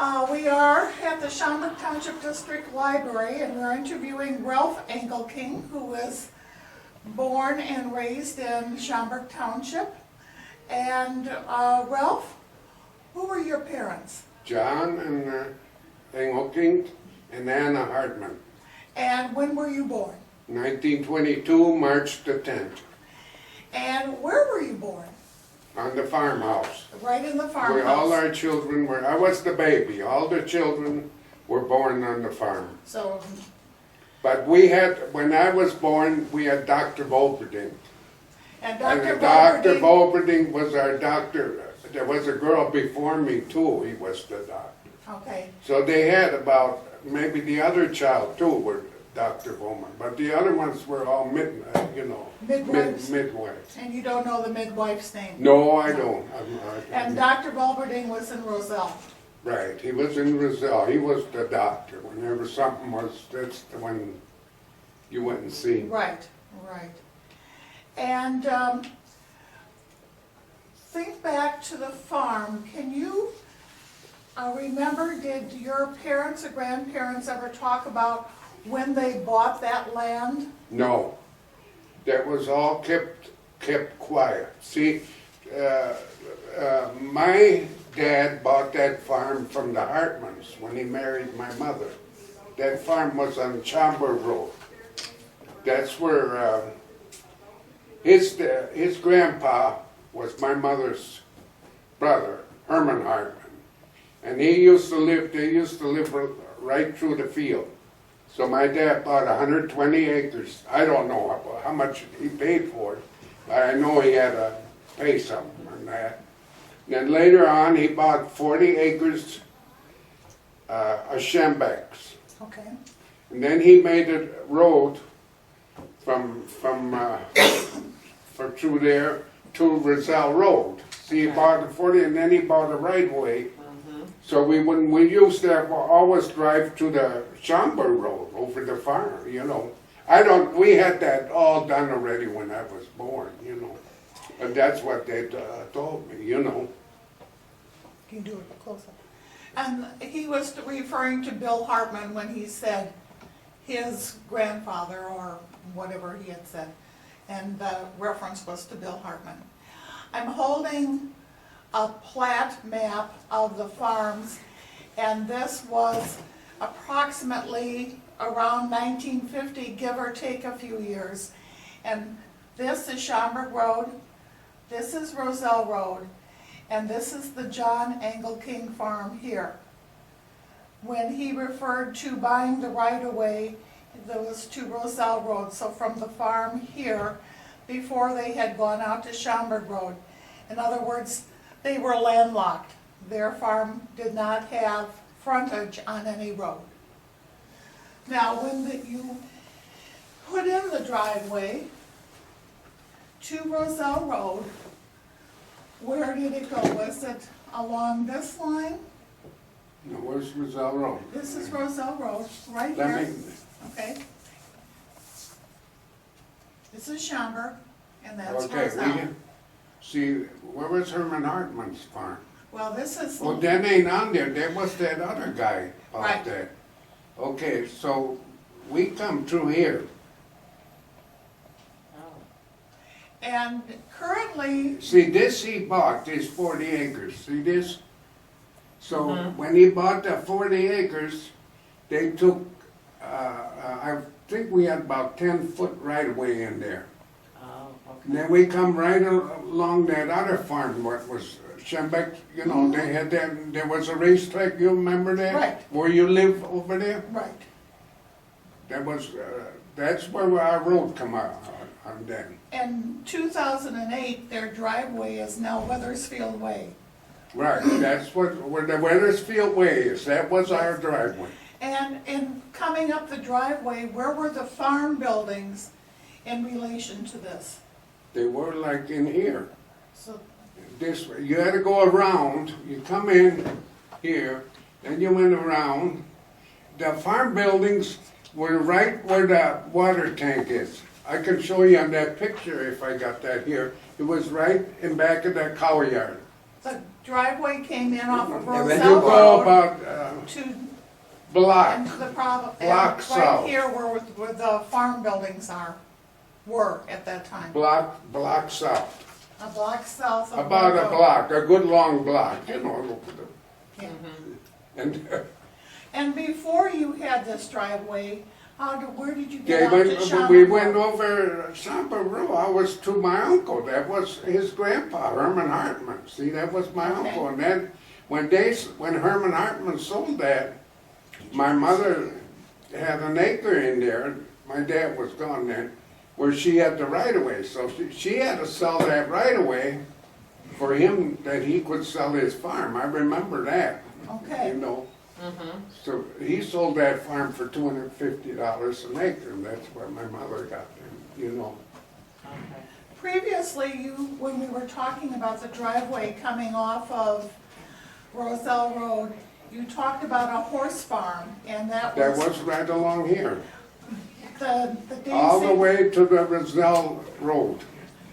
We are at the Schaumburg Township District Library, and we're interviewing Ralph Engelking, who was born and raised in Schaumburg Township. And Ralph, who were your parents? John and Engelking and Anna Hartman. And when were you born? 1922, March the 10th, And where were you born? on the farmhouse. Right in the Where all farmhouse. our children were, I was the baby, all the children were born on the farm. So, But we had, when I was born, we had Dr. Volperding. and And Dr. Dr. Volperding, Volperding was our doctor. There was a girl before me too, he was the doctor. okay, So they had about, maybe the other child too were Dr. Bowman, but the other ones were all midwives. midwives. And you don't know the midwife's name? No, I don't. And Dr. Volperding was in Roselle. Right, he was in Roselle, he was the doctor. Whenever something was, that's the one you went and see. Right, right. And think back to the farm. Can you remember, did your parents or grandparents ever talk about when they bought that land? No, that was all kept quiet. See, my dad bought that farm from the Hartmans when he married my mother. That farm was on Chambers Road. That's where his grandpa was my mother's brother, Herman Hartman, and they used to live right through the field. So my dad bought 120 acres. I don't know how much he paid for it, but I know he had to pay something on that. And then later on, he bought 40 acres of Schembechs. Okay. And then he made a road from through there to Roselle Road. See, he bought the 40, and then he bought a right-of-way. So we used to always drive to the Schaumburg Road over the farm, we had that all done already when I was born, And that's what they told me, Can you do it close up? And he was referring to Bill Hartman when he said his grandfather, or whatever he had said, and the reference was to Bill Hartman. I'm holding a plat map of the farms, and this was approximately around 1950, give or take a few years. And this is Schaumburg Road, this is Roselle Road, and this is the John Engelking farm here. When he referred to buying the right-of-way, that was to Roselle Road, so from the farm here, before they had gone out to Schaumburg Road. In other words, they were landlocked. Their farm did not have frontage on any road. Now, when you put in the driveway to Roselle Road, where did it go? Was it along this line? No, where's Roselle Road? This is Roselle Road, right Let here. me, Okay. This is Schaumburg, and that's okay, Roselle. see, where was Herman Hartman's farm? Well, this is, Oh, that ain't on there, that was that other guy bought Right. that. Okay, so we come through here. and currently, See, this he bought, this 40 acres, see this? So when he bought the 40 acres, they took, I think we had about 10-foot right-of-way in there. Oh, And then we come right along that other farm, what was Schembech, they had that, there was a racetrack, you remember that? Right. Where you live over there? right, That was, that's where our road come out on then. in 2008, their driveway is now Weathersfield Way. Right, that's where the Weathersfield Way is, that was our driveway. And in coming up the driveway, where were the farm buildings in relation to this? They were like in here. So, This way, you had to go around, you come in here, then you went around. The farm buildings were right where the water tank is. I can show you on that picture if I got that here. It was right in back of that cow yard. the driveway came in off of And then you Roselle go Road about to, block, into the problem, block and south. right here where the farm buildings were at that time. block south. A block south of. About the a road. block, a good long block, you know. Yeah. And And before you had this driveway, where did you they get out went, to Schaumburg we went Road? over Schaumburg Road. I was to my uncle. That was his grandpa, Herman Hartman. See, that was my Okay. uncle. And then when Herman Hartman sold that, my mother had an acre in there. My dad was gone then, where she had the right of way. So she had to sell that right of way for him that he could sell his farm. I remember that. Okay. You know. So he sold that farm for $250 an acre, and that's where my mother got them, you know. Okay. Previously, when we were talking about the driveway coming off of Roselle Road, you talked about a horse farm, and that That was was right along here, the all the Daisy, way to the Roselle Road.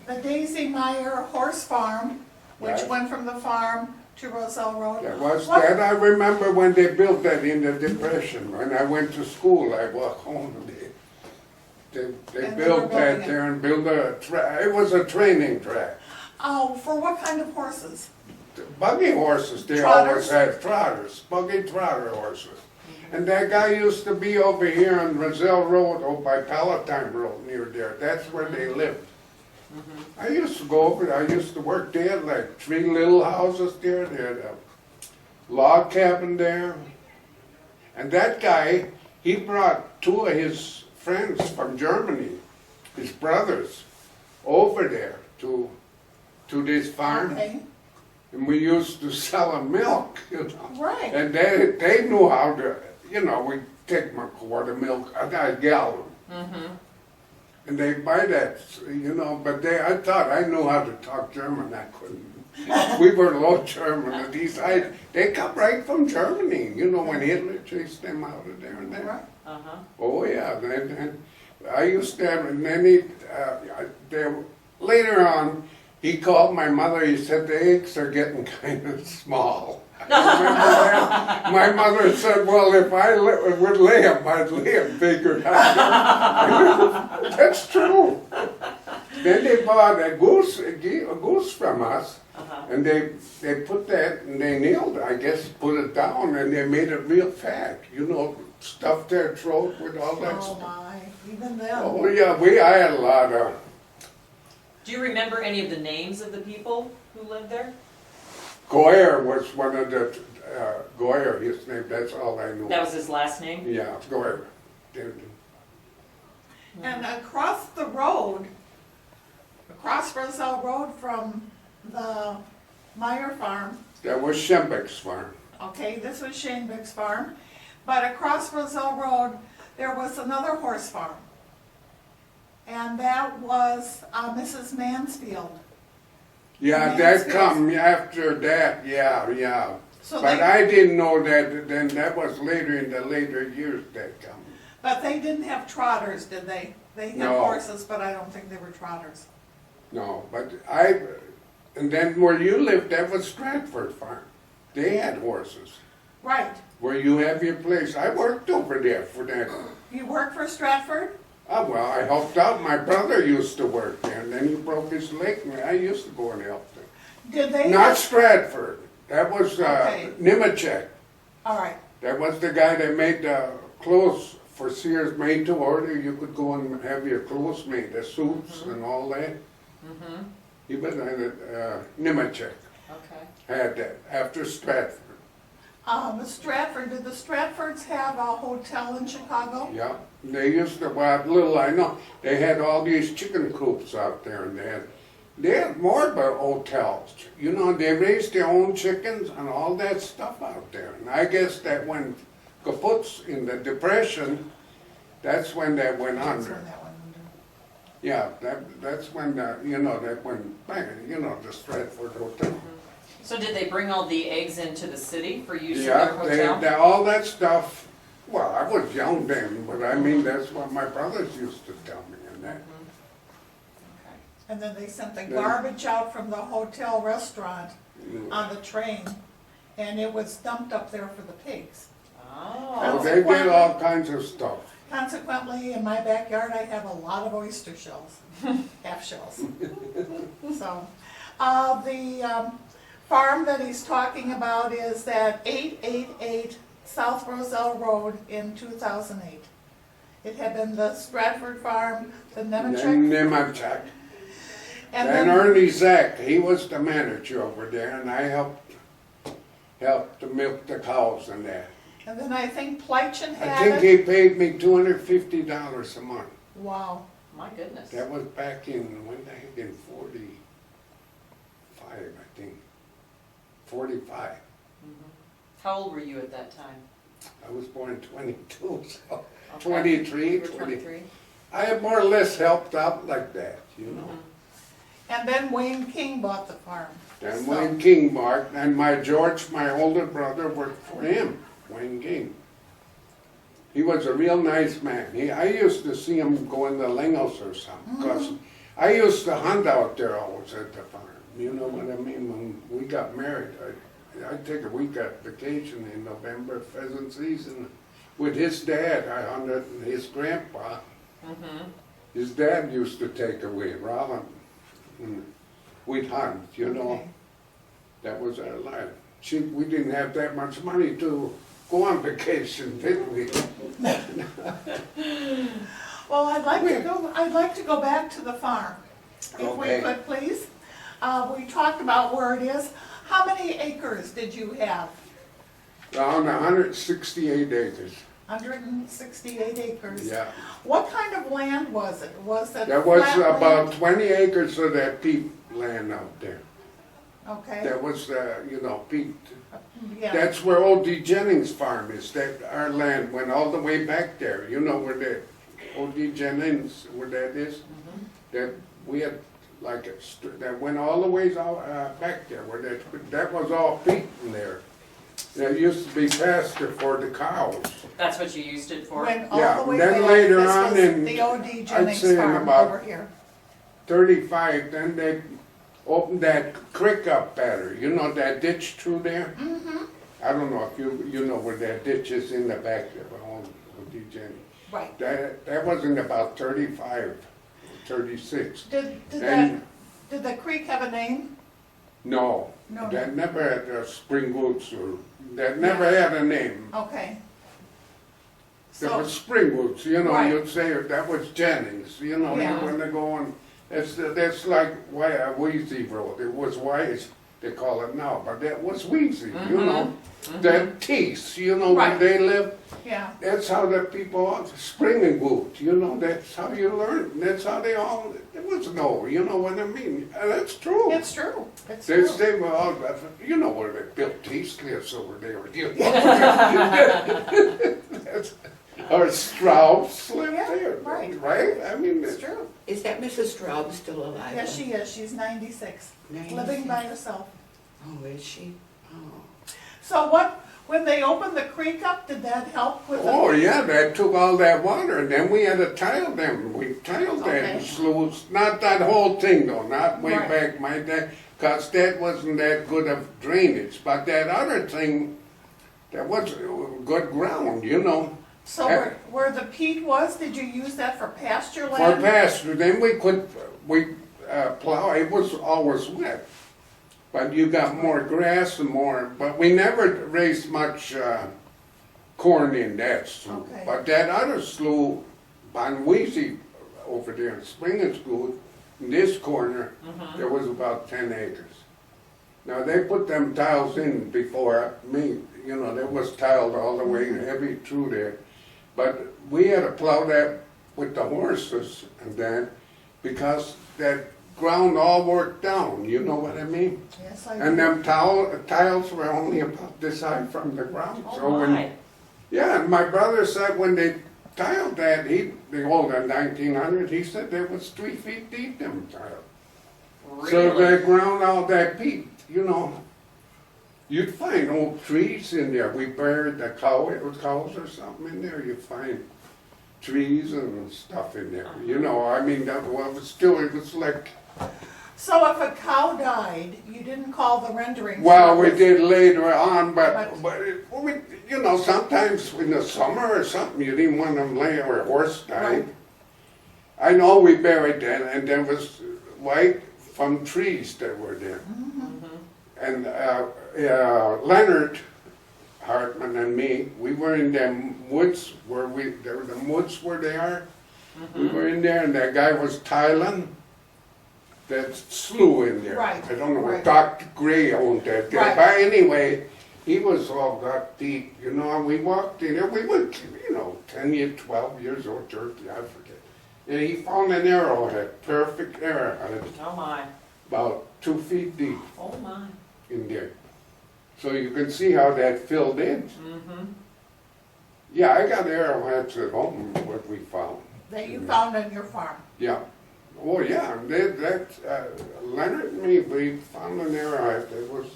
the Daisy Meyer Horse Farm, which Right. went from the farm to Roselle Road. That was, What- that I remember when they built that in the Depression. When I went to school, I walked home, they And they were built that building it. there and built it was a training track. Oh, for what kind of horses? Buggy horses, they Trotters? always had trotters, buggy trotter horses. And that guy used to be over here on Roselle Road, over by Palatine Road near there. That's where they lived. I used to go over there. I used to work there, like 3 little houses there. They had a log cabin there. And that guy, he brought 2 of his friends from Germany, his brothers, over there to this farm. Okay, And we used to sell them milk, you know. right. And they knew how to, you know, we take my quart of milk, I got a gallon. And they buy that, you know, but I thought I knew how to talk German, I couldn't. We were low German, and they come right from Germany, you know, when Hitler chased them out of there and there. Right. Uh-huh. Oh, yeah, and I used to have, and then later on, he called my mother, he said, the eggs are getting kind of small. Remember that? My mother said, well, if I would lay them, I'd lay them bigger. That's true. Then they bought a goose from us, Uh-huh. and they put that, and they nailed it, I guess, put it down, and they made it real fat, you know, stuffed their throat with all that Oh stuff. my, even then. Oh, yeah, I had a lot of, Do you remember any of the names of the people who lived there? Goyer was one of the, Goyer, his name, that's all I knew. That was his last name? Yeah, Goyer. And across the road, across Roselle Road from the Meyer farm, That was Schembeck's farm. okay, this was Shanebeck's farm, but across Roselle Road, there was another horse farm. And that was Mrs. Mansfield. Yeah, that Mansfield. come after that, yeah. So But they, I didn't know that, then that was later, in the later years that come. but they didn't have trotters, did they? They had No. horses, but I don't think they were trotters. No, but and then where you lived, that was Stratford Farm. They had horses. Right. Where you have your place, I worked over there for that. You work for Stratford? Oh, well, I helped out, my brother used to work there, and then he broke his leg, and I used to go and help them. Did they Not have, Stratford, that was Okay. Nemechek. all right, That was the guy that made the clothes for Sears made to order. You could go and have your clothes made, the suits and all that. Mm-hmm. He was Nemechek Okay. had that after Stratford. Stratford, did the Stratfords have a hotel in Chicago? Yeah, they used to, well, little I know, they had all these chicken coops out there, and they had more about hotels. You know, they raised their own chickens and all that stuff out there. And I guess that when kaput's in the Depression, that's when that went That's under. when that went under. Yeah, that's when, that went back, the Stratford Hotel. So did they bring all the eggs into the city for use in their Yeah, hotel? all that stuff, well, I was young then, but I mean, that's what my brothers used to tell me and that. Okay. And then they sent the Then- garbage out from the hotel restaurant on the train, and it was dumped up there for the pigs. Oh, Oh, they did all kinds of stuff. Consequently, in my backyard, I have a lot of oyster shells, half shells. So, the farm that he's talking about is that 888 South Roselle Road in 2008. It had been the Stratford Farm, the Then Nemechek, Nemechek. and Then then, Ernie Zach, he was the manager over there, and I helped to milk the cows and that. and then I think Plychin I had think it. he paid me $250 a month. Wow, my goodness. That was back in, when the heck, in 45, I think. 45. How old were you at that time? I was born in 22, so Okay. 23, You were 20. 23? I had more or less helped out like that, you know. and then Wayne King bought the farm. Then So- Wayne King marked, and my George, my older brother, worked for him, Wayne King. He was a real nice man. I used to see him go in the Lingos or something, because I used to hunt out there always at the farm. You know what I mean? When we got married, I'd take a week at vacation in November, pheasant season, with his dad. I hunted, and his grandpa. His dad used to take away Robin. We'd hunt, you know. Okay. That was our life. We didn't have that much money to go on vacation, did we? Well, I'd like to go back to the farm, if we Okay. could, please. We talked about where it is. How many acres did you have? Around 168 acres, 168 acres. yeah. What kind of land was it? Was it There was flat land? about 20 acres of that peat land out there. Okay, That was, peat. yeah, That's where O.D. Jennings' farm is. That our land went all the way back there. You know where that O.D. Jennings, where that is? That we had like that went all the ways out back there. Where that was all peat in there. There used to be pasture for the cows. That's what you used it for? went Yeah, all the way then back. later This on was in- the O.D. I'd Jennings say in farm about- over here. 35. Then they opened that creek up better. You know that ditch through there? I don't know if you know where that ditch is in the back there, O.D. Jennings. Right. That was in about 35, 36. Did And- the creek have a name? No, No. that never had spring woods or, that never had a name. Okay. There So, was spring woods, you know, Right. you'd say that was Jennings, you know, Yeah. when they're going, that's like Wheezy Road. It was Wise, they call it now, but that was Wheezy, you know? That Tees, you know, Right. where they live. yeah, That's how the people, spring wood, you know, that's how you learn. That's how they all, there was no, you know what I mean? And that's true. it's true, it's They true. say, well, you know where they built these cliffs over there. You know? Or Straub's lived Yeah, there, right. right? I mean, It's true. Is that Mrs. Straub still alive? Yes, she is, she's 96, 96. living by herself. Oh, is she? Oh. So when they opened the creek up, did that help with the? oh yeah, that took all that water, and then we had to tile them. We tiled Okay. that sluice, not that whole thing though, not way Right. back my dad, cause that wasn't that good of drainage. But that other thing, that was good ground, you know. So where the peat was, did you use that for pasture For land? pasture, then we plow, it was always wet. But you got more grass and more, but we never raised much corn in that slough. Okay. But that other slough, on Wheezy over there in Springen School, in this corner, there was about 10 acres. Now, they put them tiles in before me, you know, that was tiled all the way heavy through there. But we had to plow that with the horses and that, because that ground all worked down, you know what I mean? Yes, I And do. them tiles were only about this high from the ground. So Oh when, my, yeah, and my brother said when they tiled that, the old 1900, he said there was 3 feet deep, them tiles. So really? they ground all that peat, you know. You'd find old trees in there. We buried the cows or something in there. You'd find trees and stuff in there. You know, I mean, it was like So if a cow died, you didn't call the rendering Well, we service? did later on, But- but you know, sometimes in the summer or something, you didn't want them lay or a horse died. Right. I know we buried that, and there was white from trees that were there. And Leonard Hartman and me, we were in them woods where there were the woods where they are. We were in there, and that guy was tiling that slough in there. Right, I don't know, right. Dr. Gray owned that guy. Right. But anyway, he was all got deep, you know, and we walked in there. We were, 10 years, 12 years old, 30, I forget. And he found an arrowhead, perfect arrowhead, Oh my, about 2 feet deep oh my. in there. So you can see how that filled in. Mm-hmm. Yeah, I got arrowheads at home, what we found. That you found on your farm? Yeah. Oh, yeah, Leonard and me, we found an arrowhead that was,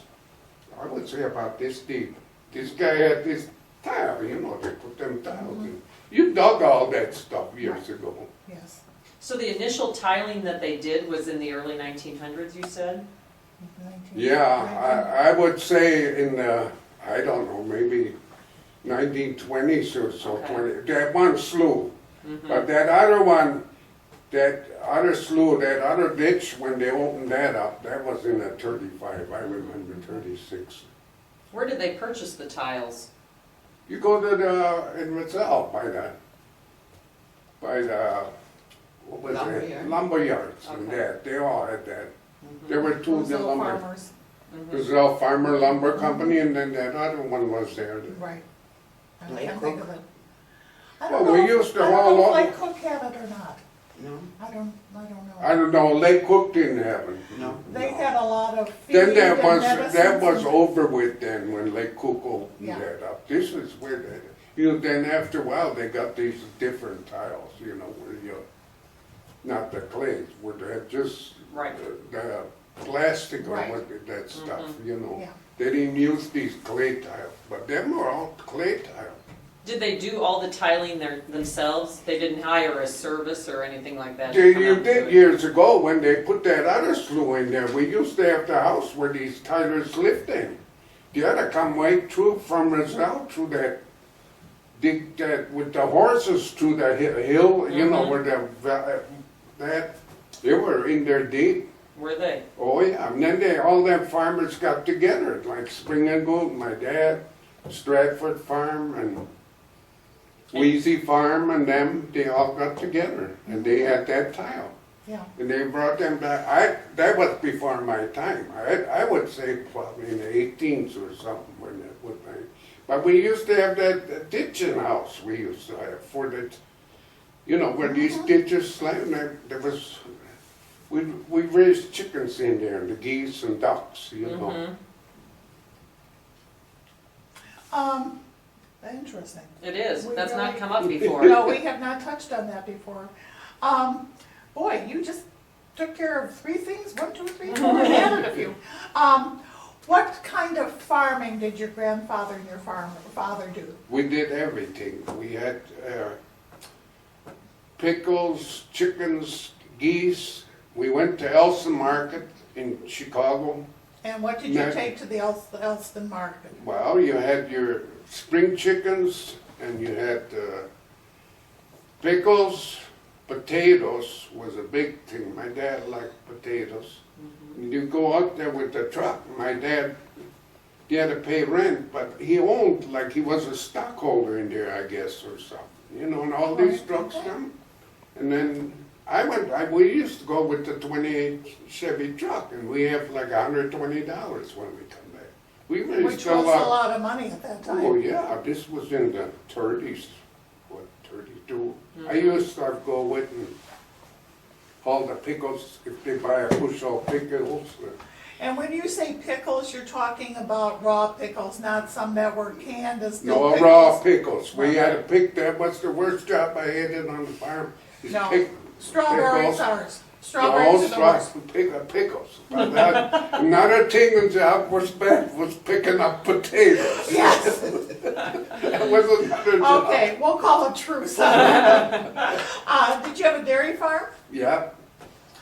I would say about this deep. This guy had this tile, you know, they put them tiles in. You dug all that stuff years ago. Yes. So the initial tiling that they did was in the early 1900s, you said? 19 Yeah, I would say in the, I don't know, maybe 1920s or so, Okay. 20, that one slough. Mm-hmm. But that other one, that other slough, that other ditch, when they opened that up, that was in a 35, I remember 36. Where did they purchase the tiles? You go to the, in Rizal, by the, what was Lumber that? yard. Lumber yards and Okay. that, they all had that. There were two, the Those little lumber, farmers, Rizal Farmer Lumber Company, and then that other one was there. right. I Lake can't think Cook. of it. I Well, don't we know, used to I don't haul know all- if Lake Cook had it or not. No, I don't know. I don't know, Lake Cook didn't have it. no. They had a lot of feed Then and that medicines was and- over with then, when Lake Cook opened Yeah. that up. This is where that, then after a while, they got these different tiles, where not the clays, where they had just Right. the plastic or Right. what, that stuff, Yeah. They didn't use these clay tiles, but them were all clay tiles. Did they do all the tiling themselves? They didn't hire a service or anything like that? to They, come you out and do did it? years ago when they put that other slough in there. We used to have the house where these tilers lived in. You had to come right through from Rizal through that, dig that with the horses through that hill, where they were in there deep. Were they? Oh yeah, and then all them farmers got together, like Spring and Gould, my dad, Stratford Farm and Wheezy Farm and them, they all got together and they had that tile. Yeah, And they brought them back. That was before my time. I would say probably in the 18s or something when that would be. But we used to have that ditching house we used to have for the, where these ditches slammed. There was, we raised chickens in there, and the geese and ducks, Mhm. interesting. It is. We That's not really- come up before. No, we have not touched on that before. Boy, you just took care of 3 things, 1, 2, 3, 4, and added a few. What kind of farming did your grandfather and your father do? We did everything. We had pickles, chickens, geese. We went to Elson Market in Chicago. And what did you No. take to the Elston market? Well, you had your spring chickens, and you had pickles, potatoes was a big thing. My dad liked potatoes. And you go out there with the truck. My dad, he had to pay rent, but he owned, like he was a stockholder in there, I guess, or something. And all these Right, trucks okay. come. And then we used to go with the 28 Chevy truck, and we have like $120 when we come back. We raised Which was a lot of money at that time. Oh, yeah, this was in the 30s, 32. I used to go with and haul the pickles, if they buy a bushel of pickles. And when you say pickles, you're talking about raw pickles, not some that were canned as No, pickles? raw pickles. We had to pick that. What's the worst job I had in on the farm? Is No, pick strawberries pickles. are, strawberries are the worst. Pickles. But another thing in job was bad, was picking up potatoes. Yes, That was another job. okay, we'll call a truce on that. Did you have a dairy farm? Yeah.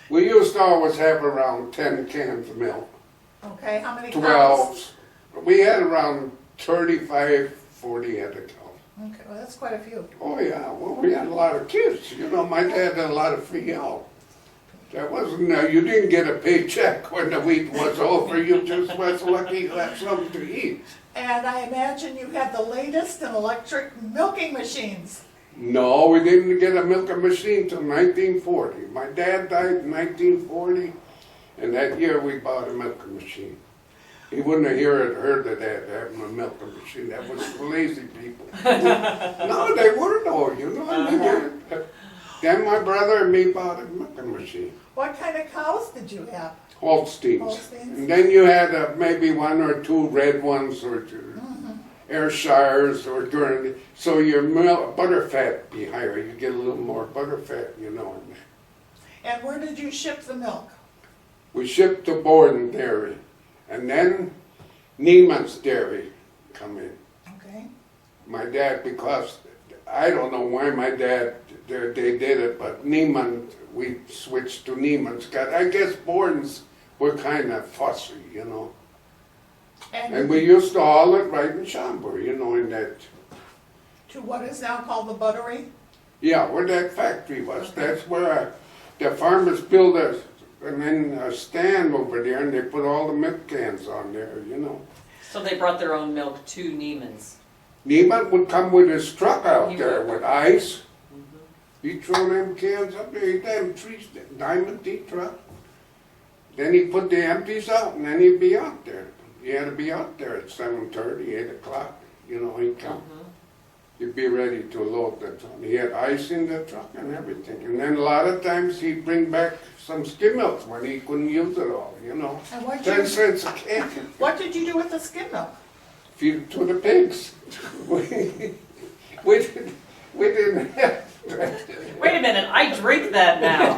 We used to always have around 10 cans of milk, Okay, how many cows? 12. We had around 35, 40 head of cows. Okay, well, that's quite a few. Oh yeah, well, we had a lot of kids. You know, my dad had a lot of free help. That wasn't, you didn't get a paycheck when the week was over. You just was lucky you had something to eat. And I imagine you had the latest in electric milking machines. No, we didn't get a milking machine till 1940. My dad died in 1940, and that year we bought a milking machine. He wouldn't have heard of that, having a milking machine. That was for lazy people. No, they were though, you know. I mean, then my brother and me bought a milking machine. What kind of cows did you have? Holsteins. Holsteins? And then you had maybe one or two red ones or two Ayrshires or during, so your butter fat be higher. You get a little more butter fat, you know. And where did you ship the milk? We shipped to Borden Dairy, and then Neiman's Dairy come in. Okay. My dad, because I don't know why my dad, they did it, but Neiman, we switched to Neiman's. I guess Borden's were kind of fussy, you know. And we used to haul it right in Schaumburg, you know, in that, to what is now called the buttery? yeah, where that factory was. That's where the farmers built a stand over there, and they put all the milk cans on there, you know. So they brought their own milk to Neiman's. Neiman would come with his truck out He there would. with ice. He'd throw them cans up there, he'd have them trees, diamond deep truck. Then he'd put the empties out, and then he'd be out there. He had to be out there at 7:30, 8 o'clock, you know, he'd come. He'd be ready to load the truck. He had ice in the truck and everything. And then a lot of times he'd bring back some skim milk when he couldn't use it all, you know. And what 10 you, cents a can. what did you do with the skim milk? Feed it to the pigs. We didn't have Wait a minute, I drink that now.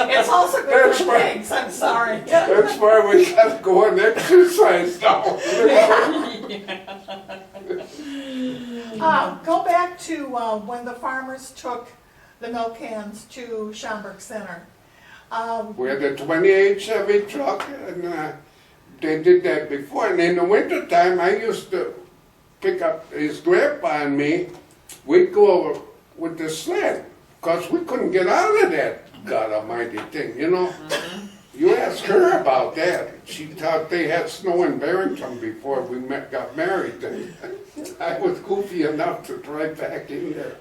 It's also good That's for right. pigs, I'm sorry. That's why we gotta go and exercise now. Go back to when the farmers took the milk cans to Schaumburg Center. We had a 28 Chevy truck, and they did that before. And in the wintertime, I used to pick up his grandpa and me. We'd go with the sled, because we couldn't get out of that God almighty thing, you know. You ask her about that. She thought they had snow in Barrington before we got married. And I was goofy enough to drive back in there.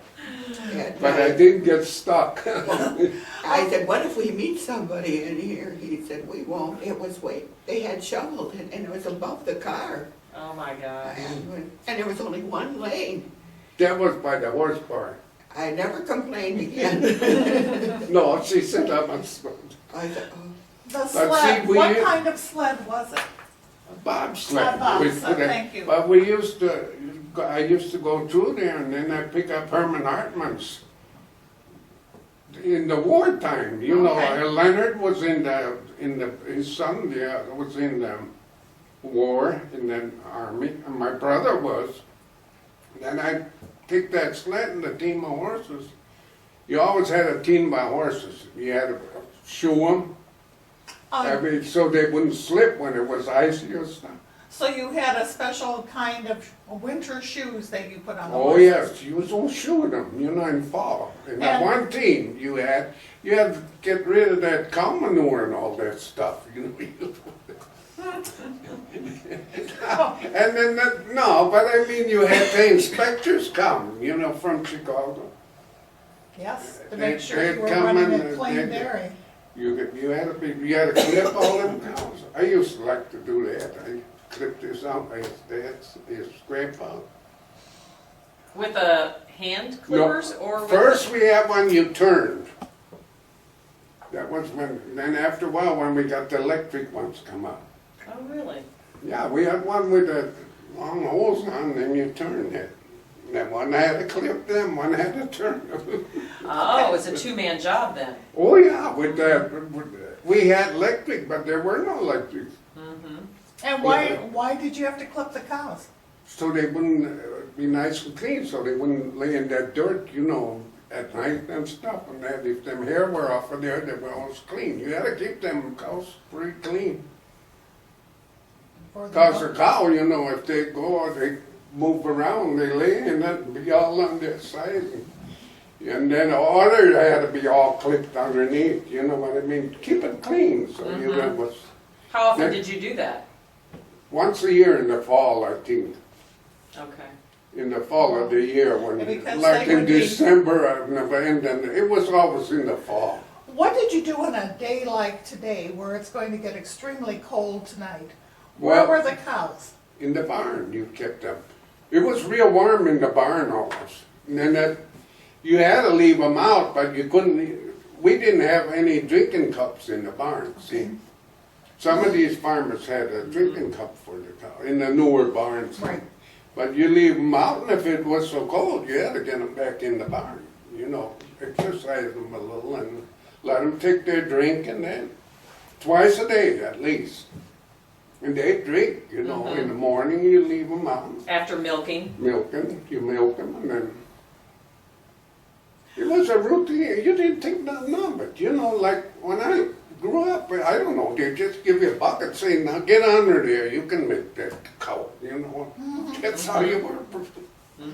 Yeah, But I didn't get stuck. I said, what if we meet somebody in here? He said, we won't. It was they had shoveled it, and it was above the car. Oh my gosh. And there was only one lane. That was by the horse barn. I never complained again. No, she said I'm a I said, oh. The see, sled, we- what kind of sled was it? bobsled. A bobsled, We put it- thank you. But I used to go through there, and then I pick up Herman Hartman's. In the wartime, you know, Okay. Leonard was his son, yeah, was in the war, in the army, and my brother was. Then I picked that sled and a team of horses. You always had a team of horses. You had to shoe them, so they wouldn't slip when it was icy or stuff. So you had a special kind of winter shoes that you put on the Oh horses? yes, you was all shoeing them, you know, in fall. And that And- one team you had to get rid of that cow manure and all that stuff, you know. And then no, but I mean, you had the inspectors come, you know, from Chicago. Yes, to They- make sure they'd you were come running and a clean they'd- dairy. You had to clip all them cows. I used to like to do that. I clipped this out, his grandpa. With a hand clippers or with First, we had one you turned. That was then after a while, when we got the electric ones come out. Oh, really? Yeah, we had one with the long holes on them, you turned it. And then one had to clip them, one had to turn them. Oh, it's a two-man job then. Oh yeah, we had electric, but there were no electric. And why did you have to clip the cows? So they wouldn't be nice and clean, so they wouldn't lay in that dirt, you know, at night and stuff, and that if them hair were off of there, they were always clean. You had to keep them cows pretty clean. For the Cause a milk? cow, you know, if they go, they move around, they lay in it and be all on their side. And then the other had to be all clipped underneath, you know what I mean? Keep it clean, so you know, was How often That- did you do that? once a year in the fall, I think. Okay. In the fall of the year when, Yeah, because like they in would be- December or November, and it was always in the fall. What did you do on a day like today where it's going to get extremely cold tonight? Where Well- were the cows? In the barn, you kept them. It was real warm in the barn always. And then that, you had to leave them out, but you couldn't, we didn't have any drinking cups in the barn, see? Some of these farmers had a drinking cup for the cow, in the newer barns. Right. But you leave them out, and if it was so cold, you had to get them back in the barn, you know, exercise them a little and let them take their drink and then, twice a day at least. And they drink, you know, in the morning you leave them out, After milking? you milk them, and then it was a routine. You didn't think nothing of it, you know, like when I grew up, I don't know, they just give you a bucket saying, now get under there, you can milk that cow, you know. That's how you were.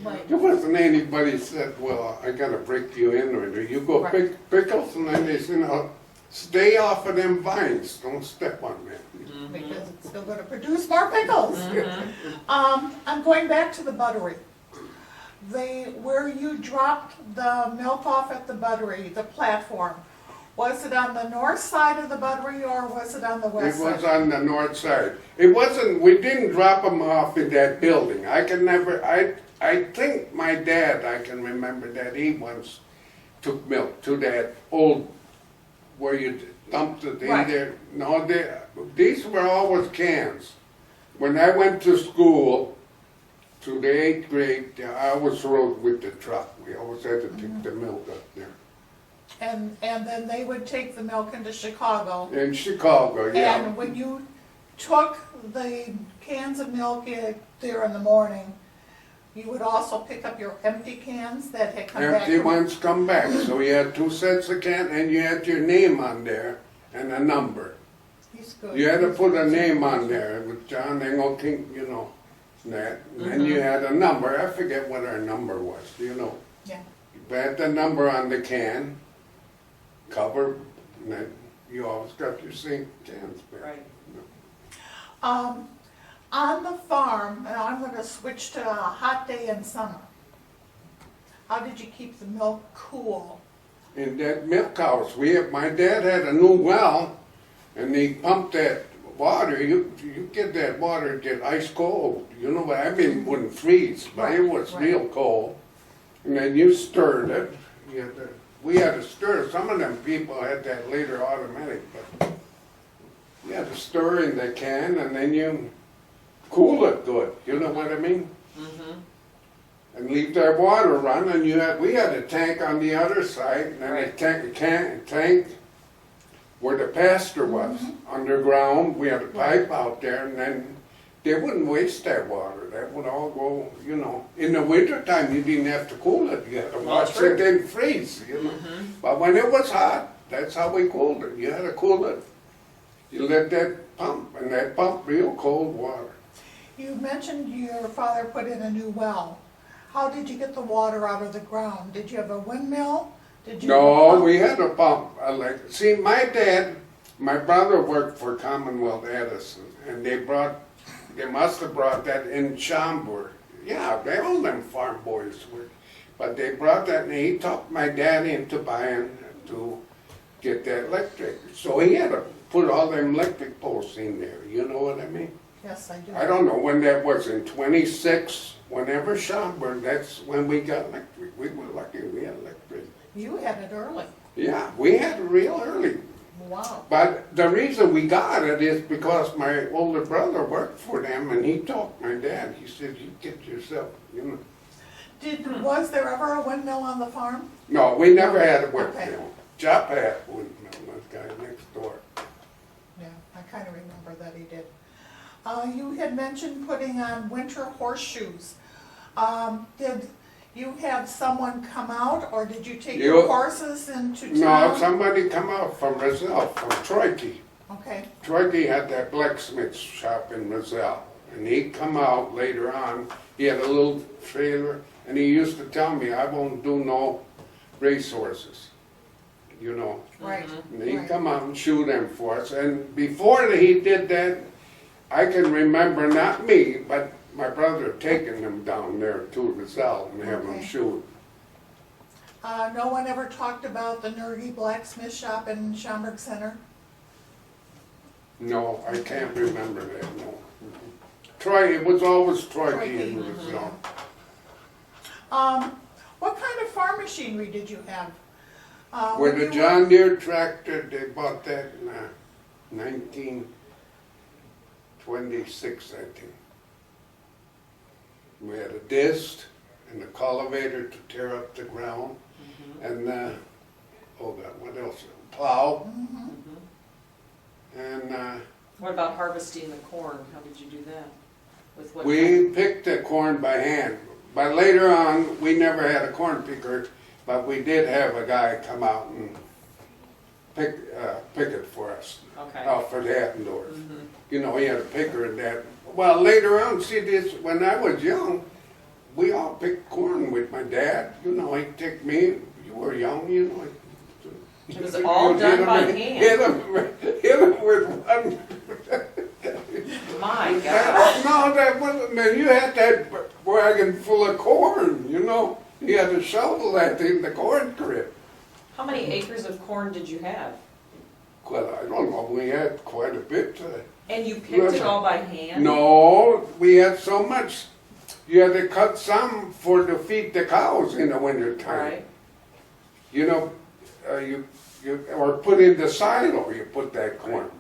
Right. There wasn't anybody said, well, I gotta break you in, or you go Right. pick pickles, and then they say, no, stay off of them vines, don't step on them. Because it's still gonna produce more pickles. I'm going back to the buttery. Where you dropped the milk off at the buttery, the platform, was it on the north side of the buttery or was it on the It west was side? on the north side. It wasn't, we didn't drop them off in that building. I can never, I think my dad, I can remember that he once took milk to that old, where you dumped it in Right. there. No, these were always cans. When I went to school, to the 8th grade, I always rode with the truck. We always had to take the milk up there. And then they would take the milk into Chicago. In Chicago, yeah. And when you took the cans of milk there in the morning, you would also pick up your empty cans that had come back. Empty ones come back, so you had 2 sets of cans, and you had your name on there and a number. He's good. You had to put a name on there, with John Engelking, you know, that. And then you had a number, I forget what our number was, you know. Yeah. You had the number on the can, cover, and then you always got your same cans back. Right. On the farm, and I'm gonna switch to a hot day in summer. How did you keep the milk cool? In that milk house, my dad had a new well, and he pumped that water, you get that water, get ice cold, you know what I mean, it wouldn't freeze, but it was Right. real cold. And then you stirred it, we had to stir, some of them people had that later automatic, but you had to stir in the can, and then you cool it good, you know what I mean? And leave that water run, and we had a tank on the other side, and then Right. a tank where the pasture was, underground, we had a pipe out there, and then they wouldn't waste that water, that would all go, you know. In the wintertime, you didn't have to cool it, you had to Well, watch true. it didn't freeze, you know. But when it was hot, that's how we cooled it, you had to cool it. You let that pump, and that pumped real cold water. You mentioned your father put in a new well. How did you get the water out of the ground? Did you have a windmill? Did you? No, we had a pump. See, my dad, my brother worked for Commonwealth Edison, and they must have brought that in Schaumburg. Yeah, all them farm boys were. But they brought that, and he talked my dad into buying to get that electric. So he had to put all them electric posts in there, you know what I mean? Yes, I do. I don't know when that was, in 26, whenever Schaumburg, that's when we got electric. We were lucky we had electric. You had it early. Yeah, we had it real early. Wow. But the reason we got it is because my older brother worked for them, and he talked my dad. He said, you get yourself, you know. Was there ever a windmill on the farm? No, we never had a windmill. Okay. Jop had a windmill, that guy next door. Yeah, I kind of remember that he did. You had mentioned putting on winter horseshoes. you have someone come out, or did you take You- your horses into No, town? somebody come out from Roselle, from Troike. Okay, Troike had that blacksmith shop in Roselle, and he'd come out later on. He had a little trailer, and he used to tell me, I won't do no racehorses, you know. right, And he'd right. come out and shoot them for us. And before he did that, I can remember, not me, but my brother taking them down there to Roselle and having them Okay. shoot. No one ever talked about the Nergy blacksmith shop in Schaumburg Center? No, I can't remember that, no. Troy, it was always Troy in Troy, Roselle. What kind of farm machinery did you have? With when the you John Deere tractor, they bought that in 1926, I think. We had a disc and a cultivator to tear up the ground, and oh God, what else? Plow, and What about harvesting the corn? How did you do that? With what? we picked the corn by hand. But later on, we never had a corn picker, but we did have a guy come out and pick it for us. Okay. Out for the Attendorf. You know, he had a picker and that. Well, later on, see this, when I was young, we all picked corn with my dad. You know, he'd take me, you were young, you know. It was all You'd done hit by him- hand. Hit him with one. My God. No, that wasn't, man, you had that wagon full of corn, you know. You had to shovel that in the corn crib. How many acres of corn did you have? Well, I don't know, we had quite a bit. And you picked it all by hand? No, we had so much, you had to cut some to feed the cows in the winter time. Right. You know, or put in the silo, you put that corn.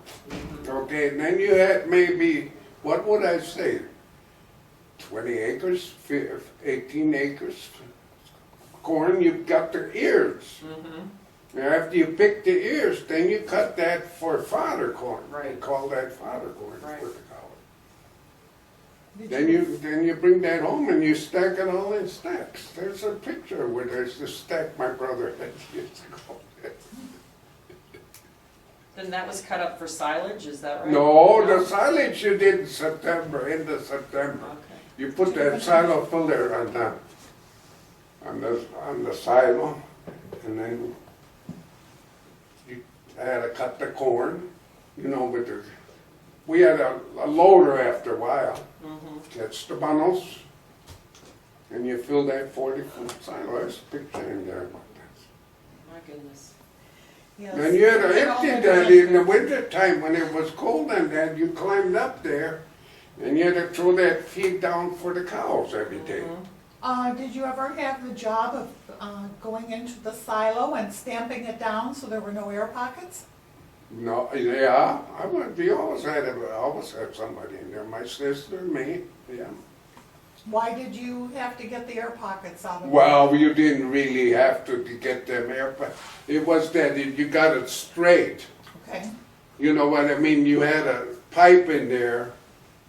Okay, and then you had maybe, what would I say, 20 acres, 18 acres corn, you got the ears. Now, after you pick the ears, then you cut that for fodder corn. They Right. call that fodder corn Right. for the cow. did Then you bring that home and you stack it all in stacks. There's a picture where there's the stack my brother had years ago. Then that was cut up for silage, is that right? No, the silage you did in September, end of September. Okay. You put that silo filler on the silo, and then you had to cut the corn, you know, we had a loader after a while. Catch the bundles, and you fill that 40-foot silo. There's a picture in there about that. My goodness. Yes. And you had to They're all empty very that in the good. winter time when it was cold and that, you climbed up there, and you had to throw that feed down for the cows every day. Did you ever have the job of going into the silo and stamping it down so there were no air pockets? No, yeah, we always had somebody in there, my sister, me, yeah. Why did you have to get the air pockets out of it? Well, you didn't really have to get them air, but it was that you got it straight. Okay, You know what I mean? You had a pipe in there,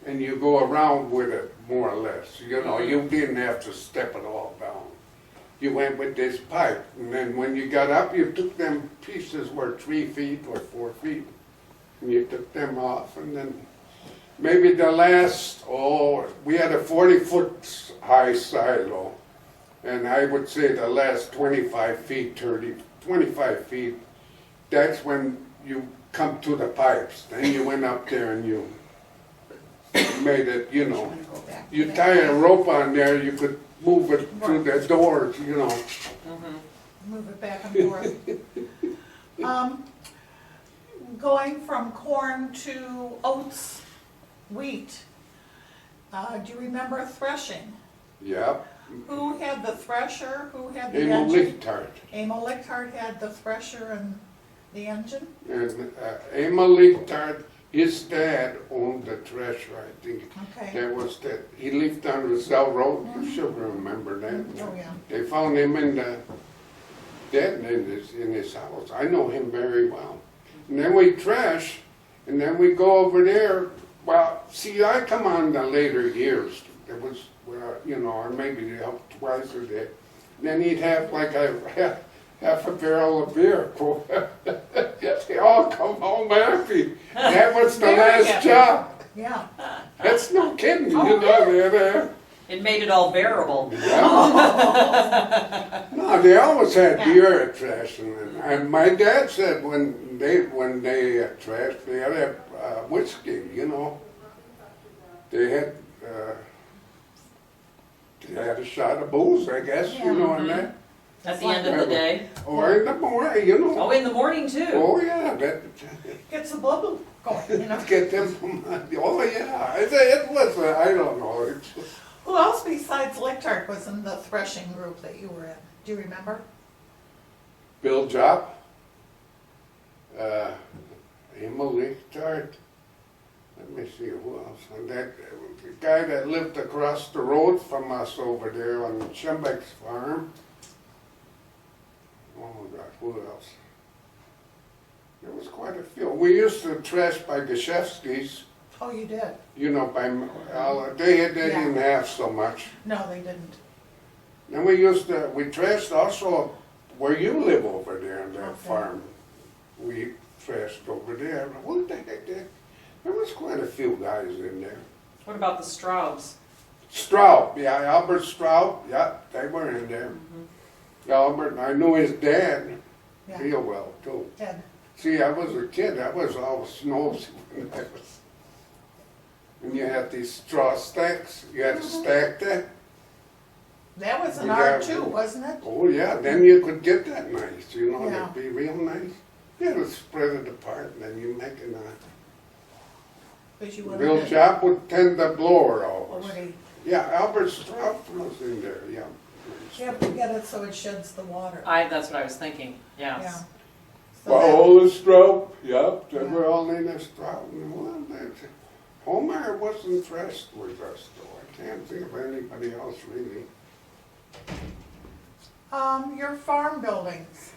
and you go around with it, more or less. You know, you didn't have to step it all down. You went with this pipe, and then when you got up, you took them pieces were 3 feet or 4 feet, and you took them off, and then maybe the last, we had a 40-foot high silo, and I would say the last 25 feet, 25 feet, that's when you come to the pipes. Then you went up there and you made it, you know. Go back. You tie a rope on there, you could move it through the doors, you know. move it back and forth. Going from corn to oats, wheat, do you remember threshing? Yep. Who had the thresher, who had the Emil engine? Lichtart. Emil Lichtart had the thresher and the engine? And Emil Lichtart, his dad owned the thresher, I think. Okay. That was that, he lived on Roselle Road, you should remember that. Oh, yeah. They found him dead in his house. I know him very well. And then we thresh, and then we go over there. Well, see, I come on the later years. It was, or maybe twice a day. Then he'd have like half a barrel of beer. They all come home happy. That was the Very last happy. job. Yeah. That's no kidding, Oh, that, It made it all bearable. No, they always had beer at trash, and my dad said when they trashed, they had to have whiskey. They had a shot of booze, I guess. And that. At the end of the day. Or in the morning, Oh, in the morning too. Oh yeah, that Gets the blood going, get them from. Oh yeah, it was. I don't know. Who else besides Lichtart was in the threshing group that you were in? Do you remember? Bill Jopp, Emil Lichtart. Let me see who else. And that the guy that lived across the road from us over there on Schembeck's farm. Oh God, who else? There was quite a few. We used to trash by Gashevsky's. Oh, you did? They didn't have so much. No, they didn't. Then we trashed also where you live over there on that Okay. farm. We trashed over there. What the heck? There was quite a few guys in there. What about the Straubs? Straub, yeah, Albert Straub, yeah, they were in there. Albert, I knew his dad Yeah. real well too. Ted. See, I was a kid, I was all snows when I was. And you had these straw stacks, you had to stack that. That was an Yeah. art too, wasn't it? Oh yeah, then you could get that nice, Yeah. it'd be real nice. You had to spread it apart and then you make it nice. Because you would Bill have been. Jopp would tend the blower Or always. would he? Yeah, Albert Straub was in there, yeah. You have to get it so it sheds the water. That's what I was thinking, Yeah. yes. So that- All the Straub, yep, they Yeah. were all in the Straub. Well, Homer wasn't dressed with us though. I can't think of anybody else really. Your farm buildings.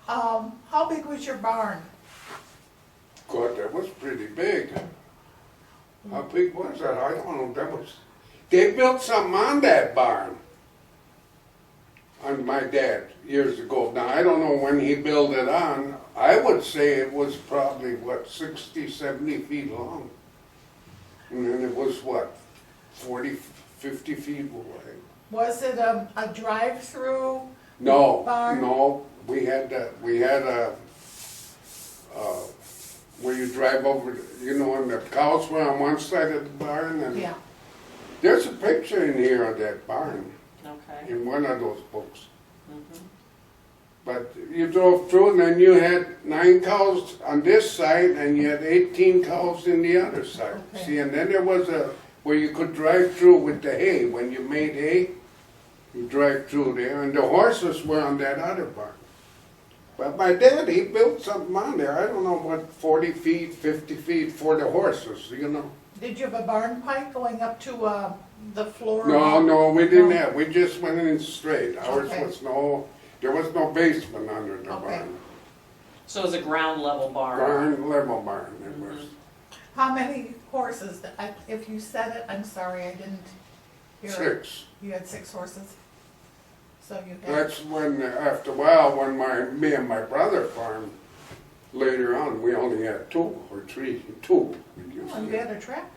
How big was your barn? God, that was pretty big. How big was that? I don't know. They built something on that barn. On my dad years ago. Now, I don't know when he built it on. I would say it was probably, 60, 70 feet long. And then it was, 40, 50 feet wide. Was it a drive-through? No, Barn? no, we had where you drive over, and the cows were on one side of the barn, and Yeah. there's a picture in here of that barn, Okay. in one of those books. Mhm. But you drove through, and then you had 9 cows on this side, and you had 18 cows in the other side. Okay. See, and then there was where you could drive through with the hay. When you made hay, you drive through there, and the horses were on that other barn. But my dad, he built something on there. I don't know what, 40 feet, 50 feet for the horses, Did you have a barn pipe going up to the floor? No, we didn't No. have. We just went in straight. Ours Okay. there was no basement under the Okay. barn. So it was a ground level barn. Barn, level barn, it was. How many horses? If you said it, I'm sorry, I didn't hear it. 6. You had 6 horses? So you had, That's when, after a while, when me and my brother farmed, later on, we only had 2 or 3, 2. oh, you had a tractor?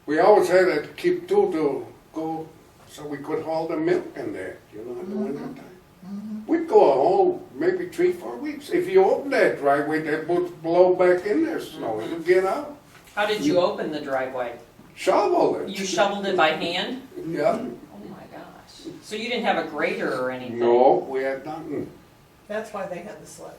We always had to keep 2 to go, so we could haul the milk in there, in the winter time. We'd go a whole, maybe 3, 4 weeks. If you opened that driveway, that would blow back in there snow. You'd get out, How did you open the driveway? shovel it. You shoveled it by hand? Yeah. Oh my gosh. So you didn't have a grader or anything? No, we had nothing. That's why they had the sled.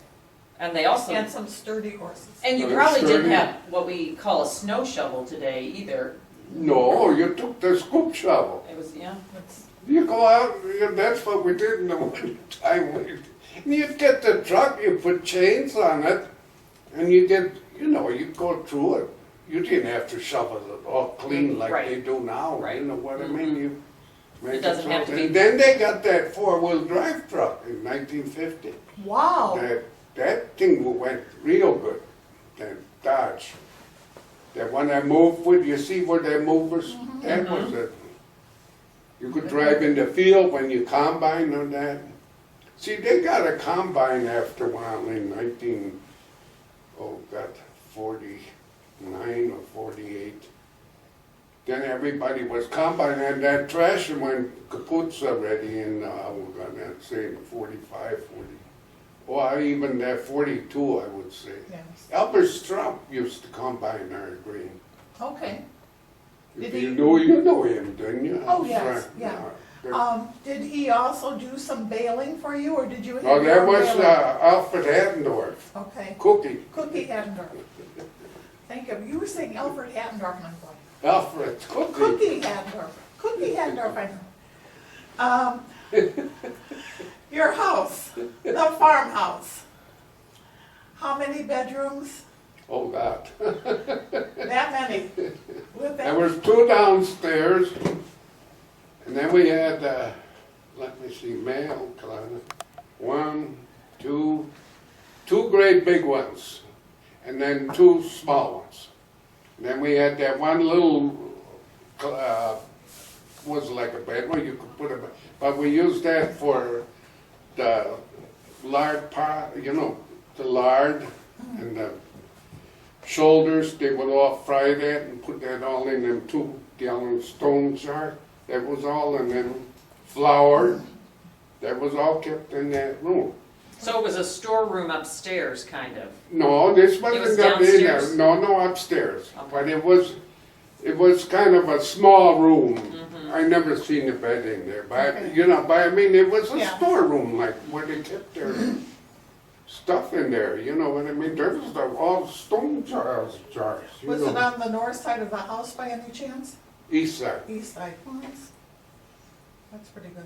And they also, And some sturdy horses. and you But probably it's didn't sturdy. have what we call a snow shovel today either. No, you took the scoop shovel. It was, yeah. It's- You go out, that's what we did in the winter time. You'd get the truck, you put chains on it, and you get, you'd go through it. You didn't have to shovel it all clean like Right. they do now, Right. you know what I mean? You make It doesn't have to so- be- And then they got that 4-wheel drive truck in 1950. Wow, That thing went real good, that Dodge. That one I moved with, you see where they movers, that was it. You could drive in the field when you combine on that. See, they got a combine after a while in 49 or 48. Then everybody was combining, and that trash went kaputs already in, we're gonna say 45, 40. Well, even that 42, I would say. Yes. Albert Strump used to combine our grain. Okay. If Did you he- know him, didn't you? Oh, yes, Right, yeah. Did he also do some baling for you, or did you? Oh, have that your was baler? Alfred Haddendorf, Okay, Cookie. Cookie Haddendorf. Thank you. You were saying Alfred Haddendorf, and I'm going, Alfred Cookie. Cookie Haddendorf. Cookie Haddendorf, I know. Your house, the farmhouse. How many bedrooms? Oh, God. That many. With There that, was 2 downstairs, and then we had, let me see, male closet. 1, 2, 2 great big ones, and then 2 small ones. And then we had that one little, was like a bedroom, you could put a, but we used that for the lard pot, the lard and the shoulders. They would all fry that and put that all in them 2-gallon stone jar. That was all in them. Flour, that was all kept in that room. So it was a storeroom upstairs, kind of. No, this was wasn't up in there. downstairs? No, upstairs. Okay. But it was kind of a small room. Mm-hmm. I never seen a bed in there, but Okay. I mean, it was a Yeah. storeroom, like where they kept their stuff in there. You know what I mean? There was all stone jars. was it on the north side of the house by any chance? East side. East side. Well, that's pretty good.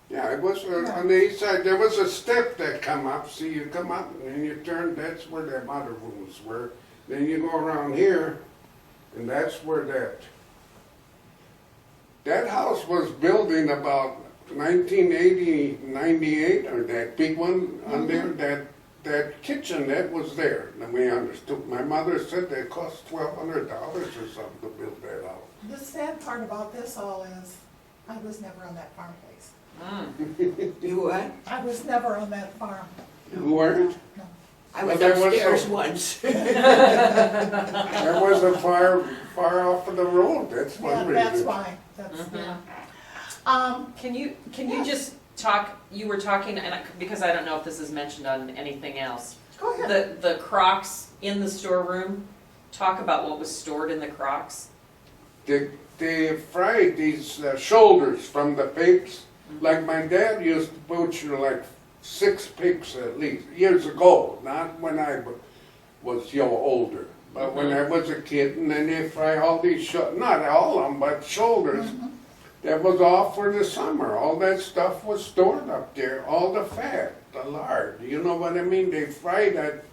Yeah, it was Yeah. on the east side. There was a step that come up. See, you come up and then you turn. That's where them other rooms were. Then you go around here, and that's where that house was built in about 1980, 98, or that big one on there. That kitchen that was there. And we understood. My mother said that cost $1,200 or something to build that house. The sad part about this all is, I was never on that farm place. You what? I was never on that farm. You weren't? No. I was Well, that was upstairs so- once. That wasn't far off of the road. That's one Yeah, reason. that's why, that's, Mhm. yeah. Can you Yeah. just talk, you were talking, because I don't know if this is mentioned on anything else. Go ahead. The crocks in the storeroom, talk about what was stored in the crocks. They fried these shoulders from the pigs. Like my dad used to butcher like 6 pigs at least, years ago, not when I was older. But when I was a kid, and then they fry all these, not all of them, but shoulders. That was all for the summer. All that stuff was stored up there, all the fat, the lard. You know what I mean? They fry that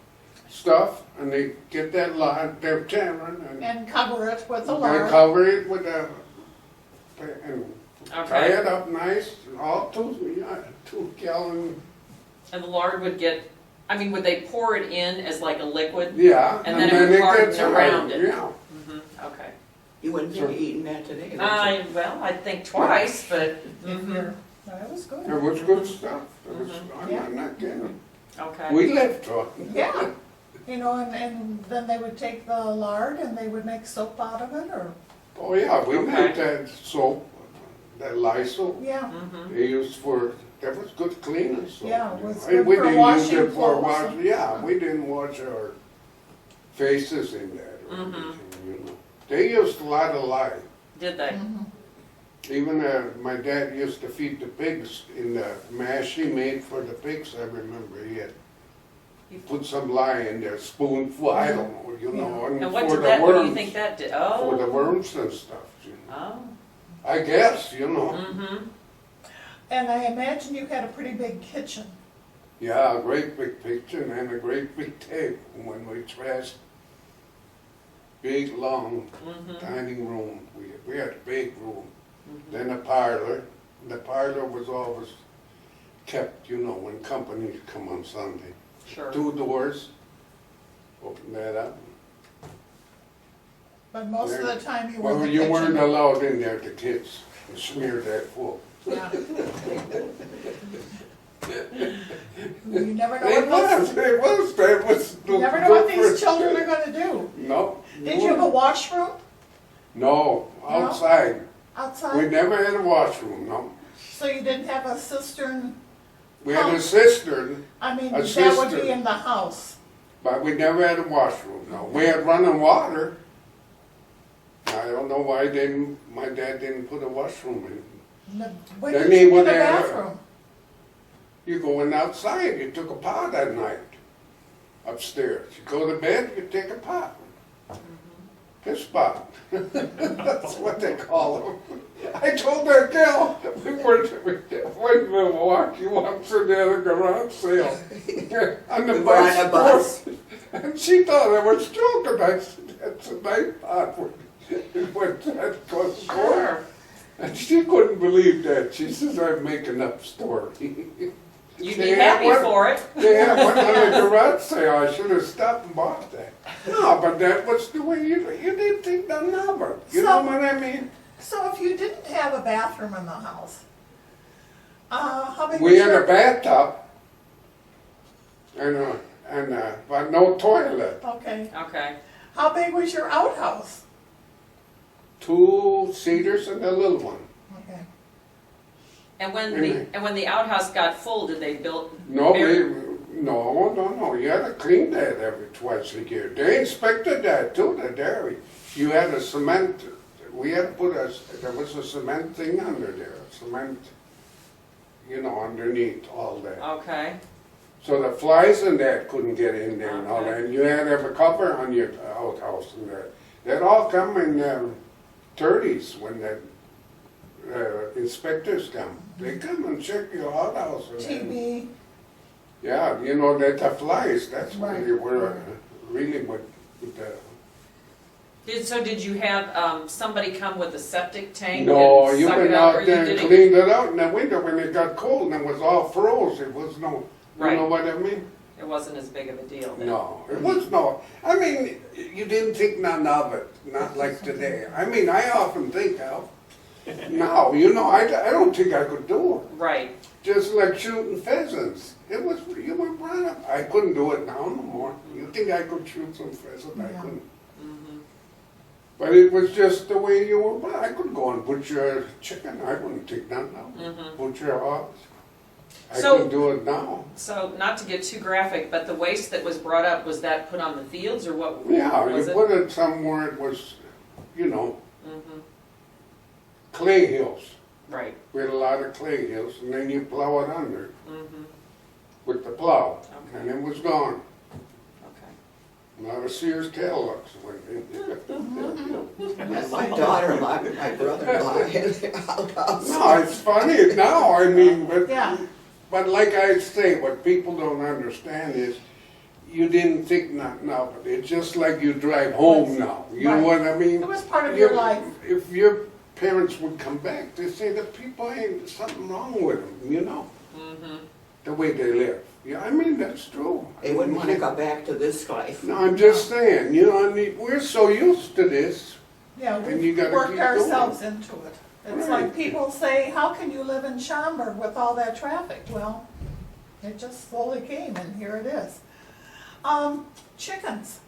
stuff, and they get that lard, they're tearing, And cover it with a they lard. cover it with a, and tie Okay. it up nice, all 2-gallon, And the lard would get, would they pour it in as like a liquid? yeah. And then it would harden gets around it. Yeah. Okay. You wouldn't be eating that today, would you? I think twice, but, If you're, no, it was It good. was good stuff. It was, Yeah. I'm not kidding. okay. We lived talking. Yeah, and then they would take the lard and they would make soap out of it, or, Oh, yeah, we Okay. made that soap, that Lysol. yeah. Mhm. They used for, that was good cleaning soap. Yeah, it was I- good we for didn't washing use it for clothes. wash. Yeah, we didn't wash our faces in that or Mhm. anything, They used a lot of lye. Did they? Mhm. Even my dad used to feed the pigs in the mash he made for the pigs. I remember he put some lye in there, spoonful. I don't know, And what for did the that, what do you worms, think that did? for the Oh. worms and stuff. Oh. I guess, Mm-hmm. And I imagine you had a pretty big kitchen. Yeah, a great big kitchen and a great big table when we trashed. Big, long Mm-hmm. dining room. We had a big room. Mm-hmm. Then a parlor. The parlor was always kept, when companies come on Sunday. Sure. 2 doors. Open that up. But most of the time you were in Well, the you weren't kitchen. allowed in there, the kids. and smear that full. Yeah. You never know It what was, those, that was. you never know what these children are gonna do. No. Did you have a washroom No, outside. We outside? never had a washroom, no. So you didn't have a cistern? We had a cistern, I mean, A that would be cistern. in the house. but we never had a washroom, no. We had running water. I don't know why my dad didn't put a washroom in. When Then did he you would get a have- bathroom? You go in outside, you took a pot at night, upstairs. You go to bed, you take a pot. Piss pot. That's what they call them. I told that gal, we went to Milwaukee once in the other garage sale. On the We were on a bus. And she thought I was joking. I said, that's a night pot. It went that goes Sure. And she couldn't believe that. She says, I'm making up story. You'd be They happy had one- for it. They had one on the garage sale. I should have stopped and bought that. No, but that was the way you didn't think nothing of it. You know So- what I mean? So if you didn't have a bathroom in the house, how big was We had your? a bathtub but no toilet. Okay, Okay. how big was your outhouse? 2 cedars and a little one. Okay. And when Mhm. when the outhouse got full, did they build? No, bury- no. You had to clean that every twice a year. They inspected that too, the dairy. You had a cement, we had to put there was a cement thing under there, cement, underneath all that. Okay. So the flies and that couldn't get in there and all Okay. that. And you had to have a cover on your outhouse and that. That all come in 30s when the inspectors come. They come and check your outhouse. And TB, yeah, that the flies, that's when Right, they were right. really with the. Did you have somebody come with a septic tank No, and you suck went it up, or out you there and did it? cleaned it out in the winter when it got cold and it was all froze. It was no, you Right. know what I mean? It wasn't as big of a deal then. No, it was no. I mean, you didn't think none of it, not like today. I mean, I often think of, now, I don't think I could do it. Right. Just like shooting pheasants. It was, you were brought up. I couldn't do it now no more. You think I could shoot some pheasant? I Yeah. couldn't. Mm-hmm. But it was just the way you were brought. I could go and butcher a chicken. I wouldn't take none now. Mhm. Butcher a hog. I So- can do it now. So, not to get too graphic, but the waste that was brought up, was that put on the fields or what? Yeah, you was it? put it somewhere it was, Mhm. clay hills. Right. We had a lot of clay hills, and then you plow it under Mhm. with the plow, Okay. and it was gone. Okay. A lot of Sears catalogs went in. And my daughter-in-law, and my brother-in-law had the outhouse. No, it's funny now, I mean, yeah, but like I say, what people don't understand is, you didn't think nothing of it. It's just like you drive home now, you know Right. what I mean? it was part of your life. If your parents would come back, they say the people ain't something wrong with them, Mhm. the way they live. Yeah, I mean, that's true. They wouldn't want to go back to this life. No, I'm just saying, I mean, we're so used to this. Yeah, And you we gotta worked keep ourselves into it. It's Right. like people say, how can you live in Schaumburg with all that traffic? Well, it just slowly came and here it is. Chickens.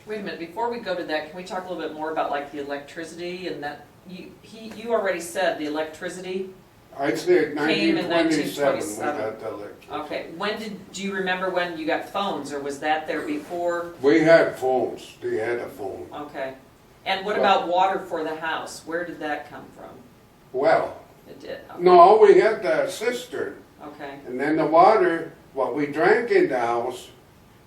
Wait a minute, before we go to that, can we talk a little bit more about like the electricity and that, you already said the electricity? I'd say Came in 1927 we 1927. got the electricity. Okay, do you remember when you got phones, or was that there before? We had phones, they had a phone. Okay. And what Well- about water for the house? Where did that come from? Well, It did? Okay. no, we had the cistern, Okay, and then the water, what we drank in the house,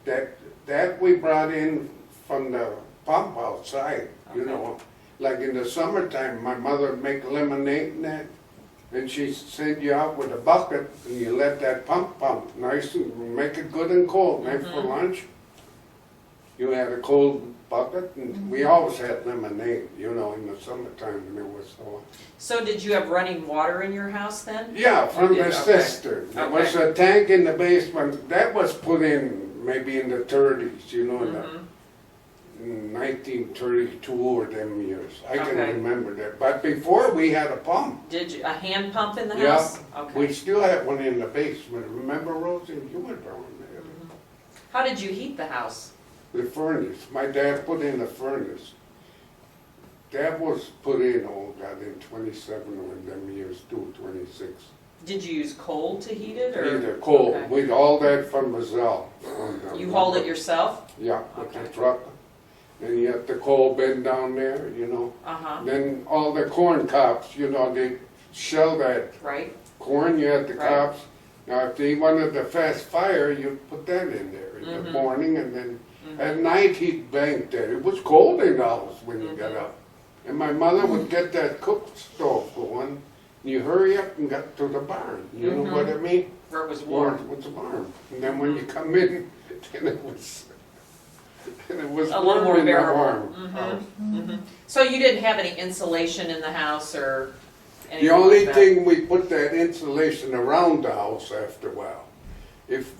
that we brought in from the pump outside, Okay. Like in the summertime, my mother would make lemonade and that, and she'd send you out with a bucket, and you let that pump nice and make it good and cold, nice for Mhm. lunch. You had a cold bucket, and we always had lemonade, in the summertime when it was so. so did you have running water in your house then? Yeah, from You the did, okay. cistern. There was a tank in the basement, that was put in maybe in the 30s, Mhm. in 1932 or them years. I can Okay. remember that. But before we had a pump. Did you, a hand pump in the Yeah, house? we Okay. still had one in the basement. Remember, Rosie? You were down there. How did you heat the house? The furnace. My dad put in the furnace. That was put in, oh God, in 27 of them years too, 26. Did you use coal to heat it, or? Either coal, Okay. with all that from Brazil. You hauled it yourself? Yeah, with the Okay. truck. And you have the coal bin down there, you know. Uh-huh, Then all the corn cobs, you know, they shell that right? corn, you had the Right. cobs. Now, if they wanted the fast fire, you put that in there in the Mhm. morning, and then Mhm. at night he'd bank that. It was cold in the house when you got Mhm. up. And my mother would get that cook stove going, and you hurry up and get to the barn, you know what I mean? Where it was Or warm. it was warm. And then when you come in, then it was A little more warm in the bearable. warm Mhm. house. Mhm. So you didn't have any insulation in the house or anything The only like that? thing, we put that insulation around the house after a while.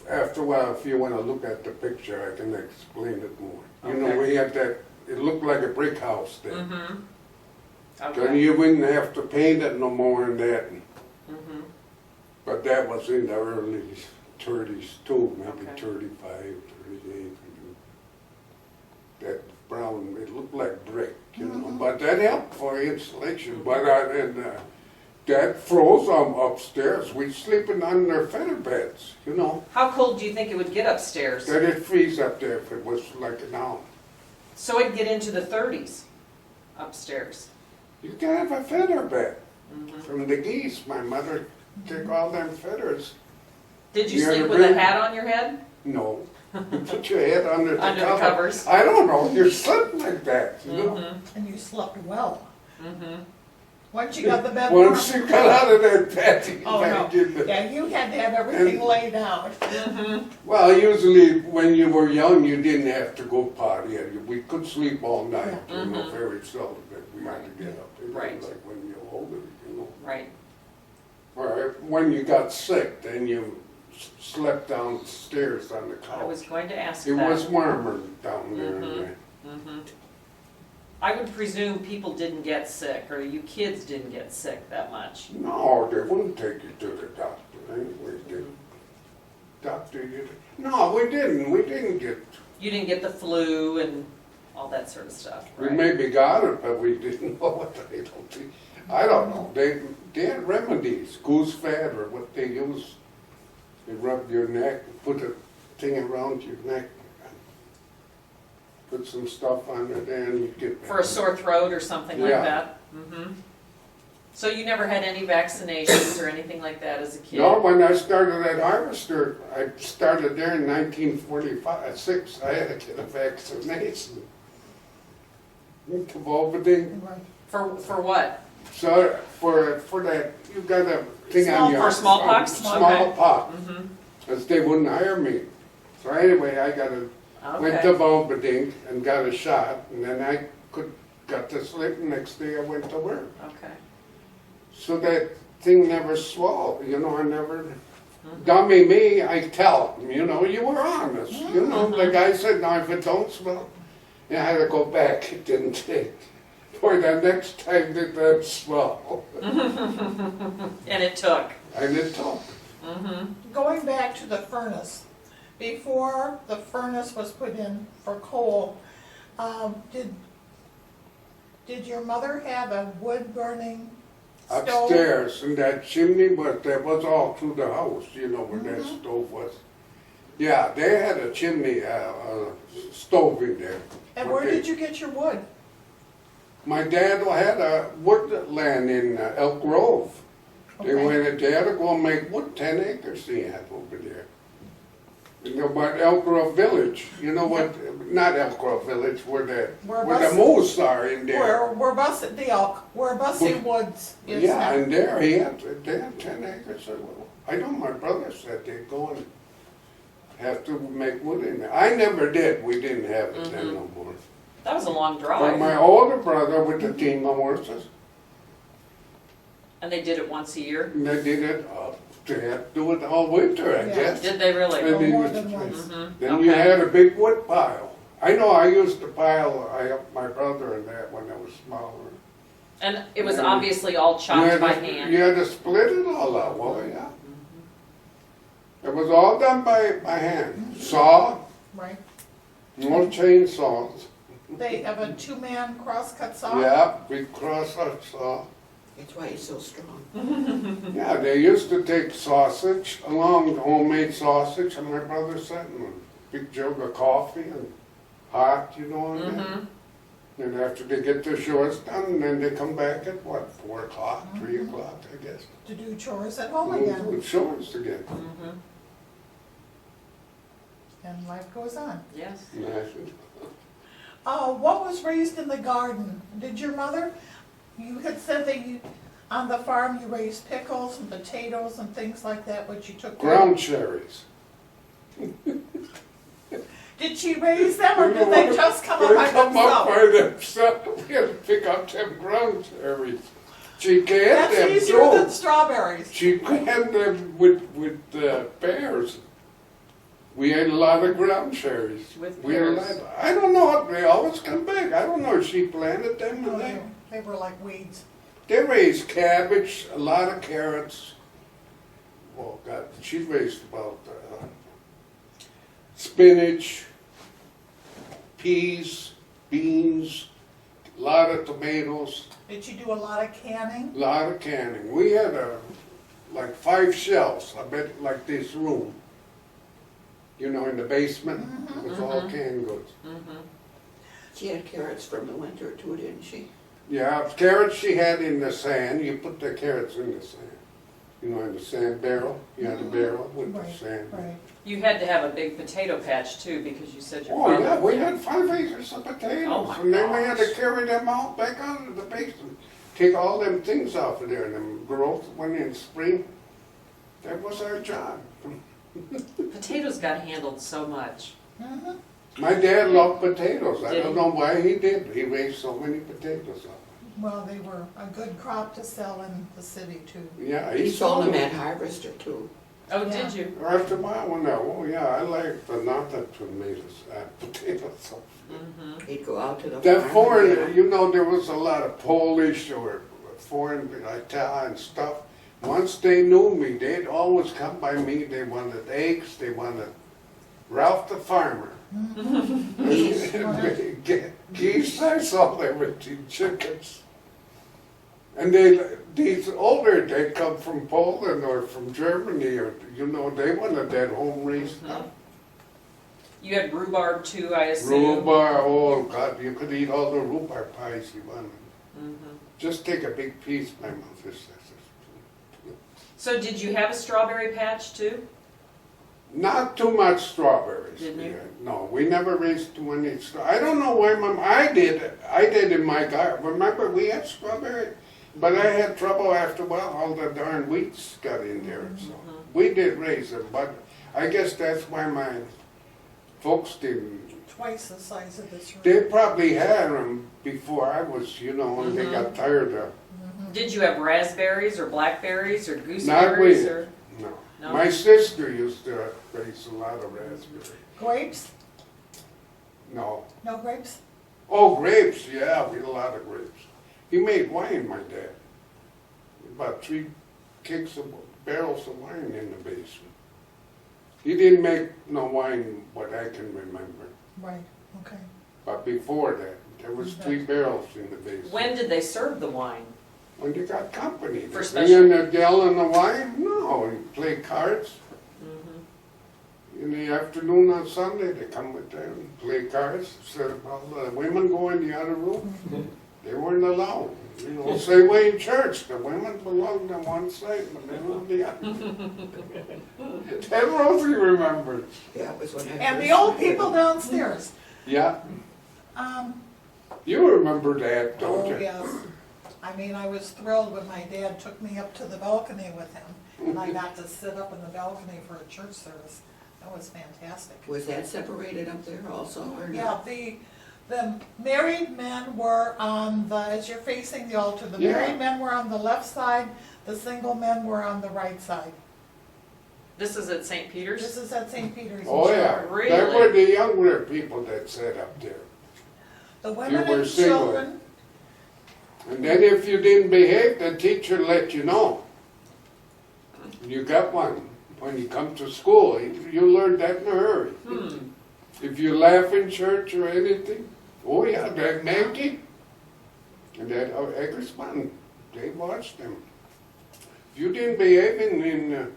After a while, if you wanna look at the picture, I can explain it more. You know, Okay. we had that, it looked like a brick house then. Mm-hmm. Then Okay. you wouldn't have to paint it no more than that. Mm-hmm. But that was in the early 30s too, maybe Okay. 35, 38. That brown, it looked like brick, you know, but that helped for insulation. But that froze them upstairs. We sleeping under feather beds, you know. How cold do you think it would get upstairs? That it freeze up there if it was like now. So it'd get into the 30s upstairs. You can have a feather bed Mhm. from the geese. My mother took all them feathers. Did you You sleep ever with a been- hat on your head? No, you put your head under the Under the cover. covers. I don't know. You slept like that, you know. Mhm. And you slept well. Mhm. Once you got the bed warm. Once you got out of that bed, you Oh, back no. in the. Yeah, you had to have everything And- laid out. Mhm. Well, usually when you were young, you didn't have to go potty. We could sleep all night, Yeah. you know, Mhm. very seldom that we had to get up. It was Right. Like when you're older, you know. Right. Or when you got sick, then you slept downstairs on the I was couch. going to ask It that. was warmer down there. Mhm. Mhm. I would presume people didn't get sick, or you kids didn't get sick that much. No, they wouldn't take you to the doctor anyway. Doctor, no, we didn't. We didn't get. You didn't get the flu and all that sort of stuff, We right? maybe got it, but we didn't know what they don't think. I don't know. They had remedies, goose fat or what they use. They rub your neck, put a thing around your neck, put some stuff on it, and you get. For a sore throat or something like Yeah. that? Mm-hmm. So you never had any vaccinations or anything like that as a kid? No, when I started at Harvester, I started there in 1946. I had to get a vaccination. Boviding. For what? So for that, you got a thing on your. For smallpox? Smallpox, Mm-hmm. because they wouldn't hire me. So anyway, I went to Okay. Boviding and got a shot, and then I got to sleep, and next day I went to work. Okay. So that thing never swallowed, you know, I never, Mm-hmm. dummy me, I tell them, you know, you were honest, you know, the guy said, no, if it don't swell, and I had to go back, it didn't take. Boy, the next time that swell, And it took. and it took. Mm-hmm. Going back to the furnace, before the furnace was put in for coal, did your mother have a wood burning stove? Upstairs, and that chimney, but that was all through the house, you know, where that stove was. Yeah, they had a chimney, stove in there. And where did you get your wood? My dad had a woodland in Elk Grove. They Okay. went, they had to go and make wood, 10 acres he had over there. You know, but Elk Grove Village, you know what, not Elk Grove Village, where the moose are in there. Where Bussy Woods is Yeah, now. and there, they had 10 acres. I know my brother said they'd go and have to make wood in there. I never did, we didn't have it then no more. That was a long But drive. my older brother with the team of horses, And they did it once a year? and they did it, they had to do it all winter, I Yeah. guess. Did they really? And Or he more was- than once. Mhm. Then you Okay. had a big wood pile. I know I used to pile, I helped my brother in that when I was smaller. And it was Yeah. obviously all chopped by You hand. Mm-hmm. had to split it all out, well, yeah. It was all done by hand. Saw, Right? no chainsaws. They have a two-man crosscut saw? Yeah, big cross up saw. That's why he's so strong. Yeah, they used to take sausage, along homemade sausage, and my brother sat in a big jug of coffee and hot, you know, and that. Mm-hmm. And after they get their chores done, then they come back at what, 4 o'clock, 3 o'clock, I guess. To do chores at home And again, do chores again. Mm-hmm. and life goes on. Yes. Nice. What was raised in the garden? Did your mother, you had said that you, on the farm, you raised pickles and potatoes and things like that, which you took. Ground cherries. Did she raise them, or did they just come up They by come up themselves? by themselves. We had to pick up them ground cherries. She canned That's them easier than too. strawberries. She canned them with pears. We ate a lot of ground cherries. With We ate a pears. lot. I don't know, they always come back. I don't know if she planted them or Oh, they. they were like weeds. They raised cabbage, a lot of carrots. Oh God, she raised about spinach, peas, beans, a lot of tomatoes, Did she do a lot of canning? a lot of canning. We had like 5 shelves, I bet like this room. You know, in the basement, it was all canned goods. Mm-hmm. She had carrots from the winter too, didn't she? Yeah, carrots she had in the sand, you put the carrots in the sand. You know, in the sand barrel, you had a barrel with the Right, sand. right. You had to have a big potato patch too, because you said your Oh, father. yeah, we had 5 acres of potatoes, Oh, my and then we had to gosh. carry them out back out of the basement. Take all them things off of there, and them growth went in spring. That was our job. Potatoes got handled so much. Mhm. My dad loved potatoes, I Did don't he? know why he did, he raised so many potatoes up. Well, they were a good crop to sell in the city too. Yeah, He sold them at Harvester too. Oh, Yeah. did you? After a while, when oh yeah, I like the not the tomatoes, potatoes. Mm-hmm. He'd go out to the That farm. foreign, you know, there was a lot of Polish or foreign Italian stuff. Once they knew me, they'd always come by me. They wanted eggs. They wanted Ralph the farmer. Geese, I saw them with chickens. And these older, they'd come from Poland or from Germany, or you know, they wanted that home raised stuff. You had rhubarb too, I assume. Rhubarb, oh God, you could eat all the rhubarb pies you wanted. Mm-hmm. Just take a big piece, my mouth is. So did you have a strawberry patch too? Not too much strawberries. Didn't you? No, we never raised too many I don't know why I did in my garden. Remember, we had strawberry, but I had trouble after a while, all the darn weeds got in there, so. We did raise them, but I guess that's why my folks didn't. Twice the size of this room. They probably had them before I was, you know, and they got tired of. Did you have raspberries or blackberries or Not gooseberries we. or? No. No? My sister used to raise a lot of raspberries. Grapes? No. No grapes? Oh, grapes, yeah, we had a lot of grapes. He made wine, my dad. About 3 barrels of wine in the basement. He didn't make no wine, what I can remember. Right, okay. But before that, there was 3 barrels in the basement. When did they serve the wine? When they got company. For They special- bring in a gallon of wine? No, you play cards. Mm-hmm. In the afternoon on Sunday, they come with them, play cards, said all the women go in the other room. They weren't allowed. You know, same way in church, the women belonged on one side, the men on the other. That Rosie remembers. Yeah, it was when I And the first old met people him. downstairs. Yeah, Um, you remember that, don't oh, you? yes. I mean, I was thrilled when my dad took me up to the balcony with him, and I got to sit up in the balcony for a church service. That was fantastic. Was that separated up there also, or Yeah, not? the married men were on the, as you're facing the altar, the Yeah. married men were on the left side, the single men were on the right side. This is at St. This Peter's? is at St. Peter's. in Oh, yeah. Shelburne. Really? That were the younger people that sat up there. The women were and single. children, And then if you didn't behave, the teacher let you know. You got one. When you come to school, you learn that in a hurry. If you laugh in church or anything, oh yeah, that Maggie and that Eggersman, they watched them. If you didn't behave in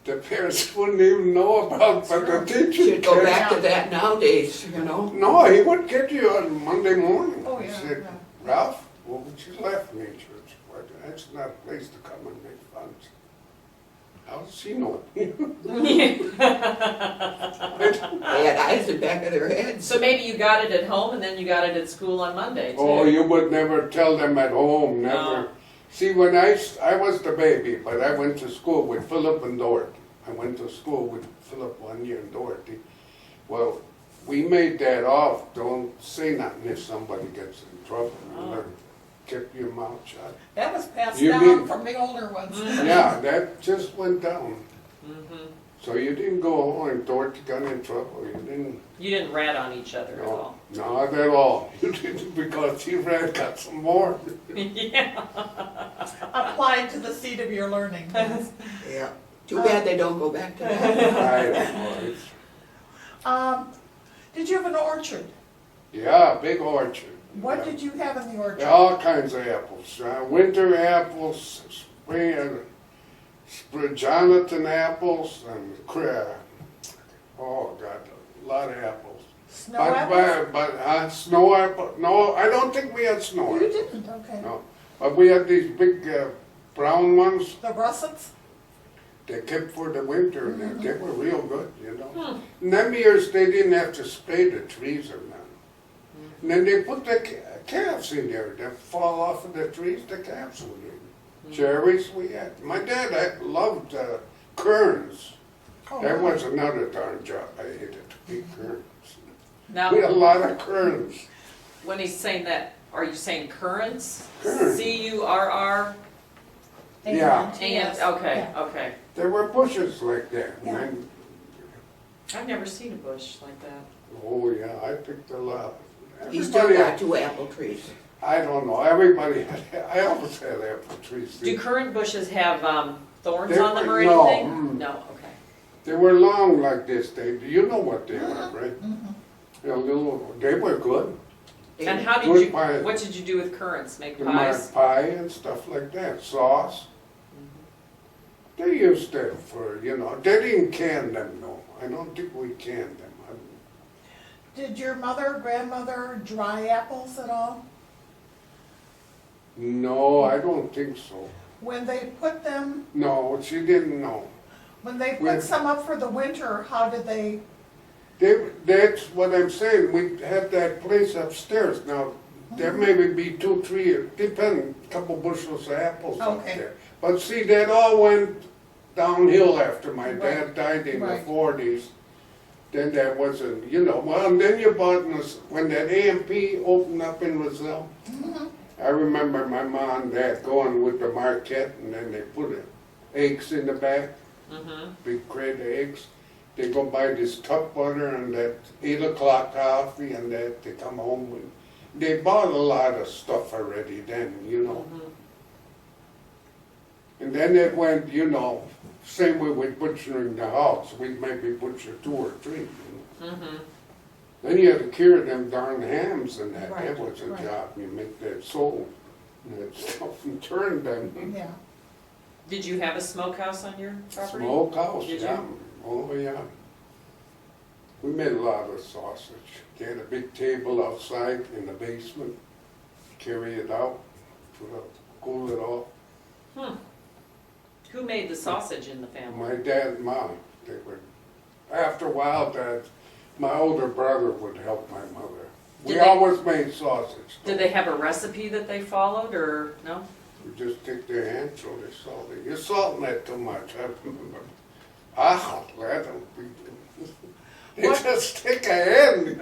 the parents wouldn't even know about, but the teacher Should go cared. back to that nowadays, you know? No, he would get you on Monday morning. Oh, He yeah, said, yeah. Ralph, well, would you laugh in church? Well, that's not a place to come and make fun. How does she know? They had eyes in the back of their heads. So maybe you got it at home and then you got it at school on Monday too? Oh, you would never tell them at home, never. No. See, when I was the baby, but I went to school with Philip and Dorothy. I went to school with Philip 1 year and Dorothy. Well, we made that off. Don't say nothing if somebody gets in trouble. You learn, keep your mouth shut. that was passed You down mean- from the older ones. Yeah, that just went down. Mhm. So you didn't go home and Dorothy got in trouble. You didn't. You didn't rat on each other at No, all? not at all. You didn't because you ran got some more. Yeah. Applied to the seat of your learning. Yes. Yeah. Too bad they don't go back to that. I don't know. Did you have an orchard? Yeah, big orchard. What Yeah. did you have in the orchard? All kinds of apples. Winter apples, spring Jonathan apples, and oh God, a lot of apples. Snow apples? Snow apple? No, I don't think we had snow You apples. didn't, okay. No, but we had these big brown ones. The russets? They kept for the winter, and they were real good, you know. In them years, they didn't have to spray the trees or nothing. And then they put the calves in there that fall off of the trees, the calves were in. Cherries we had. My dad loved currants. Oh, That really? was another darn job. I hated to be currants. Now, We had a lot of currants. when he's saying that, are you saying currants? Currants. C-U-R-R? Yeah. And, Yes, okay, yeah. okay. There were bushes like that. And Yeah. then, I've never seen a bush like that. oh yeah, I picked a lot. He still Everybody got had- 2 apple trees. I don't know. Everybody had. I always had apple trees. Do currant bushes have thorns They on them or were- no, anything? No, okay. They were long like this. You know what they were, right? They're little. They were good. And how did Good you, pie. what did you do with currants? Make They pies? made pie and stuff like that. Sauce. They used them for, they didn't can them, no. I don't think we canned them. Did your mother, grandmother dry apples at all? No, I don't think so. When they put them, No, she didn't know. when they When- put some up for the winter, how did they? That's what I'm saying. We had that place upstairs. Now, there maybe be 2, 3, depending, couple bushels of apples up Okay. there. But see, that all went downhill after my Right. dad died in the Right. 40s. Then that wasn't, well, and then you bought, when that A&P opened up in Roselle, I remember my mom and dad going with the Marquette, and then they put eggs in the back, big crate of eggs. They go buy this tub butter and that 8 o'clock coffee, and that they come home with. They bought a lot of stuff already then, And then it went, same way with butchering the house. We'd maybe butcher 2 or 3. Then you had to cure them darn hams and that. Right, That was a right. job. You make that soul and that stuff and turn them. Yeah. Did you have a smokehouse on your property? Smokehouse, Did yeah. you? Oh, yeah. We made a lot of sausage. They had a big table outside in the basement. Carry it out, cool it off. Who made the sausage in the family? My dad and mom, they would, after a while, my older brother would help my mother. We Did they- always made sausage. Did they have a recipe that they followed, or no? We just take their hand, throw their salt in. You're salting that too much, I remember. That don't be. They What? just stick a hand,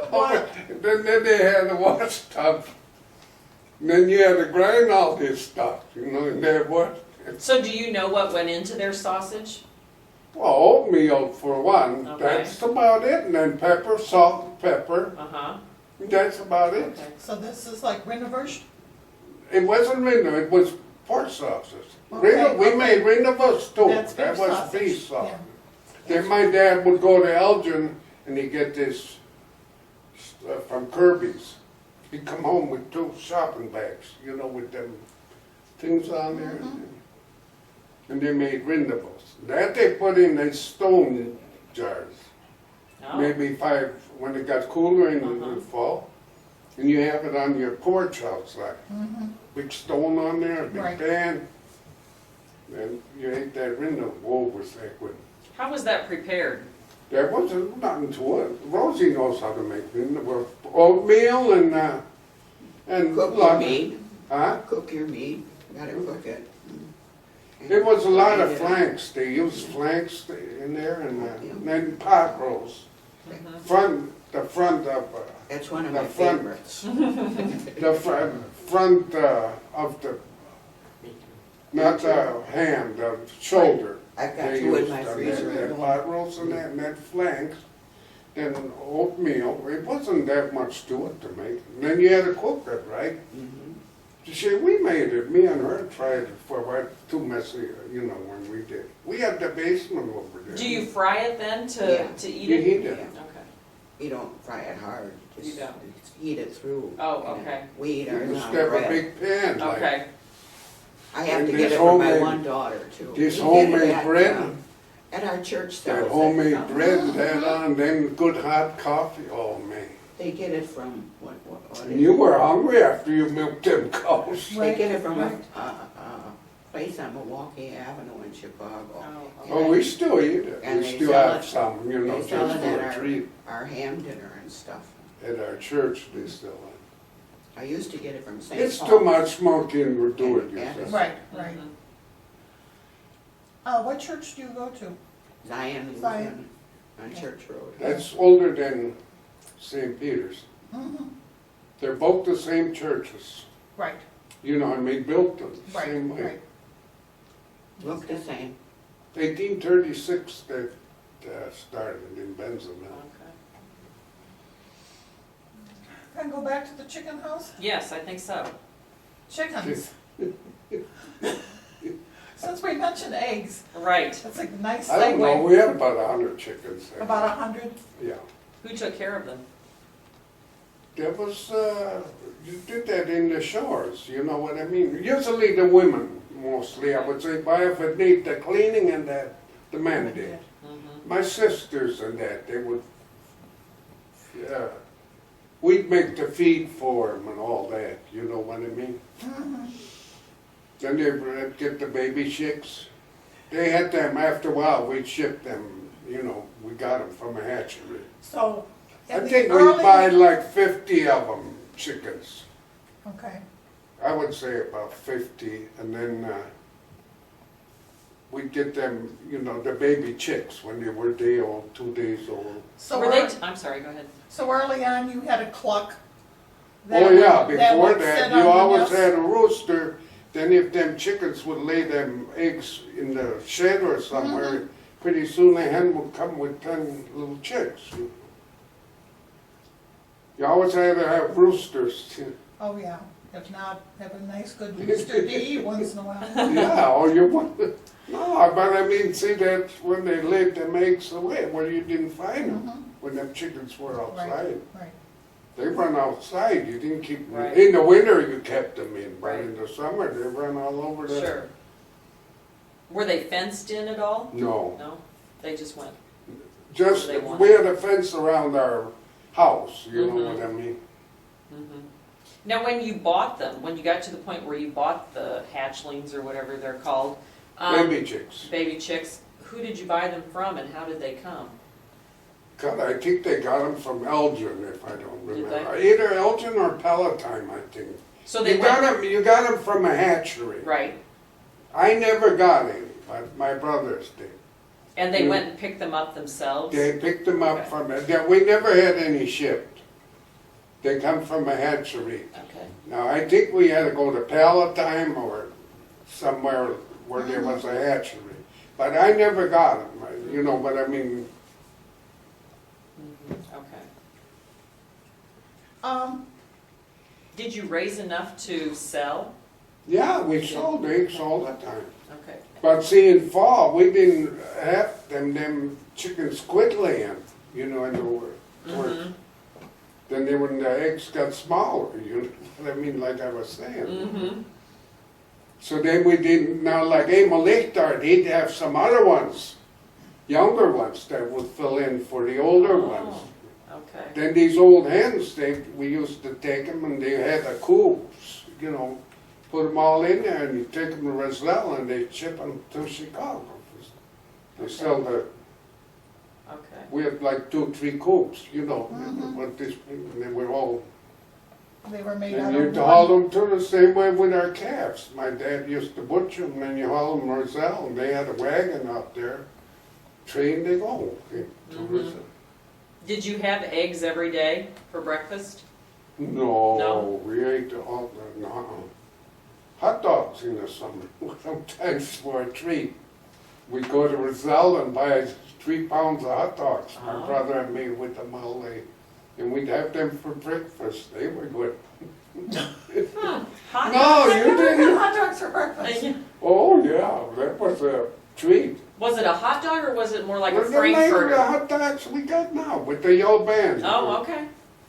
What? Then they had to wash stuff. And then you had to grind all this stuff, and that what? So do you know what went into their sausage? Well, oatmeal for one, Okay. that's about it, and then pepper, salt, and pepper, Uh-huh, that's about it. okay. So this is like Rinderwurst? It wasn't Rindle, it was pork sausage. Okay, We okay. made Rinderwurst too, That's that beef was sausage, beef sausage. yeah. Then my dad would go to Elgin and he'd get this from Kirby's. He'd come home with 2 shopping bags, you know, with them things on there. And they made Rinderwurst. That they put in the stone jars. Oh, Maybe 5, when it got cooler in Uh-huh. the fall. And you have it on your porch outside. Big stone on there, big Right. pan. And you ate that Rindle, whoa, was that good. how was that prepared? There wasn't nothing to it. Rosie knows how to make Rindle, with oatmeal and Cook your lot- meat, Huh? cook your meat, gotta cook it. It was a lot of Yeah. flanks, they used flanks in there and then pot roast. Mhm. The front of, That's one of The my front- favorites. the front of the, not the ham, the shoulder. I've got They 2 in used my on that- freezer at That home. pot roast and that flanks, then oatmeal, it wasn't that much to it to make. And then you had to cook it, right? Mhm. You see, we made it, me and her tried it for what, too messy, you know, when we did. We had the basement over there. Do you fry it then Yeah. to eat You it? heat it. Yeah. Okay. You don't fry it hard, You just don't. heat it through. Oh, you know. okay. We eat You ours just on have a bread. big pan, like, Okay, I have And to this get it for my homemade- one daughter too. this We get it homemade at, bread. At our church that sells it. homemade Oh. bread, that on, then good hot coffee, oh man. They get it from, what And is you it? were hungry after you milked them cows. They get it from Right. a place on Milwaukee Avenue in Chicago. Oh, Oh, we still eat it, And we they still sell have it- some, you know, They just sell it for at a treat. our ham dinner and stuff. At our church, they still I used to get it from have. St. It's Paul. too much smoking, we're doing Yeah. yourself. Right, right. Mhm. What church do you go to? Zion Zion. Lutheran on Church Road. That's older than St. Peter's. Mhm. They're both the same churches, Right, you know, and they built them right, same way. right. Look the same. 1836 they started in Benjamin. Okay. Can I go back to the chicken house? Yes, I think so. Chickens. Since we mentioned eggs, Right. that's a nice I don't know, segue. we have about 100 chickens there. About 100? Yeah. Who took care of them? There was, you did that in the showers, you know what I mean? Usually the women, mostly, I would say, but if it need the cleaning and that, the men did. Mhm. My sisters and that, they would, we'd make the feed for them and all that, you know what I mean? Then they would get the baby chicks. They had them, after a while, we'd ship them, you know, we got them from a hatchery. So, I in the think we early... buy like 50 of them, chickens. Okay, I would say about 50, and then we'd get them, you know, the baby chicks when they were a day old, 2 days old. so Were they, early, I'm sorry, go ahead. so early on, you had a cluck? Oh yeah, would before sit that, on you the always nest? had a rooster, then if them chickens would lay them eggs in the shed or somewhere, pretty soon the hen would come with 10 little chicks. You always had to have roosters. Oh, yeah, if not, have a nice good rooster to eat once in a while. Yeah, or you would, no, but I mean, see, that's when they laid them eggs away, where you didn't find them, when them chickens were outside. Right, They run outside, you didn't keep, Right. in the winter you kept them in, but Right. in the summer they run all over the. Sure. Were they fenced in at all? No, No? They just went? just, They want- we had a fence around our house, you know Mhm. what I mean? Mhm. Now, when you bought them, when you got to the point where you bought the hatchlings or whatever they're called, Baby chicks. baby chicks, who did you buy them from and how did they come? God, I think they got them from Elgin, if I don't Did remember. Either Elgin or Palatine, I think. So they You got went, them, you got them from a hatchery. right, I never got any, but my brothers did. and they Mm. went and picked them up themselves? They picked them up Okay. from, we never had any shipped. They come from a hatchery. Okay, Now, I think we had to go to Palatine or somewhere where there was a hatchery. But I never got them. you know, but I mean, Okay. Did Did you raise enough to sell? yeah, we sold eggs all the time. Okay. But see, in fall, we didn't have them chickens quit laying, you know, in the Mhm. then they, when the eggs got smaller, you know what I mean, like I was saying. Mm-hmm. So then we didn't, now like Emil Lichtard, he'd have some other ones, younger ones that would fill in for the older ones. Okay. Then these old hens, we used to take them and they had the coops, you know, put them all in there and you take them to Roselle and they ship them to Chicago. They sell the, Okay. we had like 2-3 coops, you know, Mhm. but this, and they were all, they were made and out you'd of haul wood? them to the same way with our calves. My dad used to butcher them and you haul them to Roselle and they had a wagon out there, trained to go. Okay, to Mhm. Roselle. Did you have eggs every day for breakfast? No, No? we ate all the, no. Hot dogs in the summer, sometimes for a treat. We'd go to Roselle and buy 3 pounds of hot dogs. My Oh. brother and me with them all day. And we'd have them for breakfast. They were good. Hot No, I you never had didn't. hot dogs for breakfast. dogs? Oh, yeah, that was a treat. Was it a hot dog or was it more like a Well, they're made with the frankfurter? hot dogs we got now, with the yellow band. Oh, okay.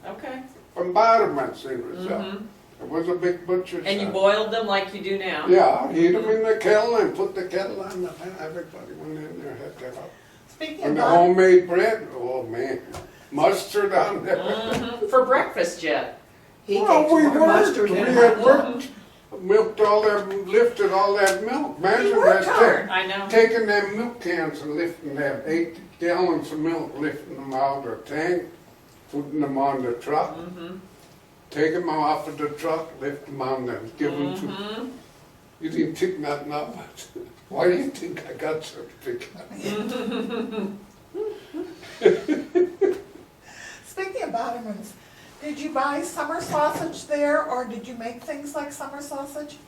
Okay. From Bottomans in Roselle. Mhm. It was a big butcher's And you shop. boiled them like you do now? Yeah, heat them in the kettle and put the kettle on the pan. Everybody went in there, had that up. Speaking And of the that, homemade bread, oh man, mustard on there. Mhm. For breakfast, Jet? He Well, takes we more worked, mustard we than had hot worked, milked all that, lifted all that milk. Imagine worked that, hard. I know. taking them milk cans and lifting them, 8 gallons of milk, lifting them out of the tank, putting them on the truck, Mhm. taking them off of the truck, lift them on them, give them to, Mhm. you didn't think nothing of it. Why do you think I got such big? speaking of Bottomans, did you buy summer sausage there, or did you make things like summer sausage?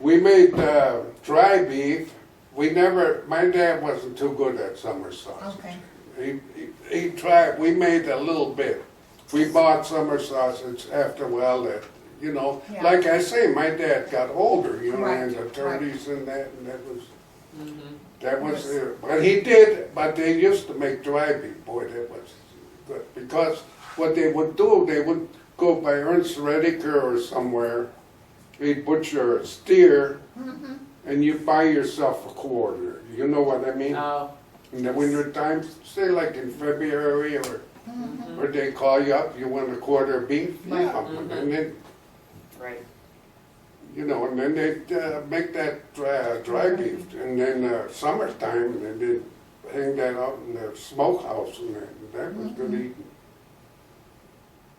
We made dry beef. We never, my dad wasn't too good at summer sausage. Okay. He tried, we made a little bit. We bought summer sausage after a while that, you know, Yeah. like I say, my dad got older, you know, Right, in the right. 30s and that was, Mhm. but he did, but they used to make dry beef, boy, that was good. Because what they would do, they would go by Ernst Rediker or somewhere, they'd butcher a steer, Mm-hmm. and you buy yourself a quarter, you know what I mean? Oh. In the winter time, say like in February or they call you up, you want a quarter of beef? Right. Yeah, Mhm. and then, Right. you know, and then they'd make that dry beef. And then summertime, and they'd hang that out in the smokehouse and that was good eating.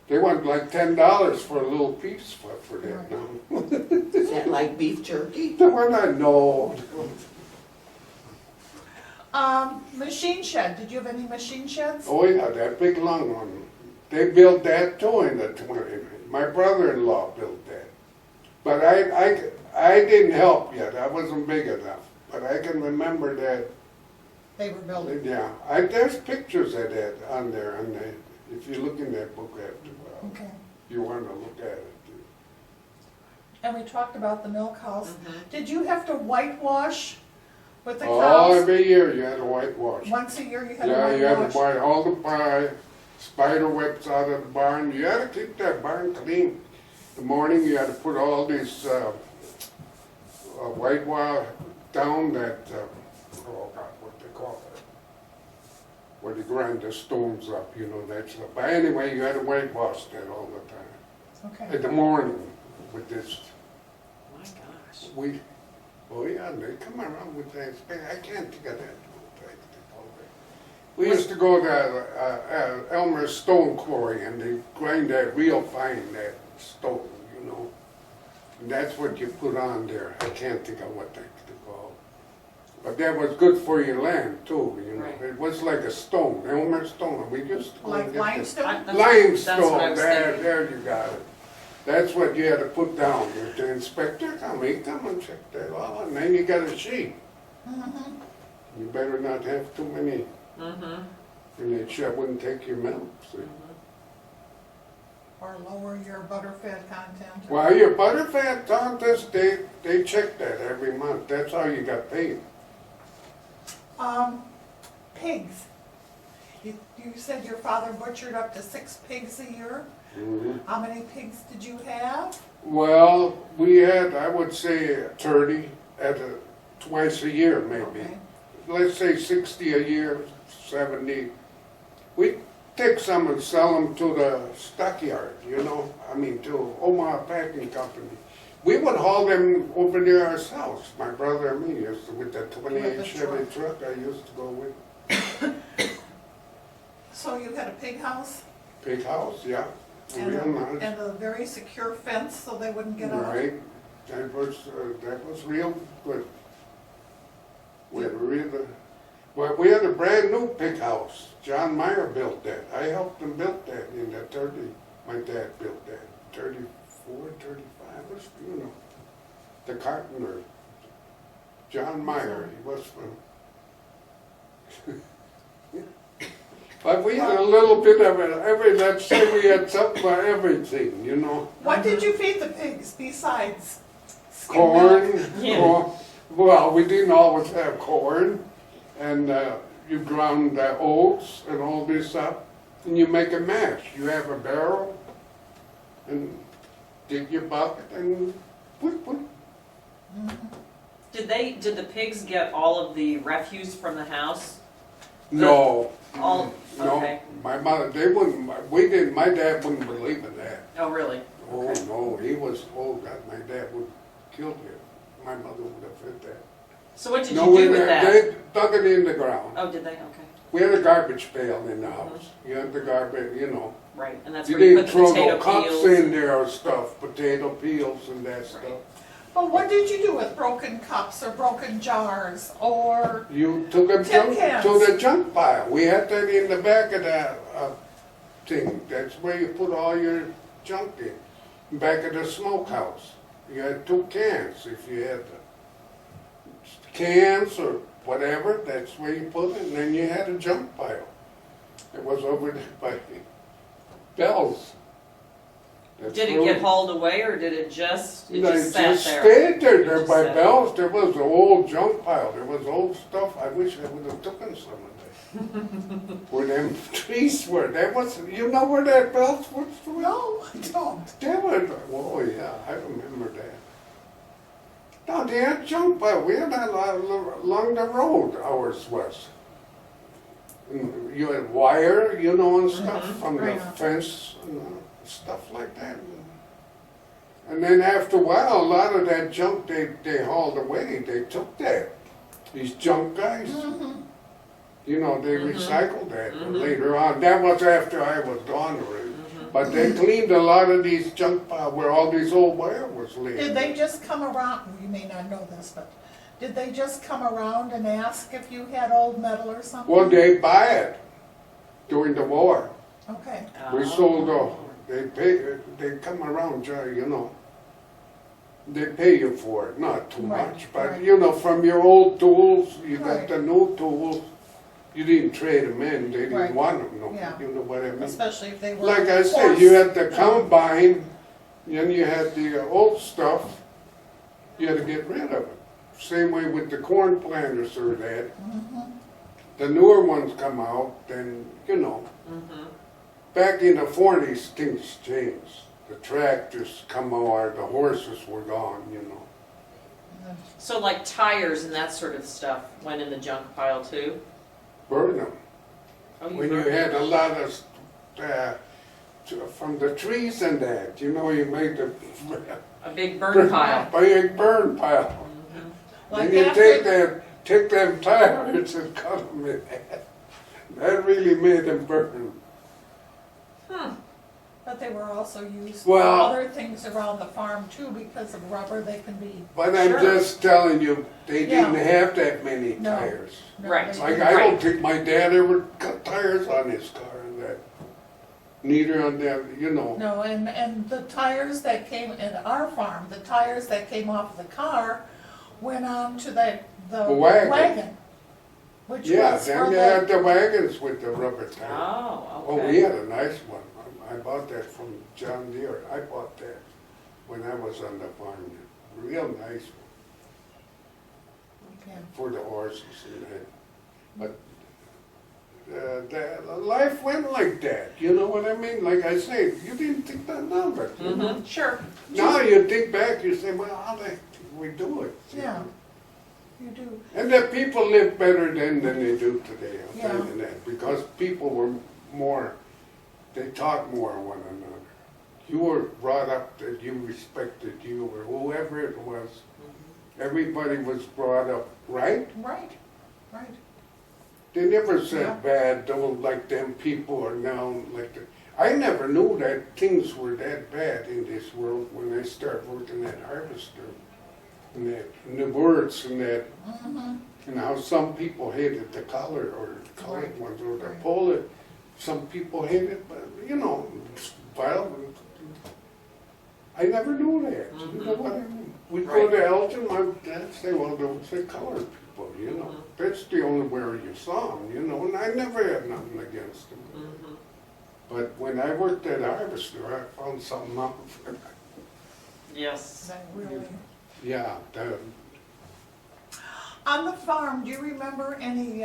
They want like $10 for a little piece for that now. Is that like beef jerky? The one I know. Machine shed, did you have any machine sheds? Oh yeah, that big long one. They built that too in the 20s. My brother-in-law built that. But I didn't help yet. I wasn't big enough. But I can remember that. They were building. Yeah, there's pictures of that on there. If you look in that book after a while, Okay. you want to look at it. And we talked about the milk house. Mhm. Did you have to whitewash with the Oh, cows? every year you had to whitewash. Once a year you had to Yeah, you had to whitewash? white all the spider webs out of the barn. You had to keep that barn clean. In the morning you had to put all these whitewash down that, oh God, what they call it? Where they grind the stones up, you know, that stuff. But anyway, you had to whitewash that all the time. Okay. In the morning with this, My gosh. oh yeah, and they come around with that, I can't think of that. We used to go to Elmer Stone Quarry and they grind that real fine, that stone, you know. And that's what you put on there. I can't think of what they call. But that was good for your land too, you know. Right. It was like a stone, Elmer Stone. We used to go Like and get the- limestone? That's what I Limestone, was there, thinking. there you got it. That's what you had to put down. The inspector come, he come and check that all, and then you got a sheet. Mhm. You better not have too many, Mm-hmm. and it sure wouldn't take your milk, see. Or lower your butterfat content. Well, your butterfat contest, they check that every month. That's how you got paid. Pigs. You said your father butchered up to 6 pigs a year? Mhm. How many pigs did you have? Well, we had, I would say, 30 twice a year, maybe. Okay. Let's say 60 a year, 70. We take some and sell them to the stockyard, you know, I mean to Omaha Packing Company. We would haul them over there ourselves, my brother and me, used to, with that 28 the Chevy truck I used to go with. So you had a pig house Pig house, yeah, and real nice. and a very secure fence so they wouldn't get out? Right, that was real good. We had well, we had a brand new pig house. John Meyer built that. I helped him build that in the 30, my dad built that, 34, 35, was, you know, the carpenter. John Meyer, he was from. But we had a little bit of it, let's say we had something for everything, you know. What did you feed the pigs besides skim milk? Corn, Yeah. corn, well, we didn't always have corn, and you ground the oats and all this up, and you make a mash. You have a barrel, and dig your bucket, and put. Did the pigs get all of the refuse from the house? No, All, no, okay. my mother, they wouldn't, we didn't, my dad wouldn't believe in that. Oh, really? Oh, Okay. no, he was, oh God, my dad would kill him. My mother would have fit that. So what did No, you do with that? They dug it in the ground. Oh, did they? Okay. We had a garbage pail in the house. You had the garbage, you know. Right, and that's You where you didn't put the throw potato no cups peels. in there or stuff, potato peels and that stuff. But what did you do with broken cups or broken jars or, You took them Tin cans. to the junk pile. We had that in the back of that thing. That's where you put all your junk in. Back of the smokehouse. You had 2 cans. If you had cans or whatever, that's where you put it. And then you had a junk pile. It was over there by Bell's. That's Did it where get we- hauled away, or did it just They sat there? stayed there. There Just by sat. Bell's, there was an old junk pile. There was old stuff. I wish I would have taken some of that. Where them trees were. That was, you know where that Bell's was? no, I don't. There was, oh yeah, I remember that. No, they had junk pile. We had that along the road, ours was. And you had wire, you know, and stuff from the right. fence and stuff like that. And then after a while, a lot of that junk they hauled away. They took that. These junk guys. You know, they recycled that later on. That was after I was gone already. But they cleaned a lot of these junk piles where all these old wire was laid. Did they just come around, you may not know this, but did they just come around and ask if you had old metal or something? Well, they buy it during the war. Okay, We Oh. sold, they come around, you know. They pay you for it, not too Right, much, but right. you know, from your old tools, you got Right. the new tools, you didn't trade them in, they Right. didn't want them, no, Yeah. you know what I mean? especially if they were. Like I said, horse- you had the combine, then you had the old stuff, you had to get rid of it. Same way with the corn planters or that. The newer ones come out, then, you know, back in the 40s, things changed. The tractors come out, the horses were gone, you know. So like tires and that sort of stuff went in the junk pile too? Burn them. Oh, When you burned had it. a lot of, from the trees and that, you know, you made the A big burn pile. big burn pile. Like Then you after- take them tires and cut them in half. That really made them burn. But they were also used for Well- other things around the farm too, because of rubber, they can be. But I'm Sure. just telling you, they Yeah. didn't have that many No. tires. no, Right. they Like, didn't. I Right. don't think my dad ever cut tires on his car and that. Neither on that, you know. No, and the tires that came in our farm, the tires that came off the car went on to the wagon. wagon. Which Yeah, was for then they the, had the wagons with the rubber tire. Oh, Oh, we okay. had a nice one. I bought that from John Deere. I bought that when I was on the farm. Real nice one okay. for the horses and that. But life went like that, you know what I mean? Like I say, you didn't think that of it. You know? Mm-hmm, sure. Now you think back, you say, well, how the heck did we do it? You Yeah, know? you do. And that people live better then than they do today, I'll tell Yeah. you that. Because people were more, they taught more of one another. You were brought up that you respected you or whoever it was. Everybody was brought up right. Right, right. They never Yeah. said bad, don't like them people are now like that. I never knew that things were that bad in this world when I started working at Harvester. And the words and that, Mm-hmm. and how some people hated the color or the colored Right. ones or the Right. Polish. Some people hated, but you know, violent. I never knew that. You know what I mean? We go Right. to Elgin, my dad say, well, don't say colored people, you know. Mhm. That's the only where you saw them, you know, and I never had nothing against them. Mhm. But when I worked at Harvester, I found something out. Yes. That really. Yeah, On the farm, do you remember any,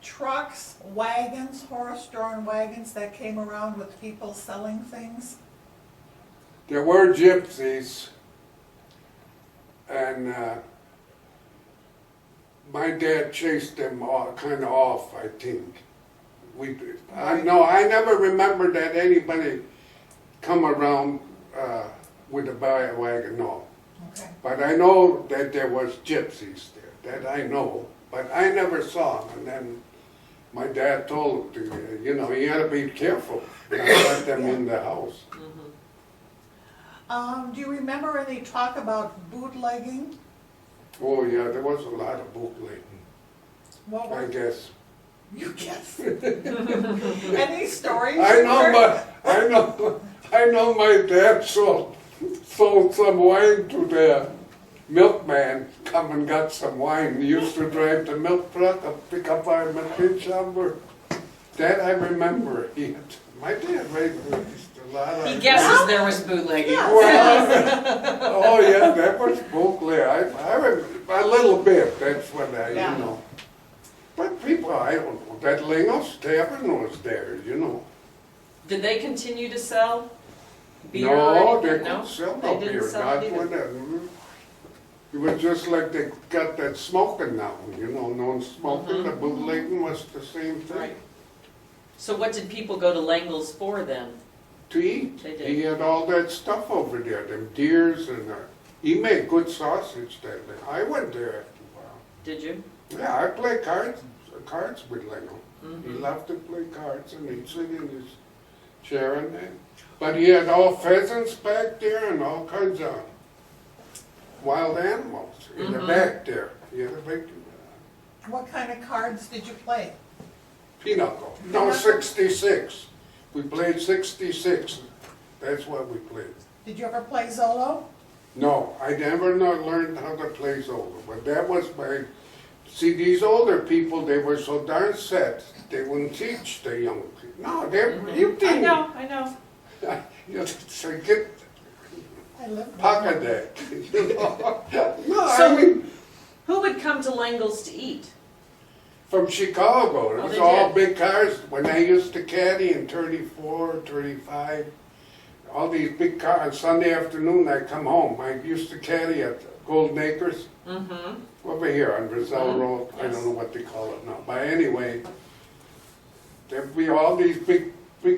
trucks, wagons, horse-drawn wagons that came around with people selling things? there were gypsies, and my dad chased them all, kind of off, I think. No, I never remember that anybody come around with a wagon, no. Okay. But I know that there was gypsies there, that I know, but I never saw them. And then my dad told him to, you know, you gotta be careful, not let them in the house. Mhm. Do you remember any talk about bootlegging? Oh, yeah, there was a lot of bootlegging, What I were, guess. you guess? Any stories? I you know heard? I know my dad sold some wine to the milkman, come and got some wine. He used to drive the milk truck up, pick up our machine shopper. That I remember. My dad raised a lot of. He guesses there was bootlegging. Yeah. Well, oh yeah, that was bootleg. I remember a little bit, that's what I, Yeah. you know. But people, I don't know, that Lingo's Tavern was there, you know. Did they continue to sell beer? No, or they anything? couldn't sell They no didn't beer, sell not it either. when that. It was just like they got that smoking now, you know, no one smoking, the bootlegging was the same thing. Right. So what did people go to Langle's for then? To eat. They did. He had all that stuff over there, them deers and, he made good sausage that day. I went there after a while. Did you? Yeah, I play cards with Lingo. He Mhm. loved to play cards and he'd sit in his chair and that. But he had all pheasants back there and all kinds of wild animals in the Mhm. back there. He had a big What kind of cards did you play? pinochle. No, Pinochle? 66. We played 66. That's what we played. Did you ever play Zolo? No, I never learned how to play Zolo, but that was my. See, these older people, they were so darn set, they wouldn't teach the young people. No, you I didn't. I know. You say, get I lived with pocket them. deck. You know? No, So- I mean, Who would come to Langle's to eat? from Chicago, it Oh, was they all did? big cars. When I used to caddy in 34, 35, all these big cars. On Sunday afternoon, I come home. I used to caddy at Golden Acres. Mm-hmm. Over here on Brazil Mhm, Road, I yes. don't know what they call it now, but anyway, there'd be all these big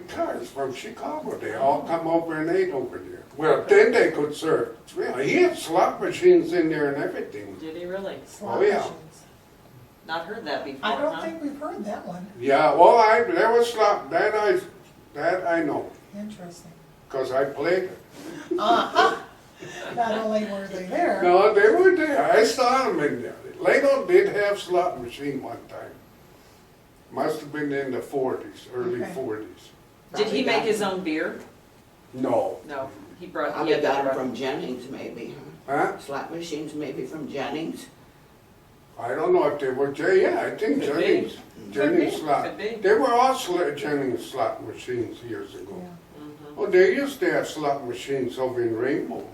cars from Chicago, they all come over and ate over there. Well, then they could serve, really, he had slot machines in there and everything. Did he really? Slot Oh, yeah. machines. Not heard that before, I don't huh? think we've heard that one. Yeah, well, there was slot, that I know, Interesting. cause I played it. Uh-huh. Not only were they there. No, they were there, I saw them in there. Lego did have slot machine one time. Must have been in the 40s, early Okay. 40s. Did he make his own beer? No. No, he brought. he Probably had got that them from Jennings maybe, huh? Huh? Slot machines maybe from Jennings. I don't know if they were, yeah, I think Could be. Jennings, Jennings slot. Could be. They were all Jennings slot machines years ago. Mhm. Oh, they used to have slot machines over in Rainbow.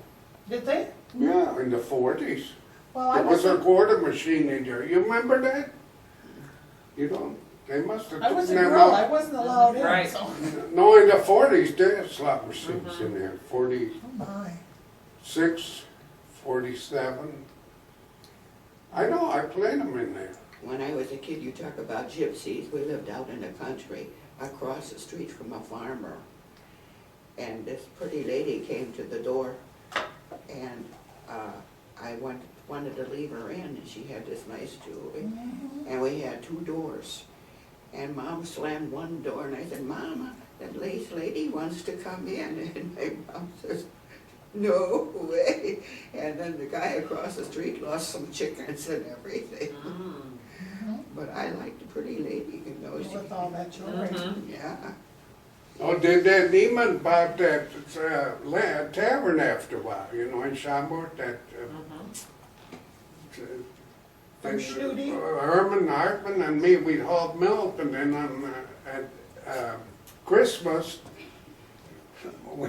Did they? Yeah, in the 40s. Well, I There was a wasn't, quarter machine in there. You remember that? You don't? They must have I was a taken them girl, I out. wasn't allowed in, Right. so. No, in the 40s, they had slot machines in there. Oh 46, my. 47. I know, I played them in there. When I was a kid, you talk about gypsies, we lived out in the country, across the street from a farmer. And this pretty lady came to the door, and I wanted to leave her in, and she had this nice jewelry. And we had two doors. And Mom slammed one door, and I said, Mama, that lace lady wants to come in. And my mom says, no way. And then the guy across the street lost some chickens and everything. Mm. But I liked the pretty lady, you know. With all that jewelry. Mhm. Yeah. Oh, did that Neiman bought that tavern after a while, you know, in Schaumburg, that From Schnooty? Herman Hartman and me, we'd haul milk, and then on at Christmas, we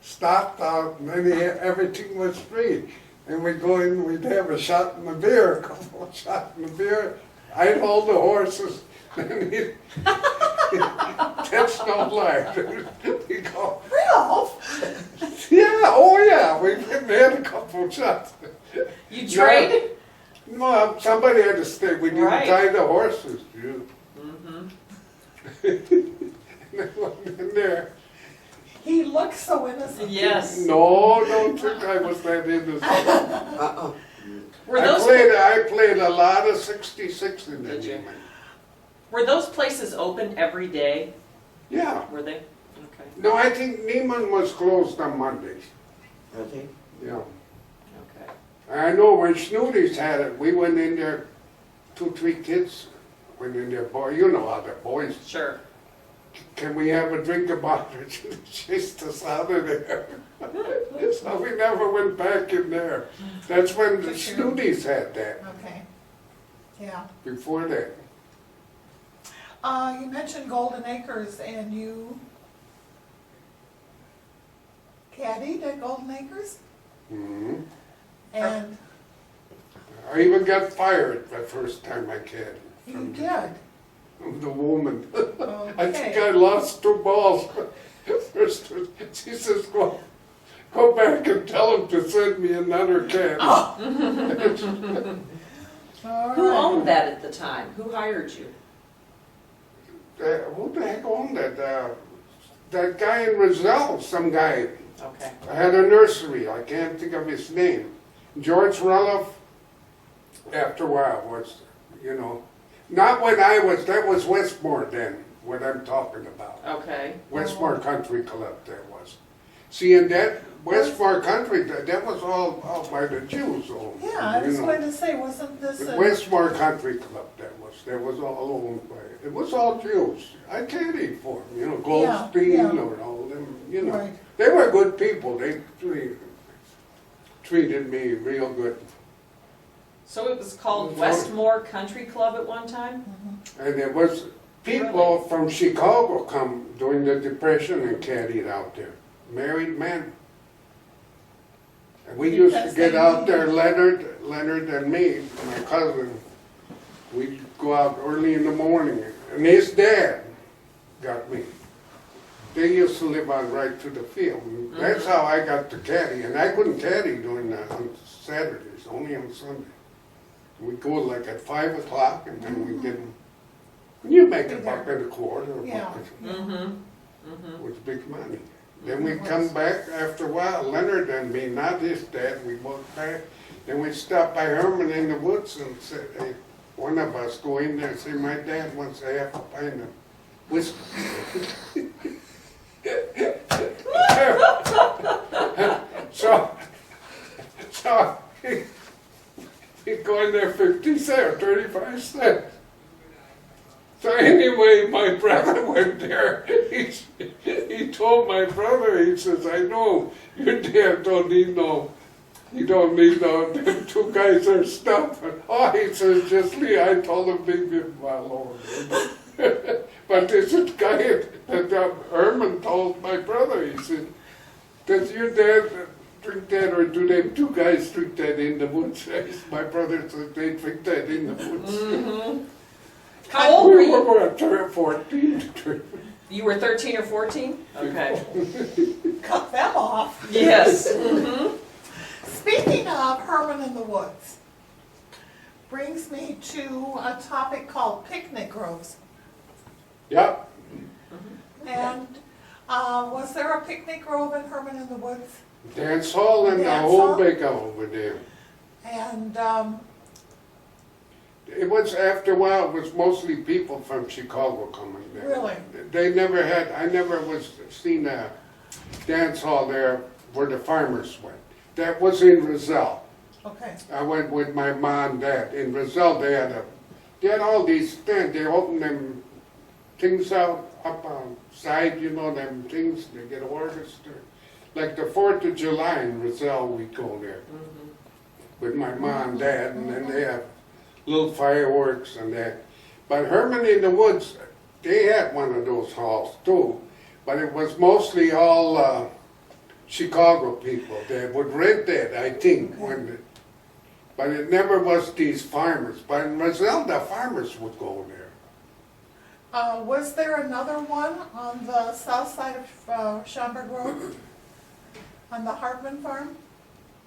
stopped out, and then everything was free. And we'd go in, we'd have a shot in the beer, a couple of shots in the beer. I'd hold the horses, and he'd, that's no lie. He'd go, Ralph? yeah, oh yeah, we had a couple of shots. You trade? No, somebody had to stay, we didn't Right. tie the horses, you. Mhm. And they went in there. He looks so innocent. Yes. No, don't think I was that innocent. Uh-oh. Were I those played a lot of 66 in the Did you? game. were those places open every day? Yeah. Were they? Okay. No, I think Neiman was closed on Mondays. Okay. Yeah. Okay. I know when Snooty's had it, we went in there, 2, 3 kids went in there, boy, you know how the boys, Sure. can we have a drink about it? Chased us out of there. So we never went back in there. That's when the Snooty's had that, Okay. Yeah. before that. You mentioned Golden Acres and you caddied at Golden Acres? Mhm. And I even got fired the first time I caddied. you did. From the woman. I think Okay. I lost 2 balls. First, she says, go back and tell him to send me another caddy. All Who right. owned that at the time? Who hired you? Who the heck owned that? That guy in Rizal, some guy, Okay. had a nursery. I can't think of his name. George Roloff, after a while, was, you know, not when I was, that was Westmore then, what I'm talking about. Okay. Westmore Country Club, that was. See, and that Westmore Country, that was all by the Jews owned. Yeah, I you was know. going to say, wasn't this The a... Westmore Country Club, that was all owned by, it was all Jews. I caddied for them, you know, Goldstein yeah. or all them, you know. Right. They were good people, they treated me real good. So it was called Mhm. Westmore Country Club at one time? And there was people from Chicago come during the Depression and caddied out there, married men. And we used to Because get they out there, needed- Leonard and me, my cousin, we'd go out early in the morning, and his dad got me. They used to live on right to the field. And that's how I got to caddy, and I couldn't caddy on Saturdays, only on Sunday. We'd go like at 5 o'clock, and then we'd get, you make a buck and a quarter, a Yeah. buck, Mm-hmm. it was big money. Then we'd come back after a while, Leonard and me, not his dad, we walked back. Then we'd stop by Herman in the woods and say, hey, one of us go in there and say, my dad wants a half a pint of whiskey. So he'd go in there 50 cents, 35 cents. So anyway, my brother went there. He told my brother, he says, I know your dad don't need no You don't need no, them two guys are stuffing. Oh, he says, just Lee, I told him, maybe, my Lord. But this is guy that Herman told my brother, he said, does your dad drink that, or do them two guys drink that in the woods? My brother said they drink that in the woods. Mm-hmm. How old were We you? were 14. You were 13 or 14? Okay. Cut them off. Yes. Mm-hmm. Speaking of Herman in the Woods, brings me to a topic called picnic groves. Yep, And was there a picnic grove in Herman in the Woods? dance hall and the Dance whole hall? big over there. And It was, after a while, it was mostly people from Chicago coming there. Really? They never had, I never seen a dance hall there where the farmers went. That was in Roselle. okay, I went with my mom and dad. In Roselle, they had all these stands. They opened them things out up on side, you know, them things, they get orchestra. Like the 4th of July in Roselle, we go there with my mom and dad, and then they have little fireworks and that. But Herman in the Woods, they had one of those halls too, but it was mostly all Chicago people. They would rent that, I think, but it never was these farmers. But in Roselle, the farmers would go there. was there another one on the south side of Schaumburg Road? On the Hartman farm?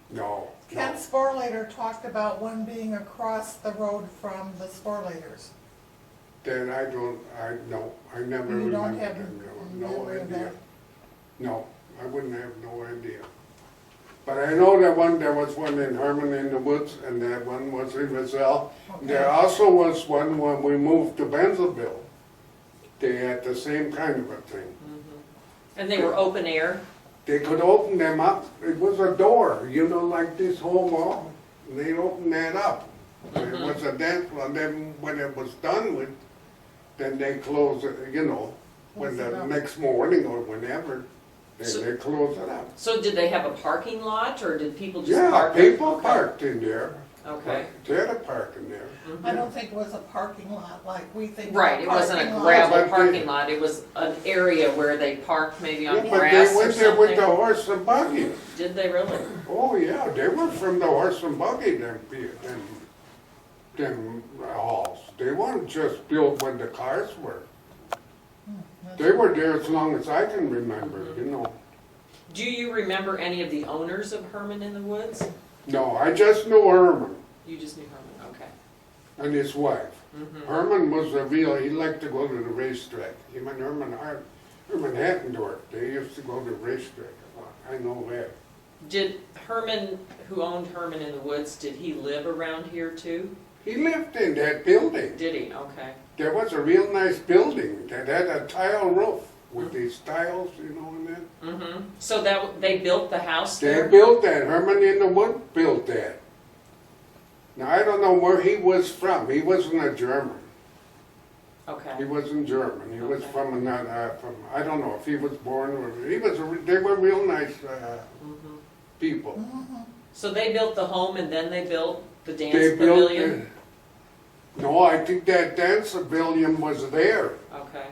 No. Ken No. Sporlater talked about one being across the road from the Sporlaters. Then I never You don't remember have them, no memory of idea. that? No, I wouldn't have no idea. But I know there was one in Herman in the Woods, and that one was in Roselle. There Okay. also was one when we moved to Benzelville. They had the same kind of a thing. And they were open air? They could open them up, it was a door, you know, like this whole wall. And they opened that up. It was a dance floor, and then when it was done with, then they closed it, you know, when Close it the up. next morning or whenever, So- they closed it up. So did they have a parking lot, or did people just Yeah, park there? people Okay. parked in there. Okay. They had a park in there. I don't think it was a parking lot like we think. of Right, it wasn't a parking lot. gravel But parking they- lot, it was an area where they parked maybe Yeah, on but grass they or went there with the something? horse and buggy. Did they really? Oh, yeah, they were from the horse and buggy, them halls. They weren't just built when the cars were. They were there as long as I can remember, you know. Do you remember any of the owners of Herman in the Woods? No, I just knew Herman You just knew Herman, okay. and his wife. Herman was he liked to go to the racetrack. Him and Herman Hattendorf, they used to go to the racetrack a lot. I know that. Did Herman, who owned Herman in the Woods, did he live around here too? He lived in that building. Did he? Okay. There was a real nice building that had a tile roof with these tiles, you know, in that. Mm-hmm. So they built the house They there? built that. Herman in the Wood built that. Now, I don't know where he was from. He wasn't a German. He Okay. wasn't German. He was Okay. from another, I don't know if he was born or, they were real nice people. So they built the home and then they built the dance They built, pavilion? no, I think that dance pavilion was there. Okay.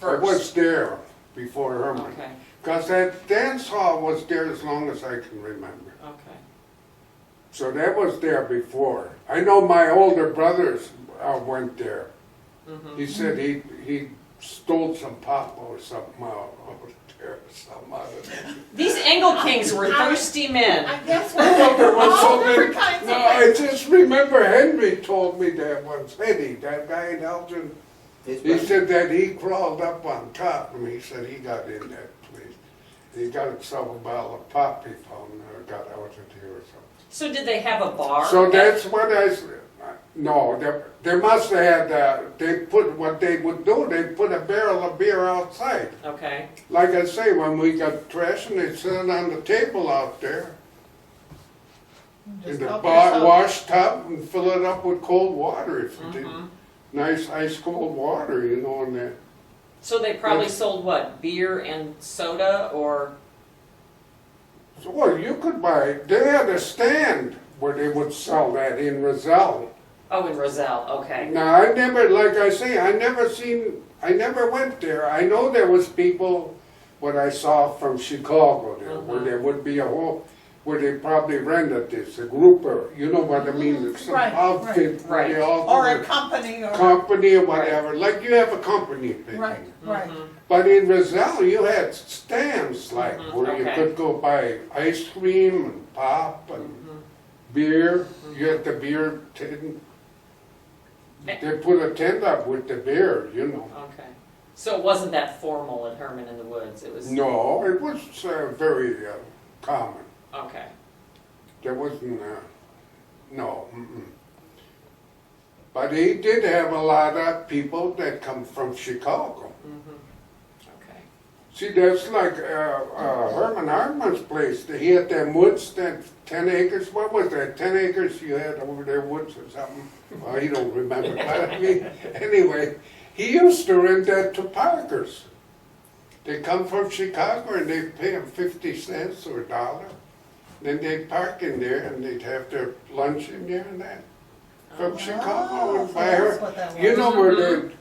It was there before Herman. Okay, Because that dance hall was there as long as I can remember. okay. So that was there before. I know my older brothers went there. He said he stole some pop or something out of there, something out of there. These Engelkings were thirsty men. I guess There was all so different many. kinds No, of I just remember Henry told me that once. Eddie, that guy in Elgin, His he brother. said that he crawled up on top and he said he got in that place. He got himself a bottle of pop he found or got out of there or something. So did they have a bar? So that's what I said. No, they must have had, what they would do, they put a barrel of beer outside. Okay, Like I say, when we got trash and they'd sit it on the table out there in Just the help yourself. wash tub and fill it up with cold water if you did. Nice ice cold water, you know, and that. so they probably Yes. sold what, beer and soda or, So, well, you could buy, they had a stand where they would sell that in Roselle. Oh, in Roselle, okay. Now, I never, like I say, I never went there. I know there was people, what I saw from Chicago there, where there would be a whole, where they probably rented this, a group or, you know what I mean? It's some Right, outfit where they all Or go a to company or. company or whatever, like you have a company thing. Right, right. But in Roselle, you had stands like where you okay. could go buy ice cream and pop and beer. You had the beer tent. They put a tent up with the beer, you know. Okay. So it wasn't that formal at Herman in the Woods, it was? No, it was very common. Okay. There wasn't, no. But he did have a lot of people that come from Chicago. Okay. See, that's like Herman Hartman's place. He had them woods, that 10 acres. What was that? 10 acres you had over there, woods or something? Well, you don't remember. But I mean, anyway, he used to rent that to parkers. They come from Chicago and they pay them 50 cents or $1. Then they'd park in there and they'd have their lunch in there and that. From Chicago and so buy that's her. what that was. You know where the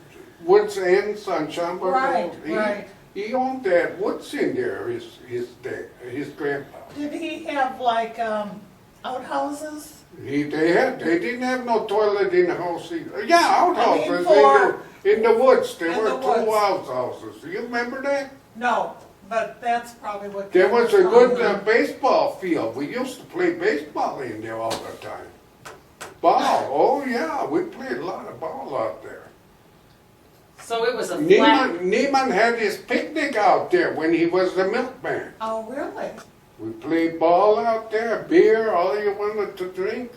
woods ends on Schaumburg Right, Road? right. He owned that woods in there, his grandpa. Did he have like, outhouses? They didn't have no toilet in the house either. Yeah, outhouses for- in the woods. There in were the two woods. outhouses. You remember that? No, but that's probably what. There was a Ken good told me. baseball field. We used to play baseball in there all the time. Ball, oh yeah, we played a lot of ball out there. So it was a flat, Neiman had his picnic out there when he was the milkman. Oh, really? We played ball out there, beer, all you wanted to drink.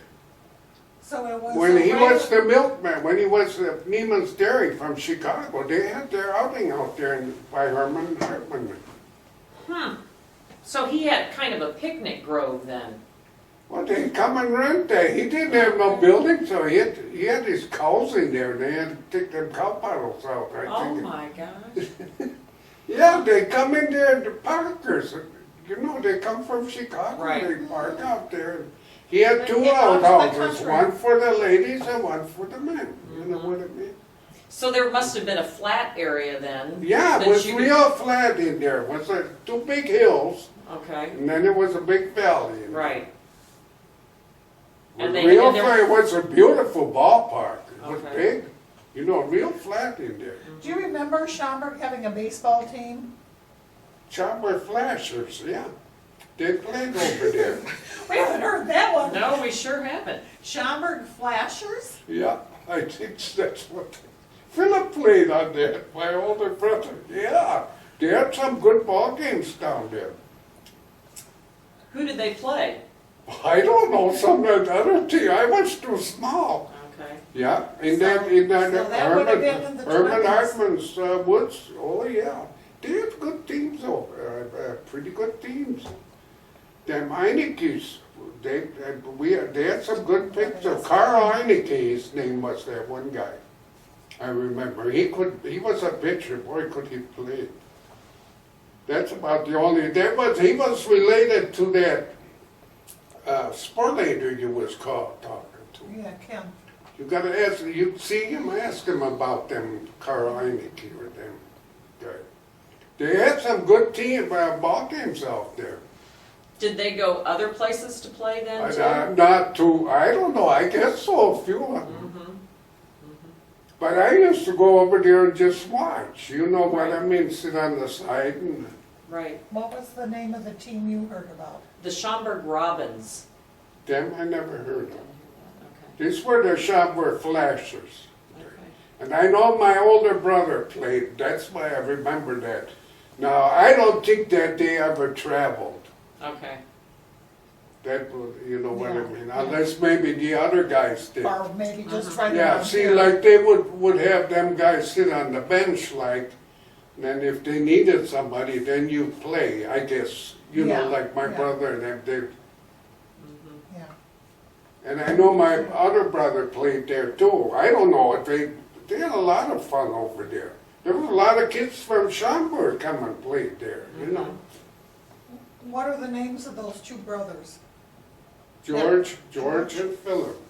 So it was. When a he regular- was the milkman, when he was Neiman's Dairy from Chicago, they had their outing out there by Herman Hartman. so he had kind of a picnic grove then? Well, they come and rent that. He didn't have no building, so he had his cows in there, and they had to take them cow paddles out, I Oh think. my gosh. Yeah, they come in there, the parkers, you know, they come from Chicago, Right. they park out there. He had two They go to the outhouses, country. one for the ladies and one for the men, you know what I mean? So there must have been a flat area then? Yeah, it that was you could- real flat in there, it was two big hills, Okay, and then there was a big valley. in there. right. It was And they- real and there- flat, it was a beautiful ballpark, it was Okay. big, you know, real flat in there. Do you remember Schaumburg having a baseball team? Chopper Flashers, yeah, they played over there, We haven't heard that one. No, we sure haven't. Schaumburg Flashers? yeah, I think that's what, Philip played on that, my older brother, yeah. They had some good ball games down there. Who did they play? I don't know, some of the other team, I was too small. Okay. Yeah, So that would have been in the Herman 20s. Hartman's woods, oh yeah. They had good teams over, pretty good teams. Them Heinekes, they had some good pictures. Carl Heineke, his name was that one guy. I remember, he was a pitcher, boy could he play. That's about the only, he was related to that Sporlader you was talking to. Yeah, Ken. You gotta ask, you see him, ask him about them Carl Heineke or them guys. They had some good ball games out there. Did they go other places to play then too? Not too, I don't know, I guess so, a few of them. But I used to go over there and just watch, you know what I mean, sit on the side and, Right. What was the name of the team you heard about? The Schaumburg Robins. them I never heard of. Okay. These were the Schaumburg Flashers. Okay. And I know my older brother played, that's why I remember that. Now, I don't think that they ever traveled. Okay. That would, you know what I Yeah, mean, yeah. unless maybe the other guys did. Or maybe just try to. Yeah, see, like they would have them guys sit on the bench like, and if they needed somebody, then you play, I guess. You Yeah, know, like my yeah. brother and them, they, Yeah. and I know my other brother played there too. I don't know if they had a lot of fun over there. There was a lot of kids from Schaumburg come and played there, you know. What are the names of those two brothers? George and Philip.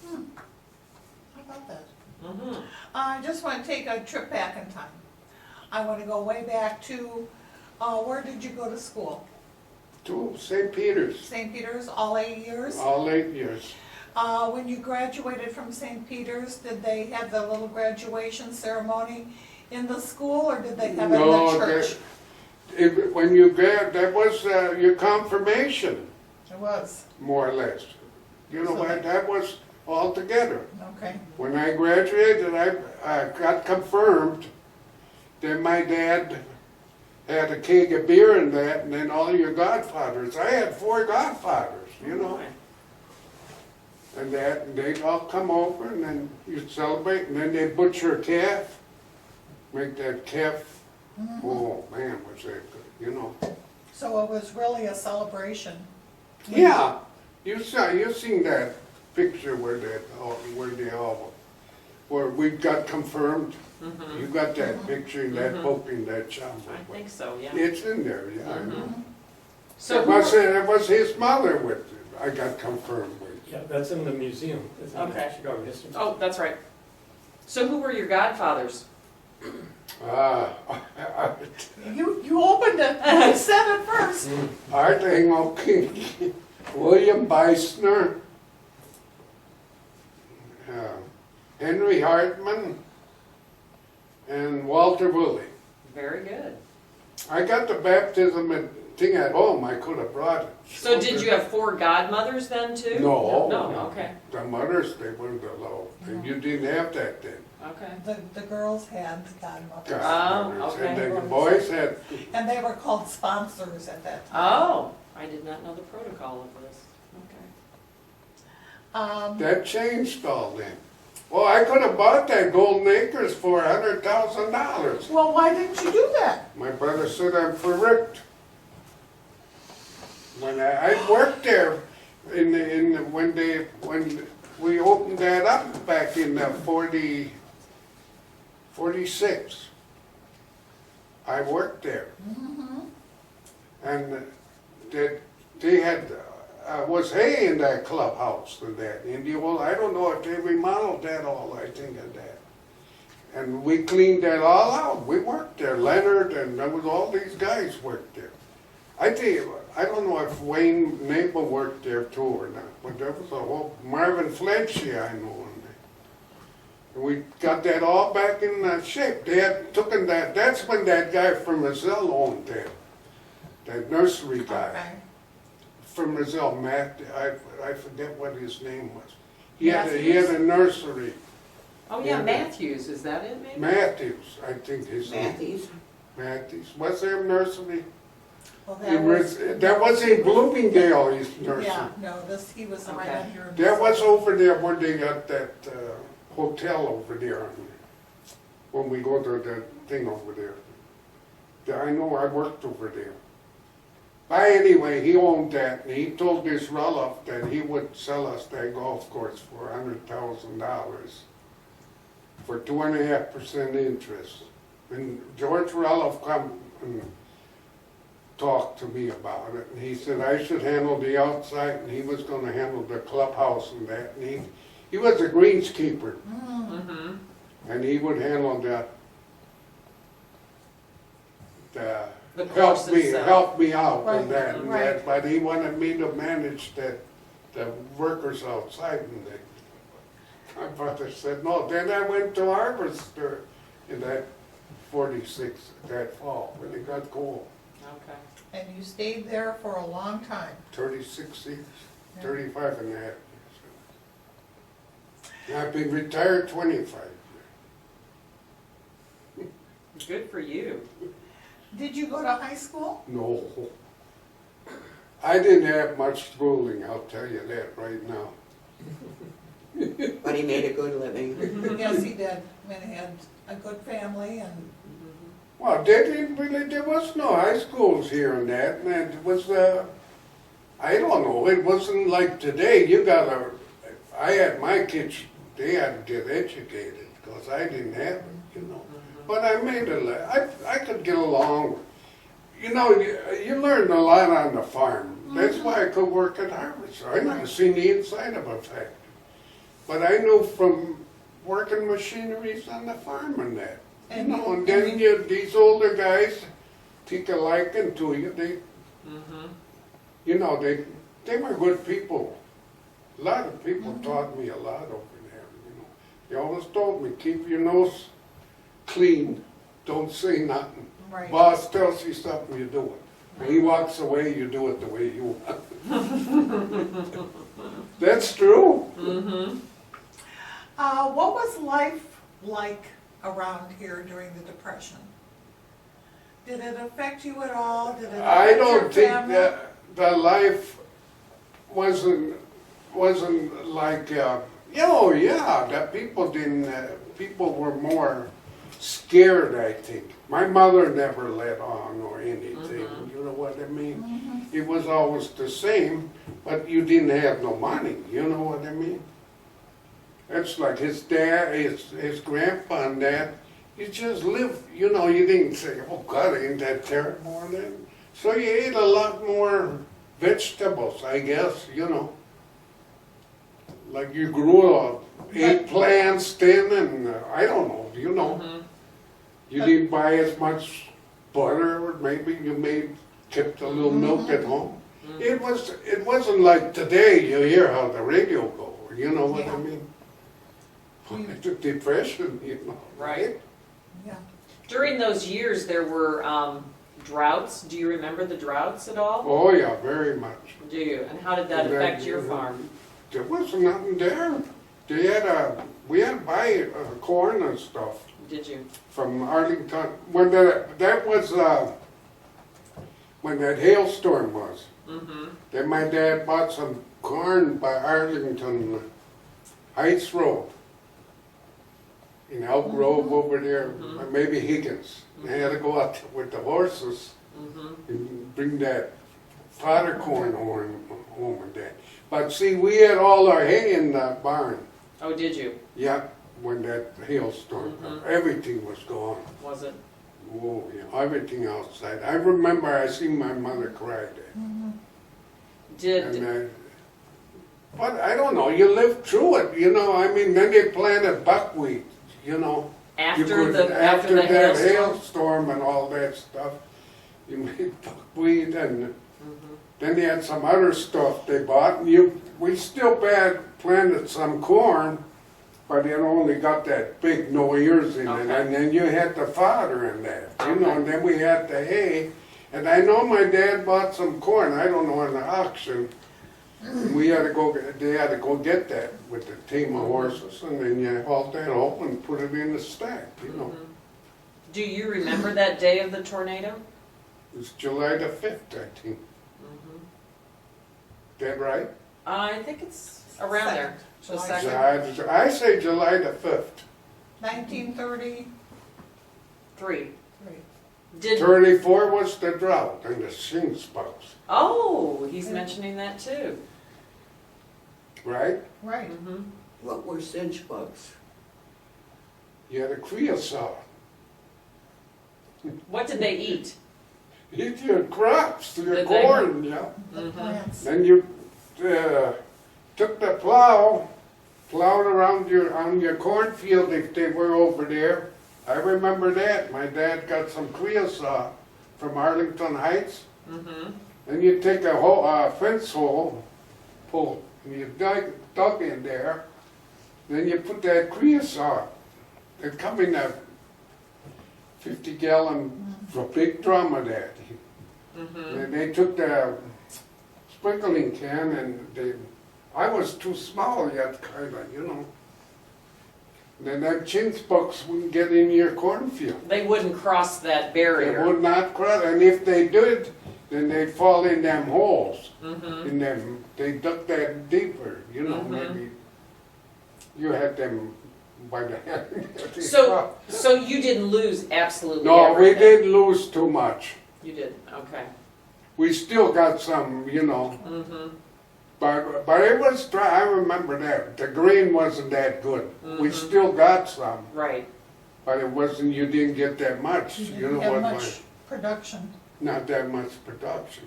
How about that? Mm-hmm. I just want to take a trip back in time. I want to go way back to, where did you go to school? To St. Peter's, St. Peter's, all 8 years? all 8 years. When you graduated from St. Peter's, did they have the little graduation ceremony in the school, or did they have it in the church? When you that was your confirmation, It was, more or less. You know So what, that was all together. okay. When I graduated, I got confirmed. Then my dad had a keg of beer and that, and then all your godfathers. I had 4 godfathers, you know. And that, and they'd all come over, and then you'd celebrate, and then they'd butcher a calf, make that calf. Oh, man, was that good, you know. So it was really a celebration. Yeah, you seen that picture where we got confirmed. Mm-hmm. You got that picture in that book in that chapel. I think so, yeah. It's in there, yeah, I know. So It was his mother with, I got confirmed with. Yeah, that's in the museum. It's in Okay. Chicago History. Oh, that's right. So who were your godfathers? You opened it, you said it first. Art Engelking, William Beisner, Henry Hartman, and Walter Woolley. Very good. I got the baptism thing at home, I could have brought it. So did you have 4 godmothers then too? No. No, okay, The mothers, they weren't allowed, and you didn't have that then. okay. The girls had the godmothers, Godmothers. okay. And then the boys had, and they were called sponsors at that time. Oh, I did not know the protocol of this. Okay. that changed all then. Well, I could have bought that Golden Acres for $100,000. Well, why didn't you do that? My brother said I'm verrückt. When I worked there when we opened that up back in 46. I worked there. And they had, was hay in that clubhouse and that. And well, I don't know if they remodeled that all, I think of that. And we cleaned that all out. We worked there. Leonard and there was all these guys worked there. I tell you, I don't know if Wayne Maple worked there too or not, but there was a whole, Marvin Fletcher I know. And we got that all back in shape. They had taken that, that's when that guy from Brazil owned that nursery guy. Okay. From Brazil, Matt, I forget what his name was. He had a nursery. Oh yeah, Matthews, is that it maybe? Matthews, I think his name. Matthews. Matthews. Was there a nursery? Well, That was in Bloomingdale, his nursery. yeah, no, he was right Okay. on here. That was over there where they got that hotel over there. When we go to the thing over there. I know I worked over there. But anyway, he owned that, and he told this Roloff that he would sell us that golf course for $100,000 for 2.5% interest. And George Roloff come and talked to me about it, and he said I should handle the outside, and he was going to handle the clubhouse and that. And he was a greenskeeper, Mm-hmm. and he would handle the course itself. help me out with Right, that and right. that. But he wanted me to manage the workers outside, and my brother said no. Then I went to Harvester in that 46 that fall when it got cold. Okay. And you stayed there for a long time. 36 years, Yeah. 35 and a half years. And I've been retired 25 years. Good for you. Did you go to high school? No. I didn't have much schooling, I'll tell you that right now. But he made a good living. Yes, he did. I mean, he had a good family and, Well, there was no high schools here and that, and it was, I don't know, it wasn't like today. I had my kids, they had to get educated, because I didn't have it, you know. but I made I could get along. You know, you learn a lot on the farm. That's why I could work at Harvest. I never seen the inside of a factory. But I knew from working machineries on the farm and that. And You know, and you- then these older guys take a liking to you. You know, they were good people. A lot of people taught me a lot over there, you know. They always told me, keep your nose clean, don't say nothing. Right. Boss tells you something, you do it. When he walks away, you do it the way you want. That's true. What was life like around here during the Depression? Did it affect you at all? Did it I affect your don't think family? that the life wasn't like, yeah, that people didn't, people were more scared, I think. My mother never let on or anything, you know what I mean? It was always the same, but you didn't have no money, you know what I mean? It's like his dad, his grandpa and that, you just lived, you know, you didn't say, oh God, ain't that terrible and then. So you ate a lot more vegetables, I guess, you know. Like you grew eggplants then and I don't know, you know. You didn't buy as much butter, or maybe you kept a little milk at home. It wasn't like today, you hear how the radio go, you know what I Yeah. mean? It's a depression, you know. Right. Yeah. During those years, there were droughts. Do you remember the droughts at all? Oh yeah, very much. Do you? And how did that affect your farm? There wasn't nothing there. We had to buy corn and stuff Did you? from Arlington. When that was when that hailstorm was. Then my dad bought some corn by Arlington Heights Road in Elk Grove over there, or maybe Higgins. They had to go out with the horses and bring that fodder corn home and that. But see, we had all our hay in the barn. Oh, did you? Yeah, when that hailstorm, everything was gone. Was it? Oh, yeah, everything outside. I remember I seen my mother cry there. Did But I don't know, you lived through it, you know, I mean, then they planted buckwheat, you know. after the that hailstorm? hailstorm and all that stuff, you made buckwheat and then they had some other stuff they bought and we still planted some corn, but it only got that big no ears in it, Okay. and then you had the fodder in that, you know, Okay. and then we had the hay. And I know my dad bought some corn, I don't know, in the auction. We had to they had to go get that with the team of horses, and then you hauled that home and put it in the stack, you know. Do you remember that day of the tornado? It was July the 5th, I think. That right? I think it's around there. The July second. I say July the 5th. 1933. 3. Did 34 was the drought and the sing spouts, oh, he's mentioning that too. right? Right. What were cinch bugs? You had a creosote. What did they eat? Eat your crops, your Did they? corn, yeah. The plants. Then you took the plowed around on your cornfield if they were over there. I remember that. My dad got some creosote from Arlington Heights. Then you take a fence hole, pull, and you dug in there. Then you put that creosote. It come in a 50-gallon big drum of that. And they took the sprinkling can and I was too small yet, kind of, you know. Then that chinch bugs wouldn't get in your cornfield. They wouldn't cross that They barrier. would not cross, and if they did, then they'd fall in them holes. In them, they dug that deeper, you know, maybe. You had them by the hand. So you didn't lose absolutely No, we everything. didn't lose too much. You did. Okay. We still got some, you know. But it was dry. I remember that. The grain wasn't that good. We still got some. Right. But it wasn't, you didn't get that much, You you didn't know have what, much production. not that much production.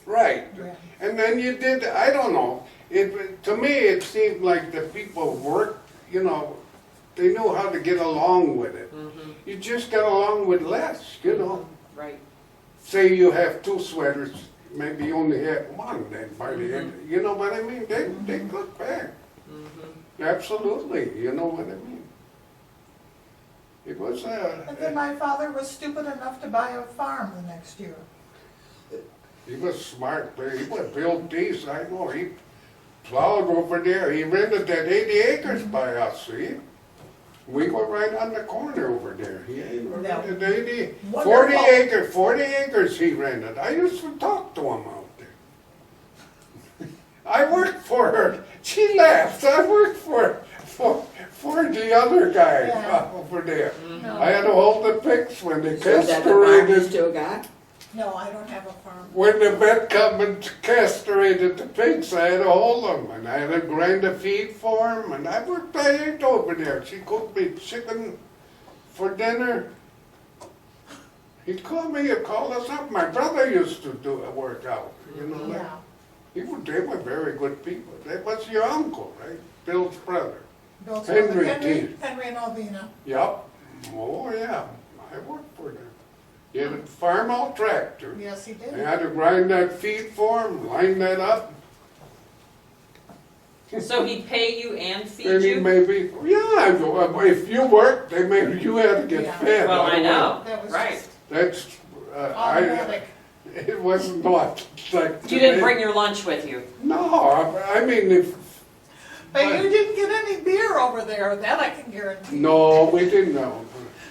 Right, Yeah. and then you did, I don't know, to me, it seemed like the people worked, you know, they knew how to get along with it. Mhm. You just got along with less, you know. Right. Say you have 2 sweaters, maybe you only had 1 then by the end, you know what I mean? They cook back, Mhm. absolutely, you know what I mean? It was, And then my father was stupid enough to buy a farm the next year. he was smart, but he would build these, I know, he plowed over there, he rented that 80 acres by us, see? We were right on the corner over there, he rented 80, 40 Wonderful. acres, 40 acres he rented, I used to talk to him out there. I worked for her, she laughed, I worked for the other guy Yeah. over there. No, I had to hold the pigs when they So is that the farm you castrated. still got? no, I don't have a farm. When the vet come and castrated the pigs, I had to hold them, and I had to grind the feed for them, and I worked by 8 over there. She cooked me chicken for dinner. He'd call me, he'd call us up. My brother used to do a workout, you know. like, Yeah. they were very good people. That was your uncle, right? Bill's brother. Bill's Henry brother, T. Henry and Alvina. Yup. Oh, yeah. I worked for them. He had a farm out tractor. Yes, he I did. had to grind that feed for him, line that up, So he'd pay you and feed and he you? maybe, yeah, if you worked, they maybe, you had to get Yeah. fed. Well, I don't know, That was right. just That's, automatic. it wasn't like. You didn't bring your lunch with you? No, I mean, But you didn't get any beer over there, that I can guarantee. no, we didn't know,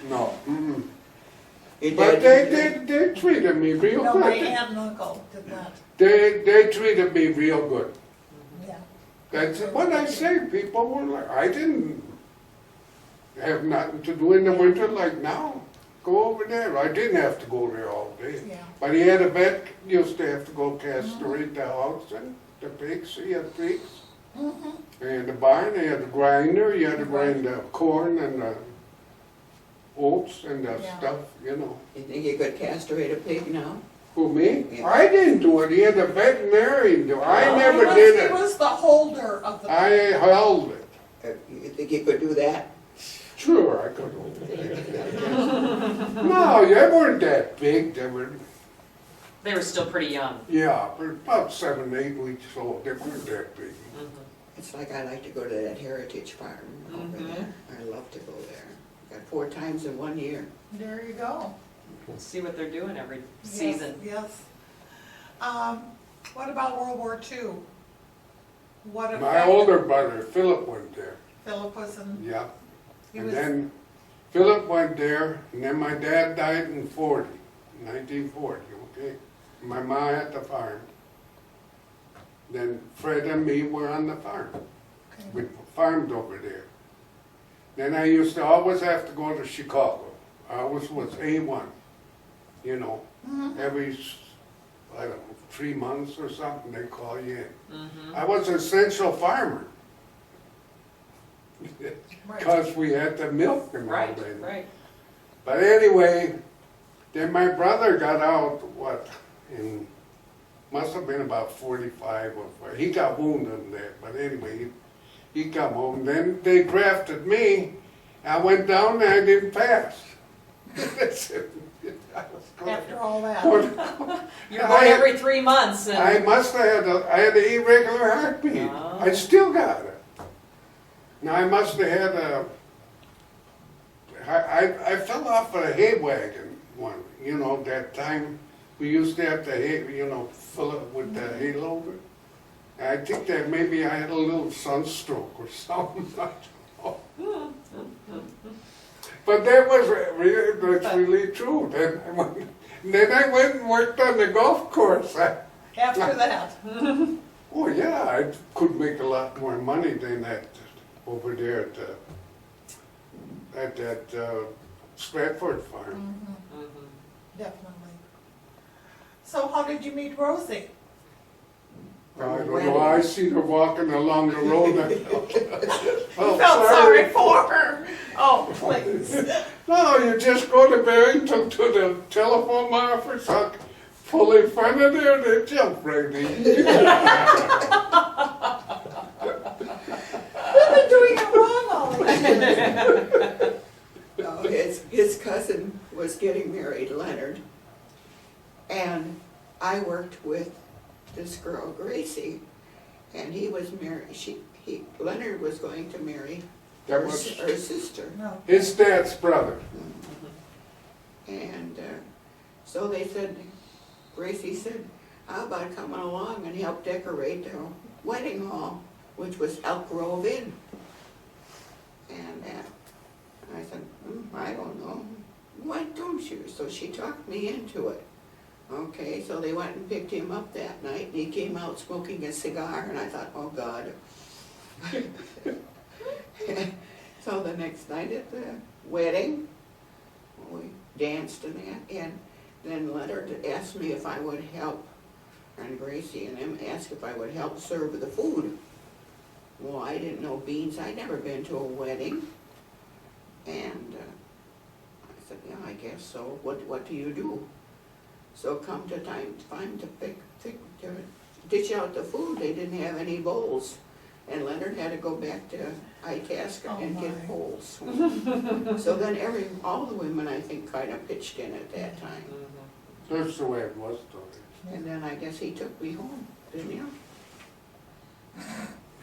no. Mm. You But did? they treated me real No, my good. aunt and uncle did not. They treated me real good. Yeah. That's what I say, people were like, I didn't have nothing to do in the winter like now. Go over there, I didn't have to go there all day. Yeah. But he had a vet, used to have to go castrate the house and the pigs, he had pigs. Mhm. And the barn, he had the grinder, he had to grind the corn and the oats and the Yeah. stuff, you know. You think you could castrate a pig now? Who, me? Yeah. I didn't do it, he had a veterinarian do it, I Oh. never He did was- it. He was the holder of the. I held it. You think you could do that? Sure, I could. No, they weren't that big, they were, They were still pretty young. yeah, they're about 7, 8 weeks old, they weren't that big. It's like I like to go to that heritage farm over Mhm. there. I love to go there. Got 4 times in 1 year. There you go. See what they're doing every Yes, season. Yes. What about World War II? What My effect? older brother, Philip, went there, Philip was in, yeah. he And was, then Philip went there, and then my dad died in 1940, okay? My ma had the farm. Then Fred and me were on the farm. okay. We farmed over there. Then I used to always have to go to Chicago. I always was A1, you know. Mhm. Every, I don't know, 3 months or something, they call you in. Mhm. I was an essential farmer. Right. Because we had the milk and all Right, that. right. But anyway, then my brother got out, what, must have been about 45 or 40. He got wounded in that, but anyway, he come home. Then they drafted me. I went down and I didn't pass. That's it. I was going- After all that. You're going every 3 months I and, must have had I had an irregular heartbeat. Oh. I still got it. Now I must have had I fell off of a hay wagon one, you know, that time we used to have the hay, you know, fill it with the hay loader. I think that maybe I had a little sunstroke or something, I don't know. But that was that's really true. Then I went and worked on the golf course. After that. Oh yeah, I could make a lot more money than that over there at that Stratford farm. Mhm. Mhm. Definitely. So how did you meet Rosie? I don't know, I seen her walking along the road. I felt Felt sorry for her. Oh, please. No, you just go to Barrington to the telephone office, pull in front of there, they jump right in. You've been doing it wrong all these years. No, his cousin was getting married, Leonard, and I worked with this girl, Gracie, and he was married, Leonard was going to marry That her was her sister. No. his dad's brother. And so they said, Gracie said, how about coming along and help decorate the wedding hall, which was Elk Grove Inn. And I said, I don't know, why don't you? So she talked me into it. Okay, so they went and picked him up that night, and he came out smoking a cigar, and I thought, oh God. So the next night at the wedding, we danced and that, and then Leonard asked me if I would help, and Gracie and them asked if I would help serve the food. Well, I didn't know beans, I'd never been to a wedding, and I said, yeah, I guess so, what do you do? So come to time to dish out the food, they didn't have any bowls. And Leonard had to go back to Itasca Oh, and get my. bowls. So then all the women, I think, kind of pitched in at that time. That's the way it was, though. And then I guess he took me home, didn't you?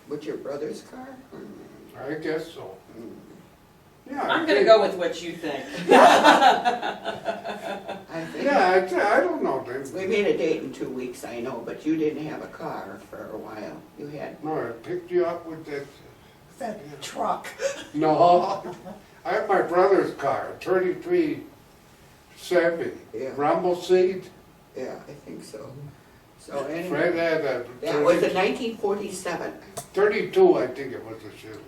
With your brother's car? I guess so. Yeah. I I'm gonna think- go with what you think. I think. Yeah, I don't know. We made a date in 2 weeks, I know, but you didn't have a car for a while. You had, No, I picked you up with that. That truck. No, I have my brother's car, 33 Chevy, Yeah. Rumble seat. yeah, I think so. So anyway, Fred had a that was in 1947. 32, I think it was a Chevy.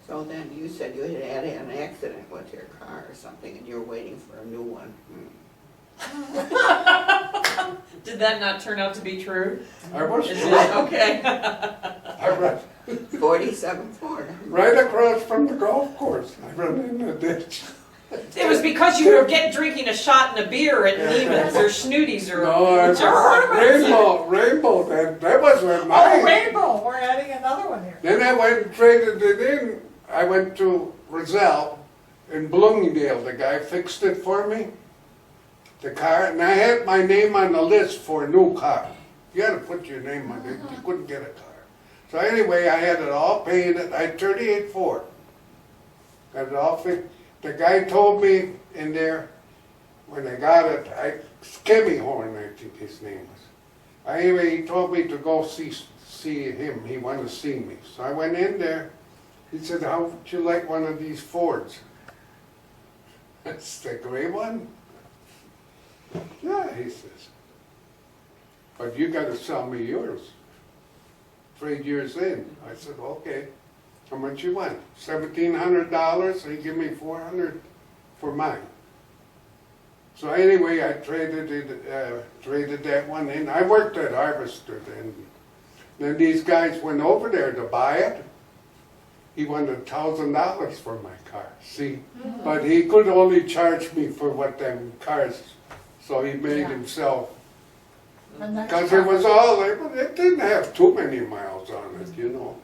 So then you said you had an accident with your car or something and you're waiting for a new one. Did that not turn out to be true? I was Is it? Okay. I run 47 Ford. right across from the golf course. I run in the ditch. It was because you were drinking a shot and a beer at Neiman's or Snooty's or. No, it's Rainbow. That was a Oh, nice. Rainbow, we're adding another one here. Then I went and traded it in. I went to Roselle in Bloomingdale. The guy fixed it for me, the car, and I had my name on the list for a new car. You had to put your name on it. You couldn't get a car. So anyway, I had it all painted. I had 38 Ford. Got it all fixed. The guy told me in there when I got it, Skimmy Horn, I think his name was. Anyway, he told me to go see him. He wanted to see me. So I went in there. He said, how would you like one of these Fords? That's the gray one? Yeah, he says. But you gotta sell me yours. 3 years in. I said, okay. How much you want? $1,700, so he give me $400 for mine. So anyway, I traded that one in. I worked at Harvester then. Then these guys went over there to buy it. He wanted $1,000 for my car, see? But he could only charge me for what them cars, so he made Yeah. himself. And that's Because it was all, it didn't have too many miles on it, you know.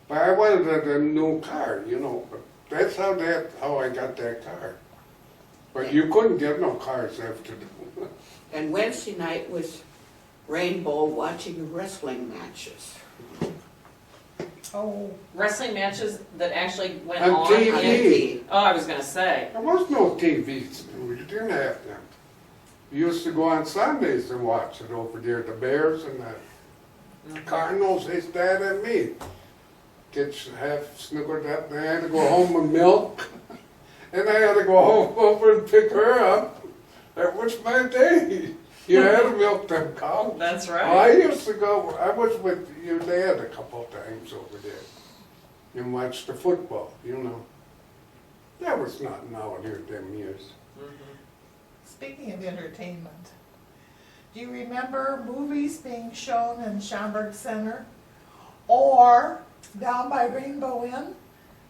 But I wanted a new car, you know, but that's how I got that car. But you couldn't get no cars after that. And Wednesday night was Rainbow watching wrestling matches. Oh, Wrestling matches that actually went On on. TV. Oh, I was gonna say. There was no TVs, we didn't have them. We used to go on Sundays and watch it over there, the Bears and the Cardinals, his dad and me. Kids half snookered up, and I had to go home with milk. And I had to go home over and pick her up. That was my day. You had to milk them cows. That's Well, I right. used to go, I was with your dad a couple of times over there and watched the football, you know. That was nothing out here them years. speaking of entertainment, do you remember movies being shown in Schaumburg Center or down by Rainbow Inn?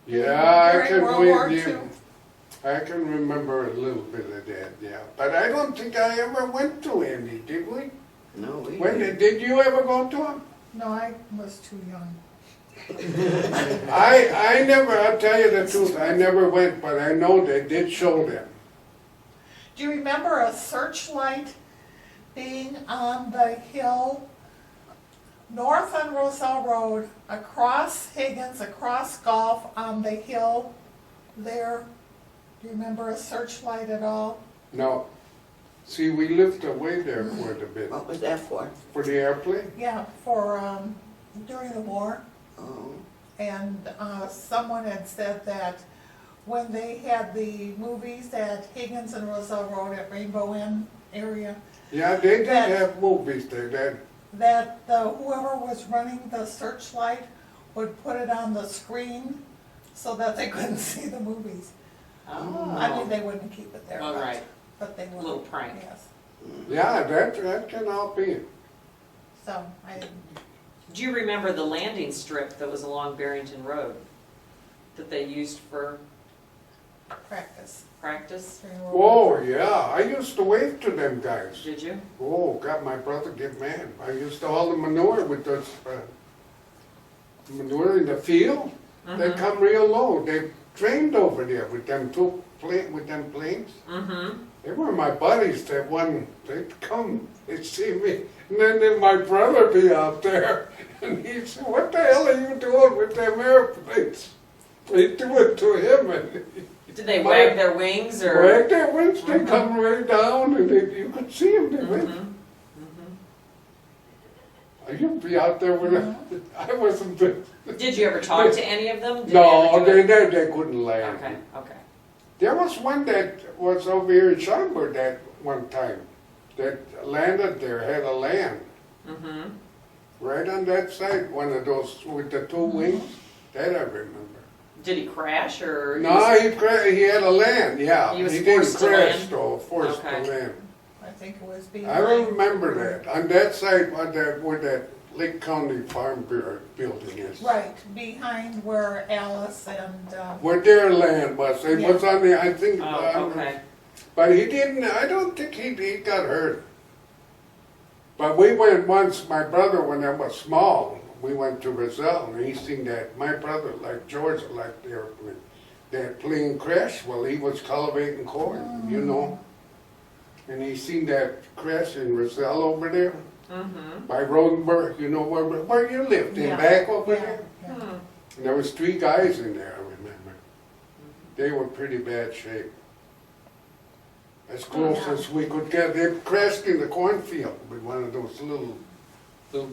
Yeah, I During can World War believe II. you. I can remember a little bit of that, yeah. But I don't think I ever went to any, did we? No, we When, didn't. did you ever go to them? No, I was too young. I never, I'll tell you the truth, I never went, but I know they did show them. Do you remember a searchlight being on the hill north on Roselle Road, across Higgins, across Golf, on the hill there? Do you remember a searchlight at all? No. See, we lived away there quite a bit. What was that for? For the airplane? Yeah, for, during the war. Oh, And someone had said that when they had the movies at Higgins and Roselle Road at Rainbow Inn area, Yeah, they did That- have movies there, that whoever was running the searchlight would put it on the screen so that they couldn't see the movies. I mean, Oh, they wouldn't keep it there. all but- right. But they would. Little prank. Yes, yeah, that can all be. so I, Do you remember the landing strip that was along Barrington Road that they used for practice. practice? during World War Oh, yeah, I used to wave to them guys. Did you? Oh, God, my brother get mad. I used to haul the manure with those, manure in the field. They Mhm. come real low. They trained over there with them with them planes. Mm-hmm. They were my buddies that one, they'd come, they'd see me, and then my brother be out there, and he'd say, what the hell are you doing with them airplanes? They do it to him, and Did they My- wag their wings or? right there, once they come right down, and you could see them, they went. Mhm. You'd be out there with a, I wasn't, Did you ever talk to any of them? Did they no, ever do it? they couldn't land. Okay, okay. There was one that was over here in Schaumburg that one time, that landed there, had a land, Mm-hmm. right on that side, one of those with the two wings, that I remember. Did he crash or? No, he had a land, yeah. He was didn't forced to crash land? though, forced to Okay. land. I think it was being. I remember that, on that side, where that Lake County Farm building is. Right, behind where Alice and, Where their land was, it was on the, I think, Oh, okay. but he didn't, I don't think he got hurt. But we went once, my brother, when I was small, we went to Roselle, and he seen that, my brother, like George, liked the airplane. That plane crashed, well, he was cultivating corn, you know? And he seen that crash in Roselle over there, Mm-hmm. by Rodenburg, you know where you lived, in Yeah. back over yeah, there? yeah. Hmm. And there was 3 guys in there, I remember. They were pretty bad shape. As close Yeah. as we could get. They crashed in the cornfield with one of those little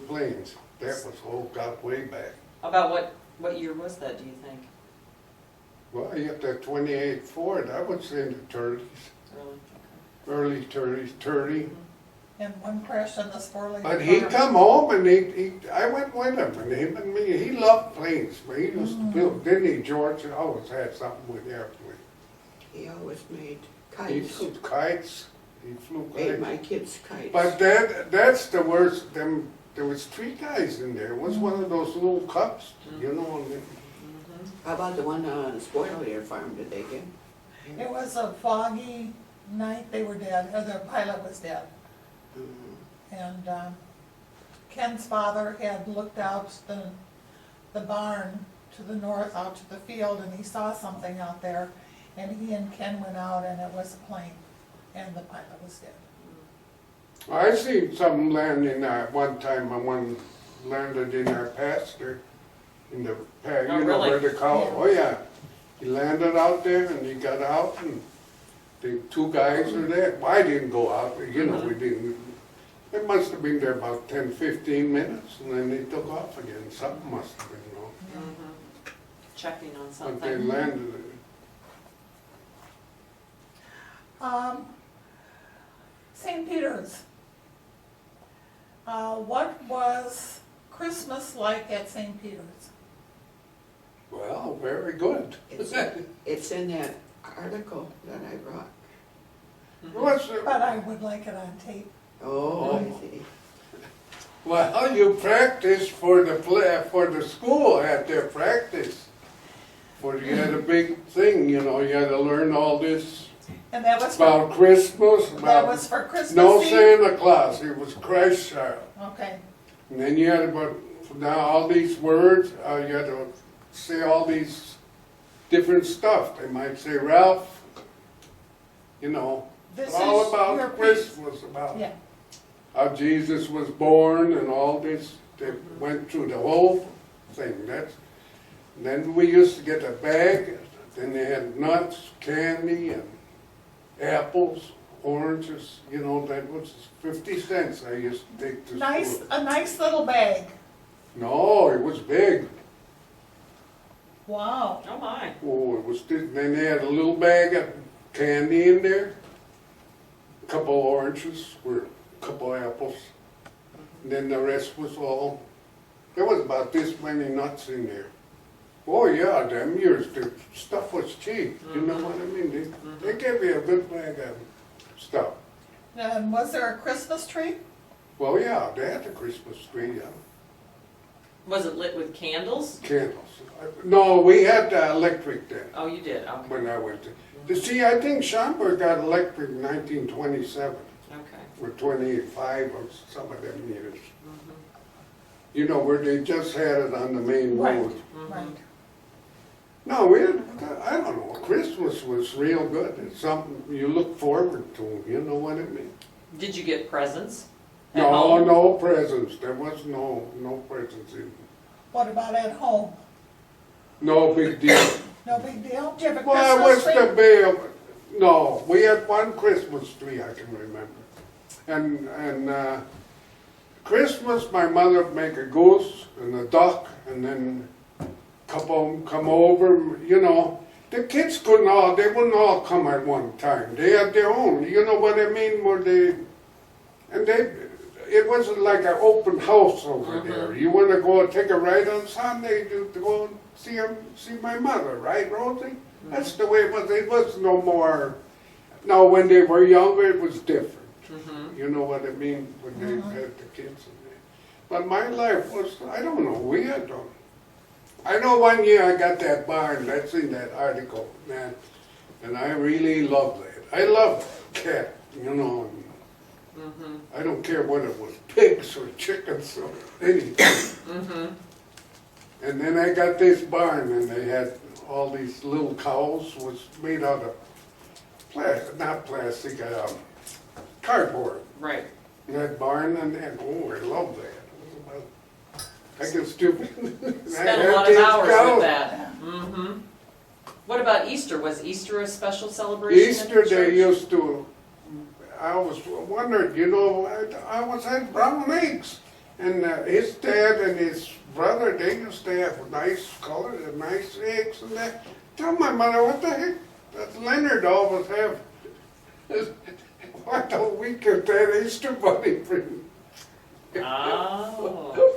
planes. That was, oh God, way back. About what year was that, do you think? Well, you got that 28 Ford, I would say in the 30s, Early? early 30s. And one crashed on the Sporley. But he come home and I went with him, and him and me, he loved planes, but he used to build, didn't he, George? He always had something with airplanes. he always made He kites. flew kites, he flew Made kites. my kids kites. But that's the worst, there was 3 guys in there, it was one of those little cups, you know, and Mm-hmm. How about the one on the Spoiler Farm, did they get? It was a foggy night, they were dead, or the pilot was dead. Mm, And Ken's father had looked out the barn to the north, out to the field, and he saw something out there. And he and Ken went out, and it was a plane, and the pilot was dead. I seen something land in that one time, and one landed in our pasture, in the, Oh, you know, where really? the cow, Yeah. oh yeah. He landed out there and he got out and the 2 guys were there. Well, I didn't go out, you know, we didn't. It must have been there about 10, 15 minutes and then they took off again. Something must have been wrong. Mm-hmm. Checking on But they something. landed it. St. Peter's. What was Christmas like at St. Peter's? Well, very good. It's in that article that I brought. But I would like it on tape. Oh, I see. Well, you practice for the school at their practice. For you had a big thing, you know, you had to learn all this And that was for, about Christmas, that about was for Christmas no Eve? Santa Claus, it was Christ child. Okay, And then you had about, now all these words, you had to say all these different stuff. They might say Ralph, you know, this all is your about piece. Christmas, about Yeah, how Jesus was born and all this. They went through the whole thing. Then we used to get a bag, then they had nuts, candy, and apples, oranges, you know, that was 50 cents I used to take to nice, school. a nice little bag. No, it was big. Wow. Oh my. Oh, it was, then they had a little bag of candy in there, a couple oranges, or a couple apples, and then the rest was all, there was about this many nuts in there. Oh yeah, them years, the stuff was cheap, you know what I mean? They gave you a good bag of stuff. And was there a Christmas tree? Well, yeah, they had the Christmas tree, yeah, Was it lit with candles? candles. No, we had electric then. Oh, you did, okay, When I went to, see, I think Schaumburg got electric in 1927, okay. or 28.5 or some of them years. You know, where they just had it on the main Right. road. Right. No, we had, I don't know, Christmas was real good. It's something you look forward to, you know what I mean? Did you get presents? At No, home? no presents, there was no presents in, What about at home? no big deal. No big deal? Did you have a Well, what's Christmas the tree? big, no, we had one Christmas tree, I can remember. And Christmas, my mother would make a goose and a duck, and then a couple of them come over, you know. The kids they wouldn't all come at one time. They had their own, you know what I mean, it wasn't like an open house over there. You want to go take a ride on Sunday, you go and see my mother, right, Rosie? That's the way it was. It was no more. Now, when they were younger, it was different. You know what I mean? When they had the kids. But my life was, I don't know, we had them. I know one year I got that barn, that's in that article, man, and I really loved that. I love cat, you know. I don't care whether it was pigs or chickens or anything. And then I got this barn, and they had all these little cows, was made out of not plastic, cardboard. Right. That barn, and oh, I love that. I can still. Spent a lot of hours with that. What about Easter? Was Easter a special celebration? Easter, at the they church? used to, I was wondering, you know, I was had brown eggs. And his dad and his brother, they used to have nice colors and nice eggs and that. Tell my mother, what the heck does Leonard always have? Why don't we get that Easter bunny bring? Oh.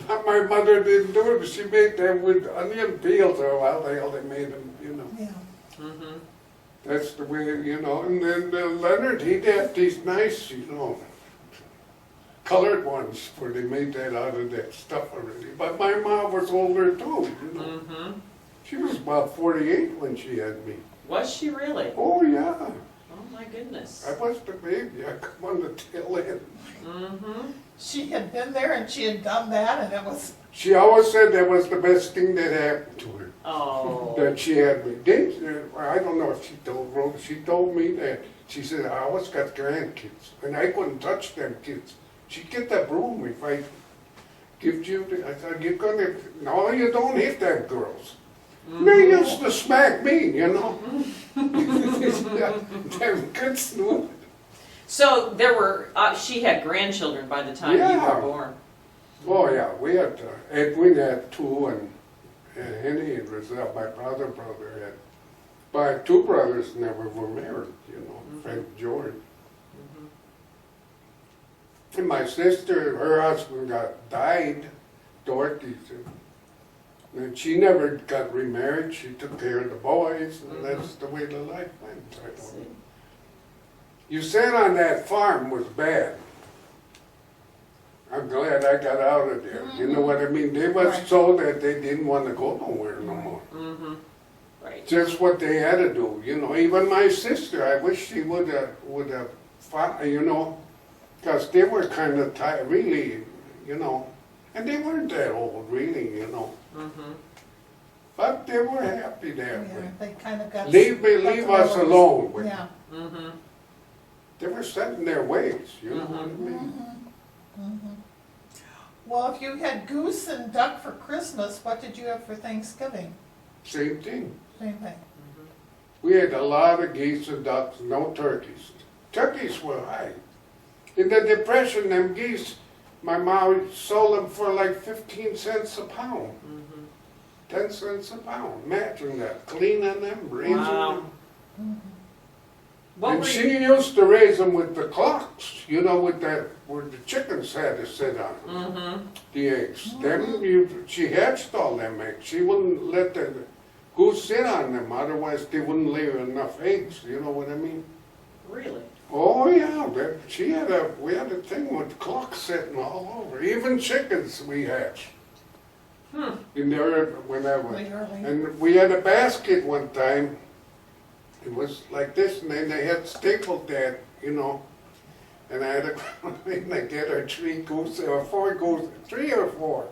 But my mother didn't do it, but she made them with onion peels or how the hell they made them, you know. Yeah. That's the way, you know. And then Leonard, he'd have these nice, you know, colored ones where they made that out of that stuff already. But my mom was older too, you know. She was about 48 when she had me. Was she really? Oh yeah, Oh my goodness. I was the baby. I come on the tail end. She had been there and she had done that and it was, She always said that was the best thing that happened to her. Oh. That she had me. I don't know if she told Rhoda. She told me that. She said, I always got grandkids. And I couldn't touch them kids. She'd get that broom if I give you the, I thought, you're gonna, no, you don't hit them girls. They used to smack me, you know. Them kids knew. So there were, she had grandchildren by the time you Yeah. were born. Oh yeah, we had, Edwin had two and Henny and Rizal, my brother had. My two brothers never were married, you know, Frank George. And my sister, her husband died, Dorothy, and she never got remarried. She took care of the boys, and that's the way the life went. I don't know. You said on that farm was bad. I'm glad I got out of there. You know what I mean? They was Right. told that they didn't want to go nowhere no more. Mm-hmm. Right. Just what they had to do, you know. Even my sister, I wish she would have fought, you know, because they were kind of tired, really, you know. And they weren't that old, really, you know. Mm-hmm. But they were happy that Yeah, way. they kind of got. Leave got us the alone with Yeah. Mm-hmm. They were set in their ways, you know what I mean? Well, if you had goose and duck for Christmas, what did you have for Thanksgiving? Same thing. Same thing. We had a lot of geese and ducks, no turkeys. Turkeys were high. In the Depression, them geese, my mom sold them for like 15 cents a pound. 10 cents a pound. Imagine that, cleaning them, raising Wow. them. What And were she you? used to raise them with the clocks, you know, with that, where the chickens had to sit on Mm-hmm. the eggs. Them, she hatched all them eggs. She wouldn't let the goose sit on them, otherwise they wouldn't lay enough eggs, you know what I mean? Really? Oh yeah, we had a thing with clocks sitting all over. Even chickens we hatched. In there when I went. Really early. And we had a basket one time. It was like this, and then they had stapled that, you know. And I had to go in and get her 3 goose, or 4 goose, 3 or 4.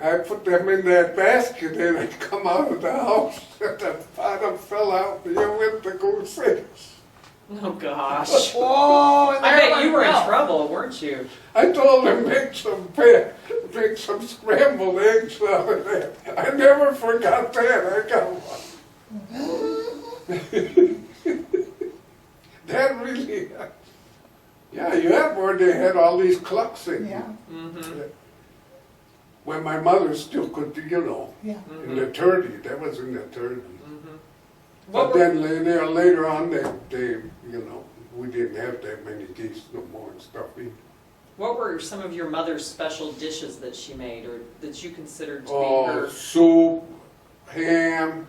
I put them in that basket and I come out of the house and the bottom fell out here with the goose eggs. Oh gosh. Whoa, and I there bet you one were in fell. trouble, weren't you? I told them make some scrambled eggs out of that. I never forgot that. I got one. That really, yeah, you had where they had all these clucks in. Yeah, Mm-hmm. When my mother still could, you know, yeah. in the 30s, that was in the 30s. What But were, then later on, they, you know, we didn't have that many geese no more and stuff. what were some of your mother's special dishes that she made, or that you considered to be Oh, her? soup, ham.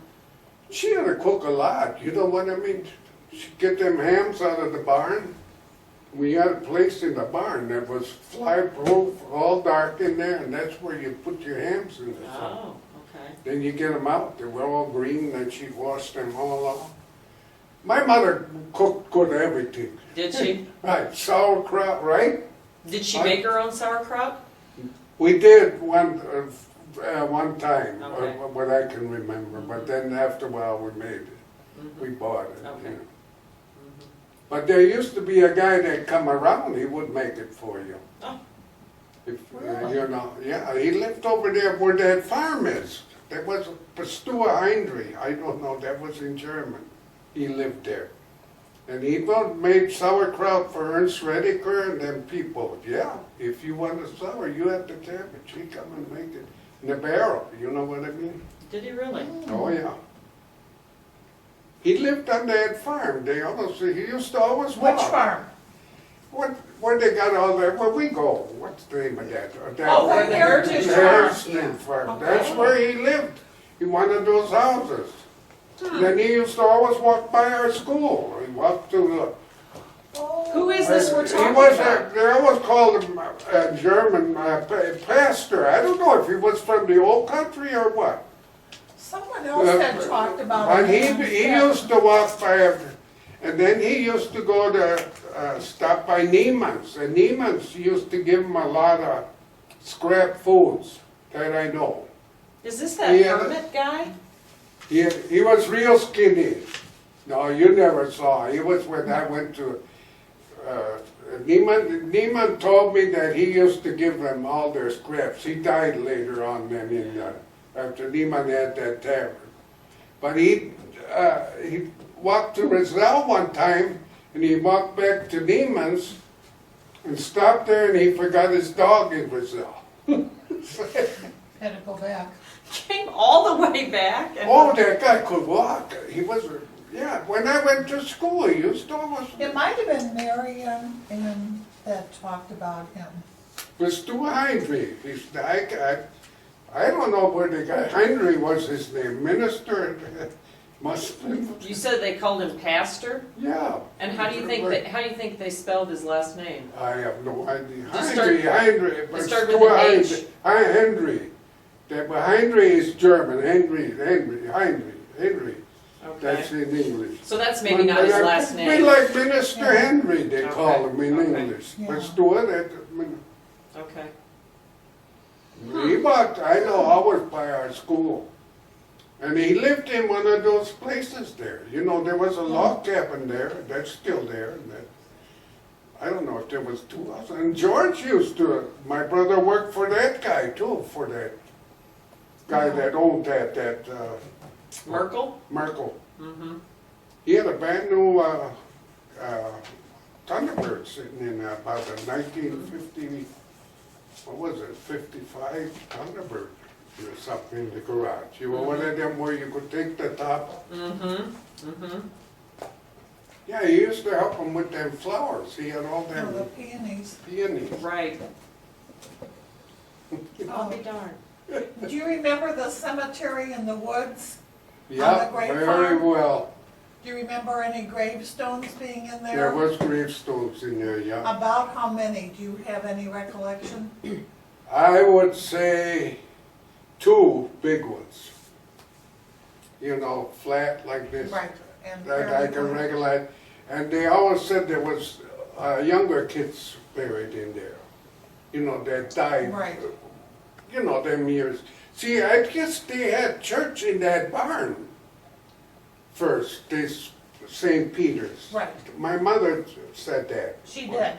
She had to cook a lot, you know what I mean? She'd get them hams out of the barn. We had a place in the barn that was fly-proof, all dark in there, and that's where you put your hams in the sun. Oh, okay. Then you get them out, they were all green, then she'd wash them all out. My mother cooked good everything. Did she? Right, sauerkraut, right? Did she I- make her own sauerkraut? We did one time, Okay. what I can remember, but then after a while we made it. We bought it. Okay. You know. But there used to be a guy that come around, he would make it for you. Oh. If, Really? you know, yeah, he lived over there where that farm is. There was Pastua Heinrich, I don't know, that was in German. He lived there. And he made sauerkraut for Ernst Rediker and them people. Yeah, if you want a sour, you have the cabbage. He come and make it in a barrel, you know what I mean? Did he really? Oh, yeah. He lived on that farm. He used to always walk. Which farm? Where they got all that, where we go, what's the name of that? Oh, where the Heritage Farm. Heritage Farm. Okay. That's where he lived, in one of those houses. Then he used to always walk by our school. He walked to Who is this we're he talking was about? they always called him a German pastor. I don't know if he was from the old country or what. Someone else had talked about But it. he used to walk by, and then he used to go to, stop by Neiman's. And Neiman's used to give him a lot of scrap foods, that I know. Is this that Yeah. hermit guy? He was real skinny. No, you never saw. He was when I went to, Neiman told me that he used to give them all their scraps. He died later on then after Neiman had that tavern. But he walked to Rizal one time, and he walked back to Neiman's and stopped there, and he forgot his dog in Rizal. Had to go back. Came all the way back? And Oh, that guy could walk. He was, yeah, when I went to school, he used to almost, It might have been Marion and that talked about him. was Stu Heinrich. I don't know where the guy, Heinrich was his name, minister, Must have. You said they called him Pastor? Yeah. And how do you think they spelled his last name? I have no idea. Just start- Heinrich, but It started with Stuart an H? Henry. But Henry is German, Henry. That's Okay. in English. So that's maybe not his last Be name. like Minister Yeah. Henry, they call him in Okay. English. Yeah. But Stuart, Okay. I know I was by our school. And he lived in one of those places there. You know, there was a log cabin there, that's still there. And that, I don't know if there was two houses. And George used to, my brother worked for that guy too, for that guy that owned that Merkel? Merkel. Mm-hmm. He had a brand new Thunderbird sitting in about a 1950, what was it, 55 Thunderbird or something in the garage. You were one of them where you could take the top. Mm-hmm. Mm-hmm. Yeah, he used to help him with them flowers. He had all Oh, them the peonies. peonies. Right. I'll be darned. Do you remember the cemetery in the woods? Yeah, Great very Farm? well. Do you remember any gravestones being in there? There was gravestones in there, yeah. About how many? Do you have any recollection? I would say 2 big ones. You know, flat like this. Right. And That I can fairly good. recollect. And they always said there was younger kids buried in there. You know, that died. Right. You know, them years. See, I guess they had church in that barn first, this St. Peter's. Right. My mother said that. She did.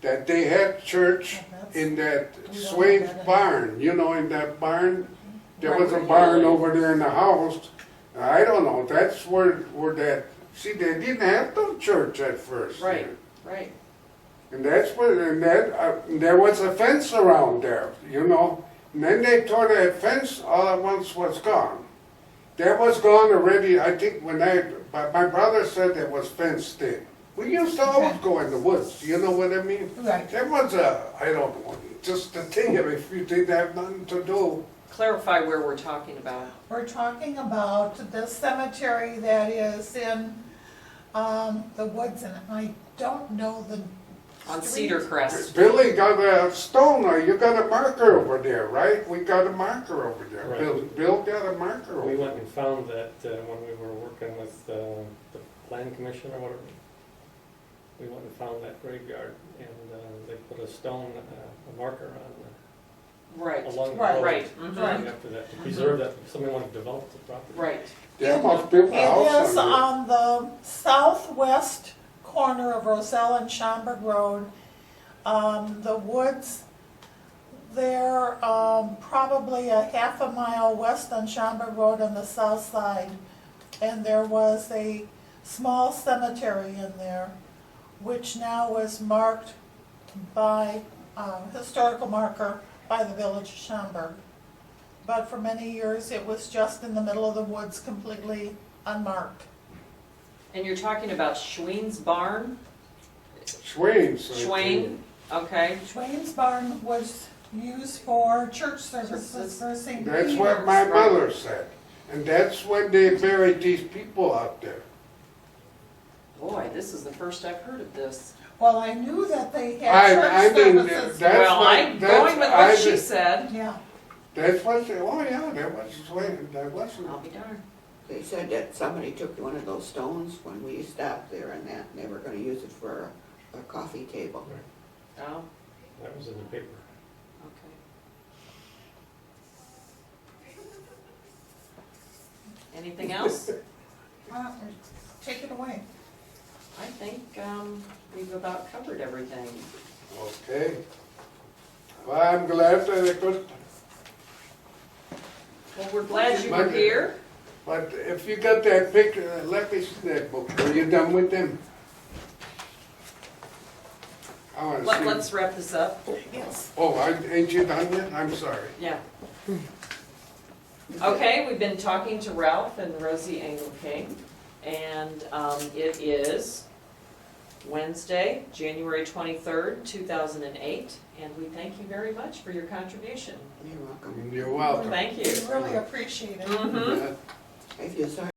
That they had church in that We don't Swain's have that barn. You know, in that barn, there was a Right. barn over there in the house. I don't know, that's where that, see, they didn't have no church at first. Right. Right. And that's where, and there was a fence around there, you know. And then they tore that fence, all at once was gone. That was gone already, I think when my brother said it was fenced in. We used to always Okay. go in the woods, you know what I mean? Right. There was I don't know, just a thing of if you didn't have nothing to do. Clarify where we're talking about. We're talking about the cemetery that is in the woods, and I don't know the On street. Cedar Crest. Billy got a stone, or you got a marker over there, right? We got a marker over there. Right. Bill got a marker We over went and found that when we were working with the Plan Commission or whatever. We went and found that graveyard and they put a stone, a marker on Right. along the Right. road. Right. Right. Mhm. After that, to preserve that, if somebody wanted to develop the property. Right. They almost built a It house is on on the southwest corner of Roselle and Schaumburg Road. The woods, they're probably a half a mile west on Schaumburg Road on the south side. And there was a small cemetery in there, which now is marked by, historical marker by the village of Schaumburg. But for many years, it was just in the middle of the woods, completely unmarked. And you're talking about Schween's barn? Swain's. I think. Schwain? Okay. Schwain's barn was used for church services for St. Peter's. That's what my mother said. And that's when they buried these people out there. Boy, this is the first I've heard of this. Well, I knew that they I had church mean, services. That's Well, what- I'm that's going with I what she just- said. Yeah, That's what they, oh yeah, that was Swain, that wasn't. I'll be darned. They said that somebody took one of those stones when we stopped there and that, and they were gonna use it for a coffee table. Oh, That was in the paper. okay. Anything else? take it away. I think we've about covered everything. Okay. Well, I'm glad that I could, Well, we're glad you were here. but if you got that picture, let me see that book. Are you done with them? I wanna see. Let's wrap this up. Yes. Oh, ain't you done yet? I'm sorry. Yeah. Okay, we've been talking to Ralph and Rosie Engelking, and it is Wednesday, January 23rd, 2008, and we thank you very much for your contribution. You're welcome. You're welcome. Thank you. We really appreciate it. Mhm. Yeah. If you saw